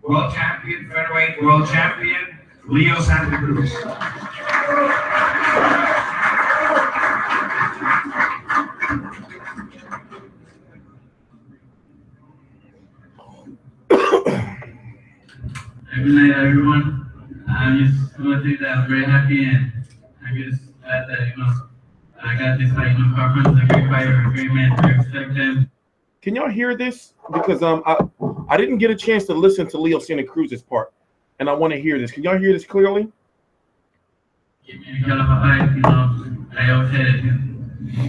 world champion, featherweight world champion, Leo Santa Cruz. Good night, everyone. I just want to say that I'm very happy, and I'm just glad that I got this fight. Carl Frampton is a great fighter, a great man. I respect him. Can y'all hear this? Because I didn't get a chance to listen to Leo Santa Cruz's part, and I want to hear this. Can y'all hear this clearly? Miguel, I always said it.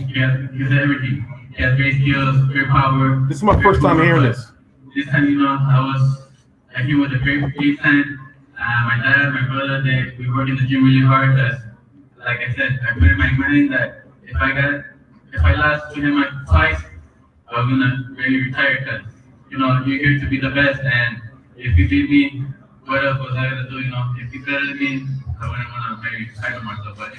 He has everything. He has great skills, great power. This is my first time hearing this. This time, he was a great time. My dad, my brother, we worked in the gym really hard. Like I said, I put in my mind that if I lost to him twice, I was gonna really retire. Because you're here to be the best, and if you beat me, what else was I gonna do? If he's better than me, I wouldn't want to maybe retire myself. But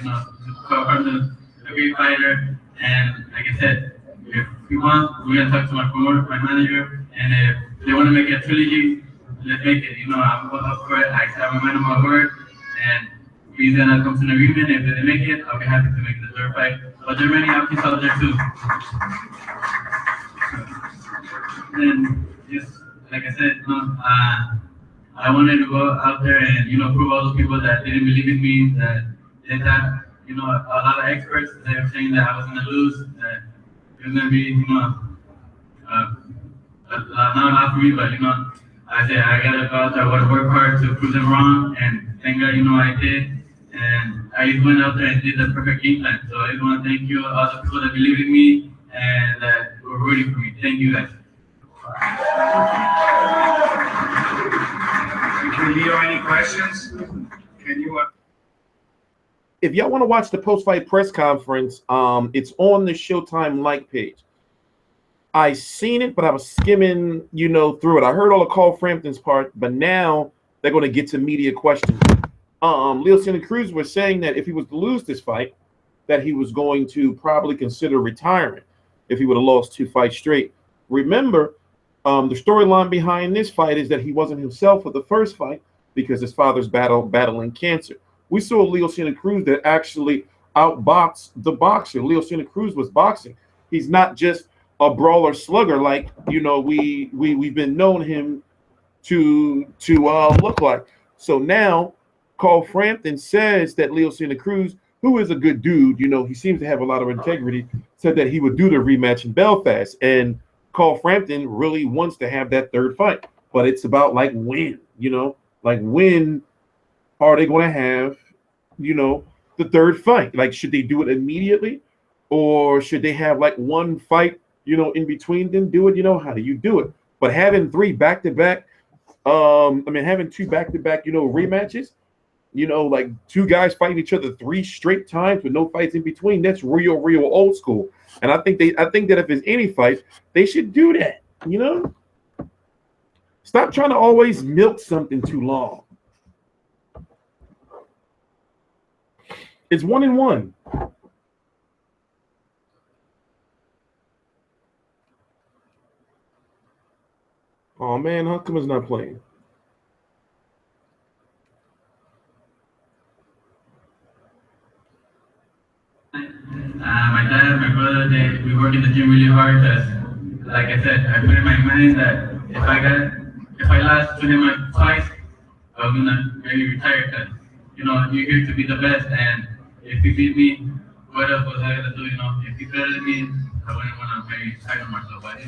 Carl Frampton is a great fighter, and like I said, if he wants, we're gonna talk to my promoter, my manager, and if they want to make a trilogy, let's make it. I'm up for it. I have a man on my word, and we're gonna come to an agreement. If they make it, I'll be happy to make the third fight. But there are many options out there too. And just like I said, I wanted to go out there and prove all those people that didn't believe in me, that they thought a lot of experts, they were saying that I was gonna lose, that it was gonna be not a lot for me, but I said I gotta go out there, I gotta work hard to prove them wrong, and thank God I did, and I just went out there and did the perfect game plan. So I just want to thank you all the people that believed in me and that were rooting for me. Thank you guys. Leo, any questions? Can you? If y'all want to watch the post-fight press conference, it's on the Showtime like page. I seen it, but I was skimming, through it. I heard all of Carl Frampton's part, but now they're going to get to media questions. Leo Santa Cruz was saying that if he was to lose this fight, that he was going to probably consider retiring if he would have lost 2 fights straight. Remember, the storyline behind this fight is that he wasn't himself for the first fight because his father's battling cancer. We saw Leo Santa Cruz that actually outboxed the boxer. Leo Santa Cruz was boxing. He's not just a brawler slugger like we've been known him to look like. So now Carl Frampton says that Leo Santa Cruz, who is a good dude, he seems to have a lot of integrity, said that he would do the rematch in Belfast. And Carl Frampton really wants to have that third fight, but it's about when, when are they going to have, the third fight? Like, should they do it immediately, or should they have one fight, in between them? Do it, how do you do it? But having 3 back-to-back, having 2 back-to-back, rematches, 2 guys fighting each other 3 straight times with no fights in between, that's real old school. And I think that if there's any fight, they should do that, Stop trying to always milk something too long. It's 1-1. Oh man, how come it's not playing? My dad, my brother, we work in the gym really hard. Because, like I said, I put in my mind that if I lost to him twice, I was gonna really retire. Because you're here to be the best, and if you beat me, what else was I gonna do? If he's better than me, I wouldn't want to maybe retire myself. But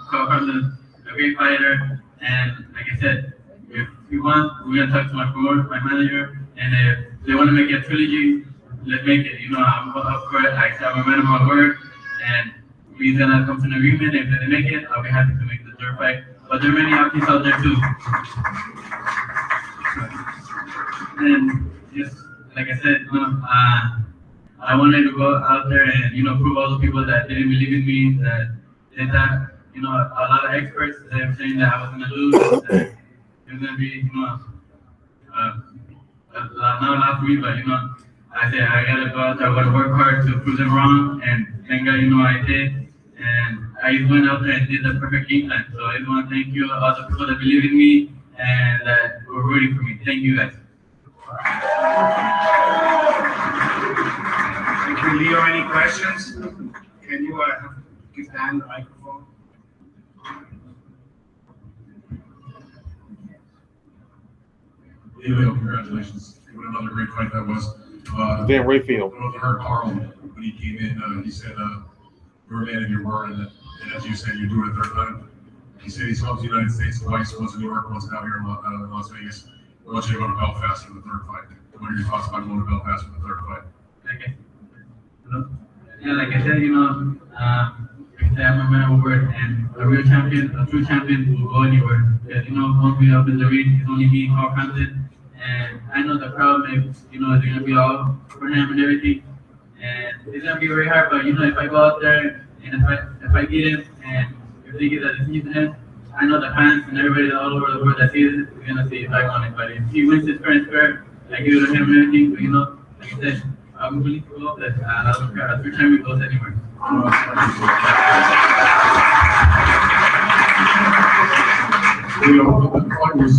Carl Frampton, a great fighter, and like I said, if you want, we're gonna talk to my promoter, my manager, and if they want to make a trilogy, let's make it. I'm up for it. I have a man on my word, and we're gonna come to an agreement. If they make it, I'll be happy to make the third fight. But there are many options out there too. And just like I said, I wanted to go out there and prove all the people that didn't believe in me, that they thought a lot of experts, they were saying that I was gonna lose, that it was gonna gonna be, not last week, but I said I gotta go out there, I gotta work hard to prove them wrong, and thank God, I did. And I just went out there and did the perfect game plan. So I just want to thank you, all the people that believe in me and that were rooting for me. Thank you, guys. Thank you, Leo. Any questions? Can you give Dan the microphone? Hey, Leo, congratulations. What another great fight that was. Dan Rayfield. I heard Carl when he came in. He said you were a man of your word, and as you said, you're doing it a third time. He said he's come to the United States twice, once in New York, once now here in Las Vegas. I want you to go to Belfast for the third fight. What are your thoughts about going to Belfast for the third fight? Okay. Yeah, like I said, I'm a man of word, and a real champion, a true champion will go anywhere. Because, once we up in the ring, it's only me, Carl Frampton, and I know the crowd, they're going to be all for him and everything. And it's going to be very hard, but, if I go out there, and if I get him, and if they get that it's him, I know the fans and everybody all over the world that sees it is going to see if I won it. But if he wins his fair and square, I give it to him and everything, but, like I said, I'm willing to go up there. I don't care. Every time we go anywhere. The fight was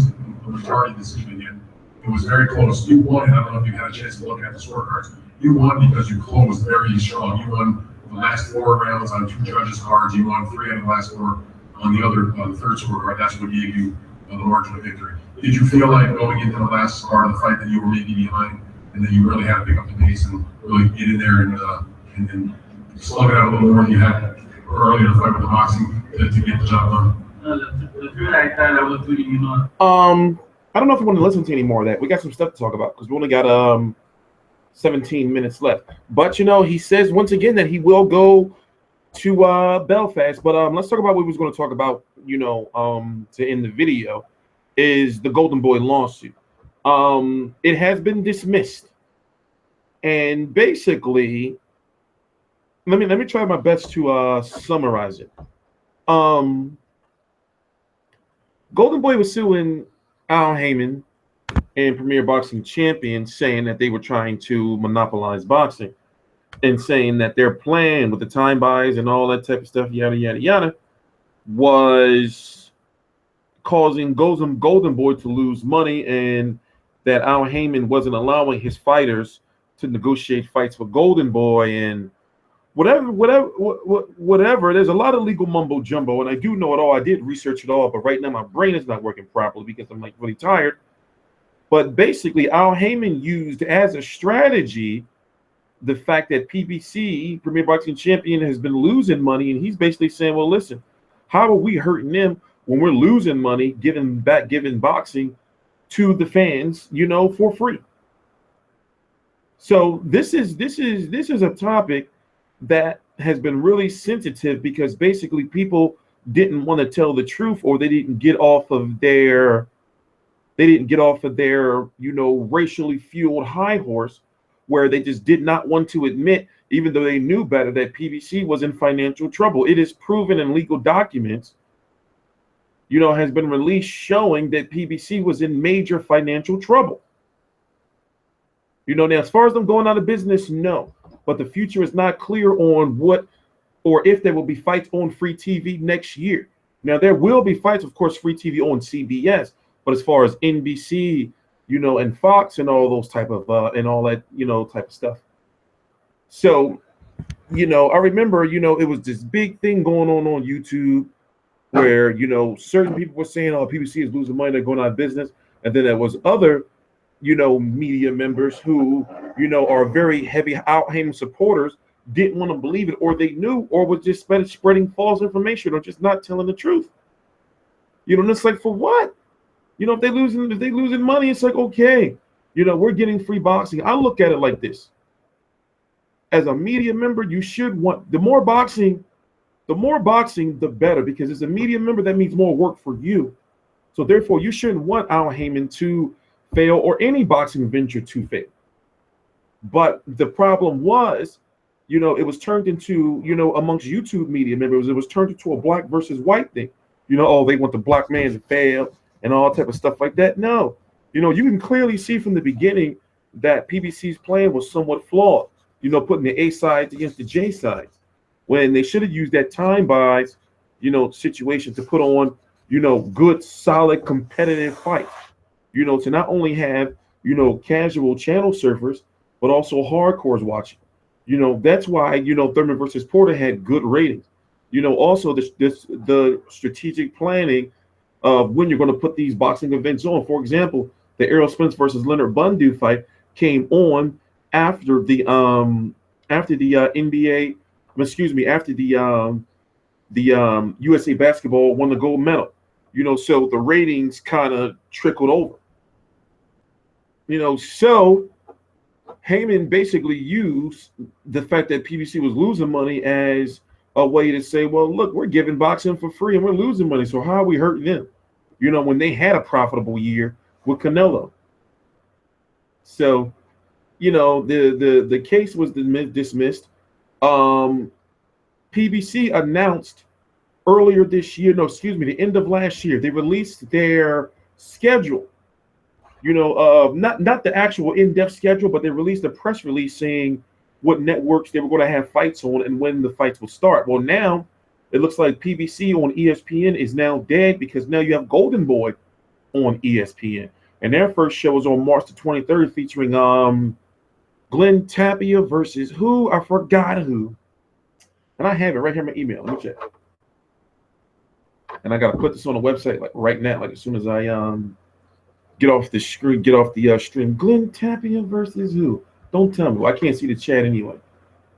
a majority decision again. It was very close. You won, and I don't know if you had a chance to look at the scorecards. You won because you closed very strong. You won the last 4 rounds on 2 judges' cards. You won 3 out of the last 4 on the third scorecard. That's what gave you the margin of victory. Did you feel like going into the last part of the fight that you were maybe behind, and then you really had to pick up the pace and really get in there and slug it out a little more than you had earlier in the fight with the boxing to get the job done? The truth I thought I was doing, I don't know if you want to listen to any more of that. We got some stuff to talk about because we only got 17 minutes left. But he says once again that he will go to Belfast. But let's talk about what we was going to talk about. To end the video, is the Golden Boy lawsuit. It has been dismissed, and basically, let me try my best to summarize it. Golden Boy was suing Al Heyman and Premier Boxing Champion, saying that they were trying to monopolize boxing, and saying that their plan with the time buys and all that type of stuff, yada yada yada, was causing Golden Boy to lose money, and that Al Heyman wasn't allowing his fighters to negotiate fights with Golden Boy, and whatever. There's a lot of legal mumbo jumbo, and I do know it all. I did research it all, but right now my brain is not working properly because I'm really tired. But basically, Al Heyman used as a strategy the fact that PBC, Premier Boxing Champion, has been losing money, and he's basically saying, well, listen, how are we hurting them when we're losing money, giving boxing to the fans, for free? So this is a topic that has been really sensitive because basically people didn't want to tell the truth, or they didn't get off of their racially fueled high horse, where they just did not want to admit, even though they knew better, that PBC was in financial trouble. It is proven in legal documents, has been released showing that PBC was in major financial trouble. Now as far as them going out of business, no. But the future is not clear on what or if there will be fights on free TV next year. Now, there will be fights, of course, free TV on CBS. But as far as NBC, and Fox and all those type of, and all that, type of stuff. So, I remember, it was this big thing going on YouTube where, certain people were saying, oh, PBC is losing money, they're going out of business. And then there was other, media members who, are very heavy Al Heyman supporters, didn't want to believe it, or they knew, or was just spreading false information, or just not telling the truth. And it's like, for what? If they losing money, it's like, okay, we're getting free boxing. I look at it like this. As a media member, you should want the more boxing, the better, because as a media member, that means more work for you. So therefore, you shouldn't want Al Heyman to fail, or any boxing venture to fail. But the problem was, it was turned into, amongst YouTube media members, it was turned into a black versus white thing. Oh, they want the black man to fail, and all type of stuff like that. No, you know, you can clearly see from the beginning that PBC's plan was somewhat flawed. You know, putting the A sides against the J sides when they should have used that time buys, you know, situation to put on, you know, good, solid, competitive fights. You know, to not only have, you know, casual channel surfers, but also hardcores watching. You know, that's why, you know, Thurman versus Porter had good ratings. You know, also the strategic planning of when you're going to put these boxing events on. For example, the Errol Spence versus Leonard Bandido fight came on after the NBA, excuse me, after the USA basketball won the gold medal. You know, so the ratings kind of trickled over. You know, so Heyman basically used the fact that PBC was losing money as a way to say, well, look, we're giving boxing for free and we're losing money. So how are we hurting them? You know, when they had a profitable year with Canelo. So, you know, the case was dismissed. PBC announced earlier this year, no, excuse me, the end of last year, they released their schedule. You know, not the actual in-depth schedule, but they released a press release saying what networks they were going to have fights on and when the fights will start. Well, now it looks like PBC on ESPN is now dead because now you have Golden Boy on ESPN. And their first show was on March the 23rd featuring Glenn Tapia versus who? I forgot who. And I have it right here in my email. Let me check. And I got to put this on the website like right now, like as soon as I get off the screen, stream. Glenn Tapia versus who? Don't tell me. Well, I can't see the chat anyway.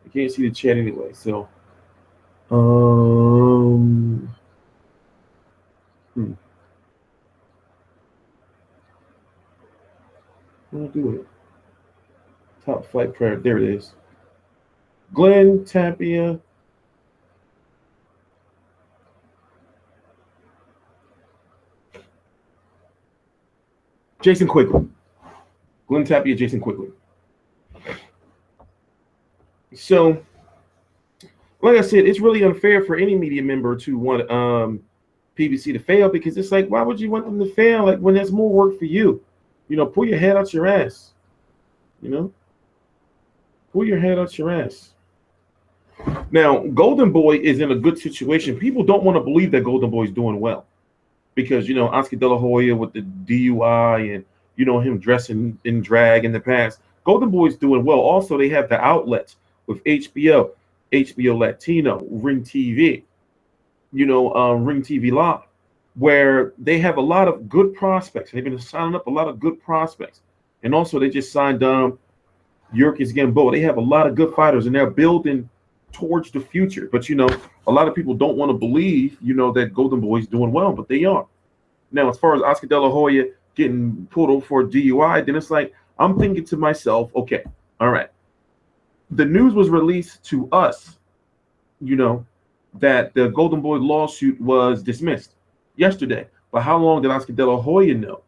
I can't see the chat anyway. So, I'll do it. Top flight prayer. There it is. Glenn Tapia. Jason Quigley. Glenn Tapia, Jason Quigley. So, like I said, it's really unfair for any media member to want PBC to fail because it's like, why would you want them to fail? Like when there's more work for you, you know, pull your head out your ass. You know, pull your head out your ass. Now, Golden Boy is in a good situation. People don't want to believe that Golden Boy is doing well because, you know, Oscar De La Hoya with the DUI and, you know, him dressing in drag in the past. Golden Boy is doing well. Also, they have the outlets with HBO, HBO Latino, Ring TV, you know, Ring TV Live, where they have a lot of good prospects. They've been signing up a lot of good prospects. And also, they just signed Yurkis Gamboa. They have a lot of good fighters, and they're building towards the future. But, you know, a lot of people don't want to believe, you know, that Golden Boy is doing well, but they are. Now, as far as Oscar De La Hoya getting pulled over for DUI, then it's like, I'm thinking to myself, okay, all right. The news was released to us, you know, that the Golden Boy lawsuit was dismissed yesterday. But how long did Oscar De La Hoya know?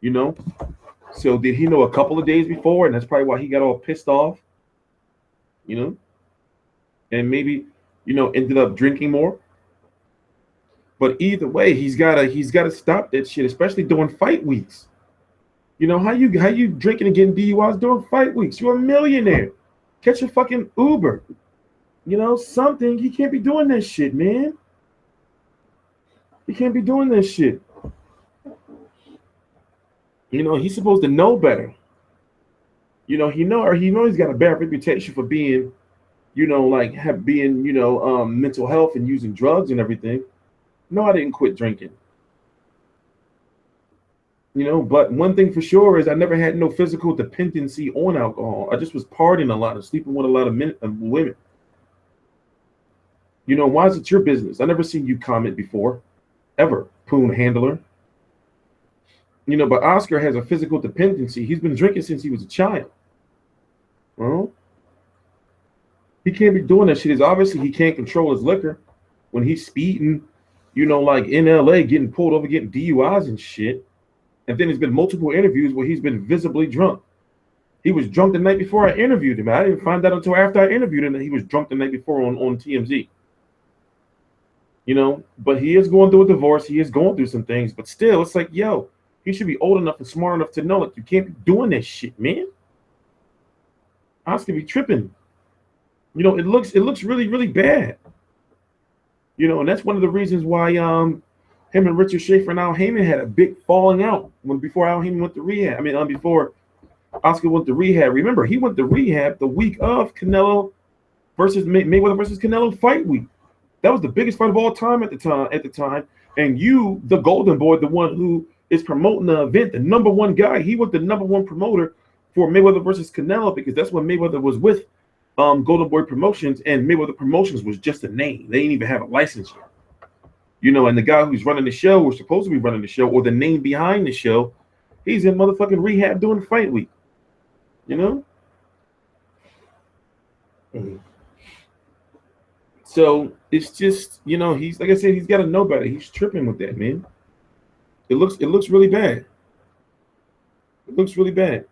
You know? So did he know a couple of days before? And that's probably why he got all pissed off, you know? And maybe, you know, ended up drinking more. But either way, he's gotta stop that shit, especially during fight weeks. You know, how you drinking and getting DUIs during fight weeks? You're a millionaire. Catch a fucking Uber. You know, something. He can't be doing that shit, man. He can't be doing that shit. You know, he's supposed to know better. You know, he knows he's got a bad reputation for being, you know, like being, you know, mental health and using drugs and everything. No, I didn't quit drinking. You know, but one thing for sure is I never had no physical dependency on alcohol. I just was partying a lot and sleeping with a lot of women. You know, why is it your business? I never seen you comment before, ever, poon handler. You know, but Oscar has a physical dependency. He's been drinking since he was a child. Well, he can't be doing that shit. It's obviously he can't control his liquor when he's speeding, you know, like in LA, getting pulled over, getting DUIs and shit. And then there's been multiple interviews where he's been visibly drunk. He was drunk the night before I interviewed him. I didn't find out until after I interviewed him that he was drunk the night before on TMZ. You know, but he is going through a divorce. He is going through some things, but still, it's like, yo, he should be old enough and smart enough to know, like, you can't be doing this shit, man. Oscar be tripping. You know, it looks really, really bad. You know, and that's one of the reasons why him and Richard Schaefer and Al Heyman had a big falling out before Al Heyman went to rehab. I mean, before Oscar went to rehab. Remember, he went to rehab the week of Canelo versus Mayweather versus Canelo fight week. That was the biggest fight of all time at the time. And you, the Golden Boy, the one who is promoting the event, the number one guy, he was the number one promoter for Mayweather versus Canelo, because that's when Mayweather was with Golden Boy Promotions, and Mayweather Promotions was just a name. They didn't even have a license yet. You know, and the guy who's running the show, or supposed to be running the show, or the name behind the show, he's in motherfucking rehab doing fight week. You know? So it's just, you know, he's, like I said, he's got to know better. He's tripping with that, man. It looks really bad. It looks really bad.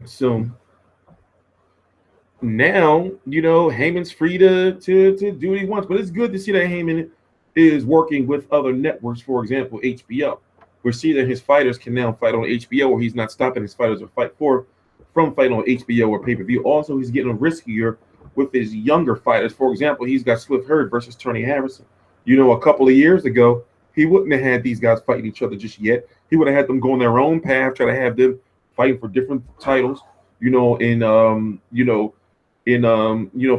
So now, you know, Heyman's free to do what he wants, but it's good to see that Heyman is working with other networks, for example, HBO. We see that his fighters can now fight on HBO, or he's not stopping his fighters from fighting on HBO or pay-per-view. Also, he's getting riskier with his younger fighters. For example, he's got Swift Hurd versus Tony Harrison. You know, a couple of years ago, he wouldn't have had these guys fighting each other just yet. He would have had them go on their own path, try to have them fighting for different titles, you know,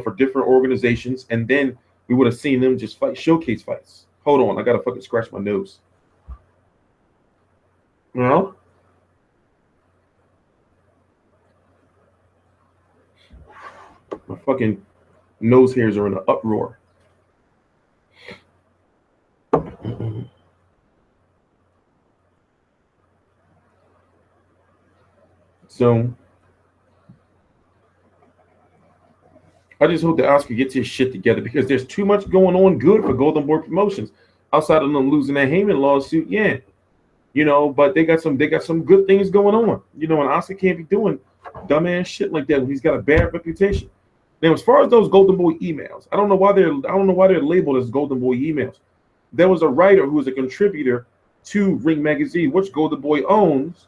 for different organizations, and then we would have seen them just fight showcase fights. Hold on, I gotta fucking scratch my nose. You know? My fucking nose hairs are in an uproar. So I just hope that Oscar gets his shit together, because there's too much going on good for Golden Boy Promotions outside of them losing that Heyman lawsuit. Yeah, you know, but they got some good things going on. You know, and Oscar can't be doing dumbass shit like that when he's got a bad reputation. Now, as far as those Golden Boy emails, I don't know why they're labeled as Golden Boy emails. There was a writer who was a contributor to Ring Magazine, which Golden Boy owns,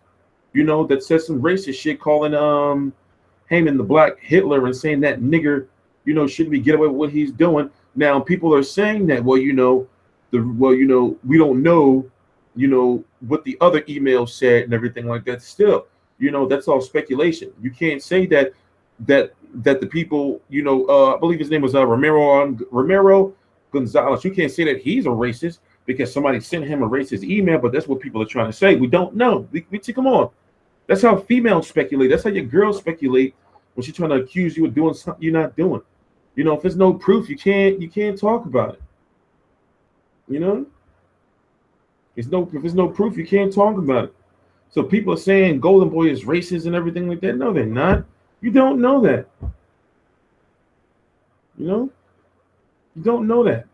you know, that said some racist shit, calling Heyman the Black Hitler and saying that nigger, you know, shouldn't be get away with what he's doing. Now people are saying that, we don't know, you know, what the other emails said and everything like that. Still, you know, that's all speculation. You can't say that the people, you know, I believe his name was Romero Gonzalez. You can't say that he's a racist because somebody sent him a racist email, but that's what people are trying to say. We don't know. We come on. That's how females speculate. That's how your girls speculate when she's trying to accuse you of doing something you're not doing. You know, if there's no proof, you can't talk about it. You know? If there's no proof, you can't talk about it. So people are saying Golden Boy is racist and everything like that. No, they're not. You don't know that. You know? You don't know that.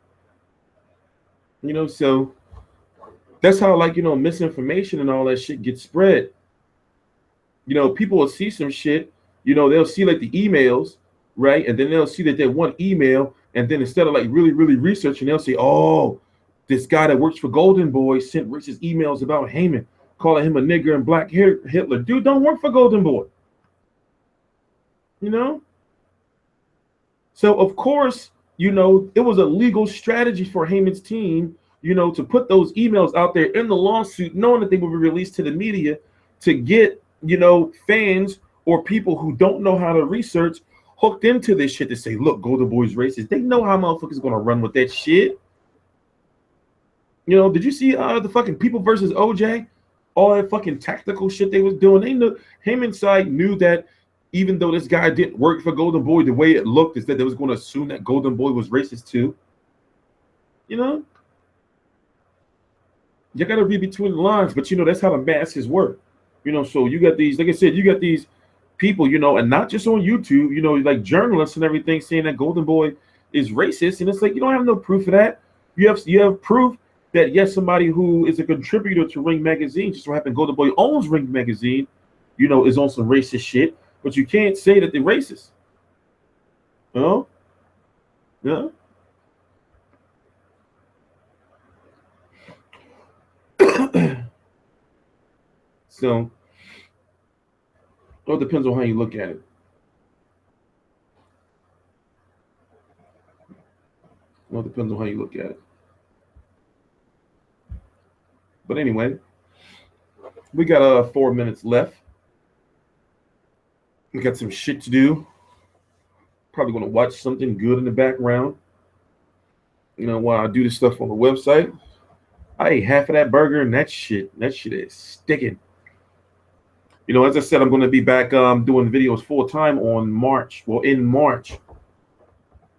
You know, so that's how, like, you know, misinformation and all that shit gets spread. You know, people will see some shit, you know, they'll see like the emails, right? And then they'll see that they want email, and then instead of like really, really researching, they'll say, oh, this guy that works for Golden Boy sent racist emails about Heyman, calling him a nigger and Black Hitler. Dude, don't work for Golden Boy. You know? So, of course, you know, it was a legal strategy for Heyman's team, you know, to put those emails out there in the lawsuit, knowing that they would be released to the media, to get, you know, fans or people who don't know how to research hooked into this shit to say, look, Golden Boy's racist. They know how motherfuckers going to run with that shit. You know, did you see the fucking People versus OJ? All that fucking tactical shit they was doing. They knew, Heyman's side knew that even though this guy didn't work for Golden Boy, the way it looked is that they was going to assume that Golden Boy was racist too. You know? You got to read between the lines, but you know, that's how the masses work. You know, so you got these, like I said, you got these people, you know, and not just on YouTube, you know, like journalists and everything saying that Golden Boy is racist. And it's like, you don't have no proof of that. You have proof that, yes, somebody who is a contributor to Ring Magazine, just so happened Golden Boy owns Ring Magazine, you know, is on some racist shit, but you can't say that they're racist. Huh? Yeah. So, well, it depends on how you look at it. Well, it depends on how you look at it. But anyway, we got 4 minutes left. We got some shit to do. Probably going to watch something good in the background. You know, while I do this stuff on the website. I ate half of that burger and that shit is sticking. You know, as I said, I'm going to be back doing videos full time on March. Well, in March.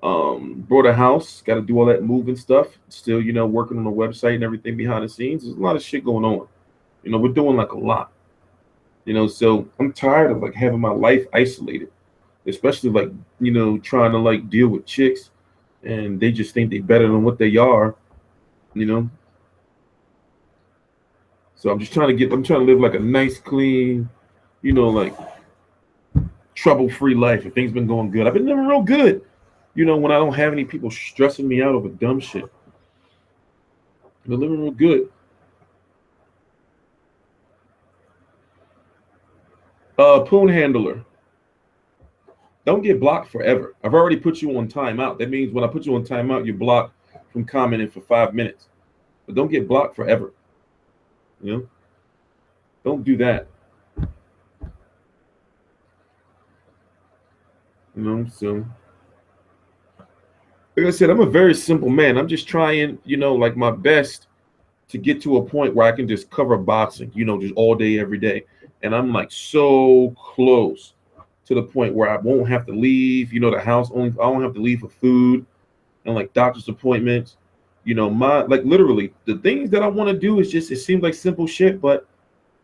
Brought a house, got to do all that moving stuff. Still, you know, working on the website and everything behind the scenes. There's a lot of shit going on. You know, we're doing like a lot. You know, so I'm tired of like having my life isolated, especially like, you know, trying to like deal with chicks and they just think they're better than what they are, you know. So I'm trying to live like a nice, clean, you know, like trouble-free life. And things been going good. I've been living real good. You know, when I don't have any people stressing me out over dumb shit. I've been living real good. Poon handler. Don't get blocked forever. I've already put you on timeout. That means when I put you on timeout, you're blocked from commenting for 5 minutes. But don't get blocked forever. You know? Don't do that. You know, so like I said, I'm a very simple man. I'm just trying, you know, like my best to get to a point where I can just cover boxing, you know, just all day, every day. And I'm like so close to the point where I won't have to leave, you know, the house only. I don't have to leave for food and like doctor's appointments. You know, like literally the things that I want to do is just, it seems like simple shit, but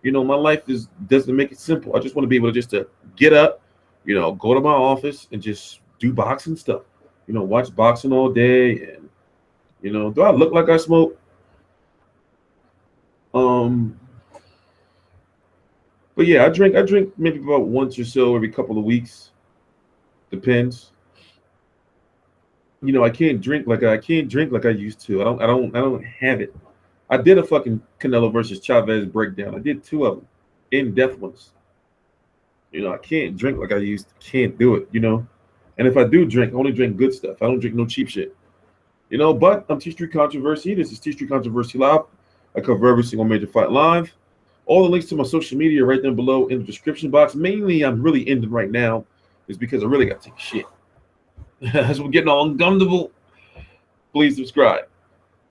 you know, my life doesn't make it simple. I just want to be able to just to get up, you know, go to my office and just do boxing stuff. You know, watch boxing all day, and you know, do I look like I smoke? But yeah, I drink maybe about once or so every couple of weeks. Depends. You know, I can't drink like I used to. I don't have it. I did a fucking Canelo versus Chavez breakdown. I did 2 of them, in-depth ones. You know, I can't drink like I used to. Can't do it, you know. And if I do drink, I only drink good stuff. I don't drink no cheap shit. You know, but I'm TstreeT Controversy. This is TstreeT Controversy Live. I cover every single major fight live. All the links to my social media are right down below in the description box. Mainly, I'm really ending right now is because I really got to take a shit. As we're getting all uncomfortable, please subscribe.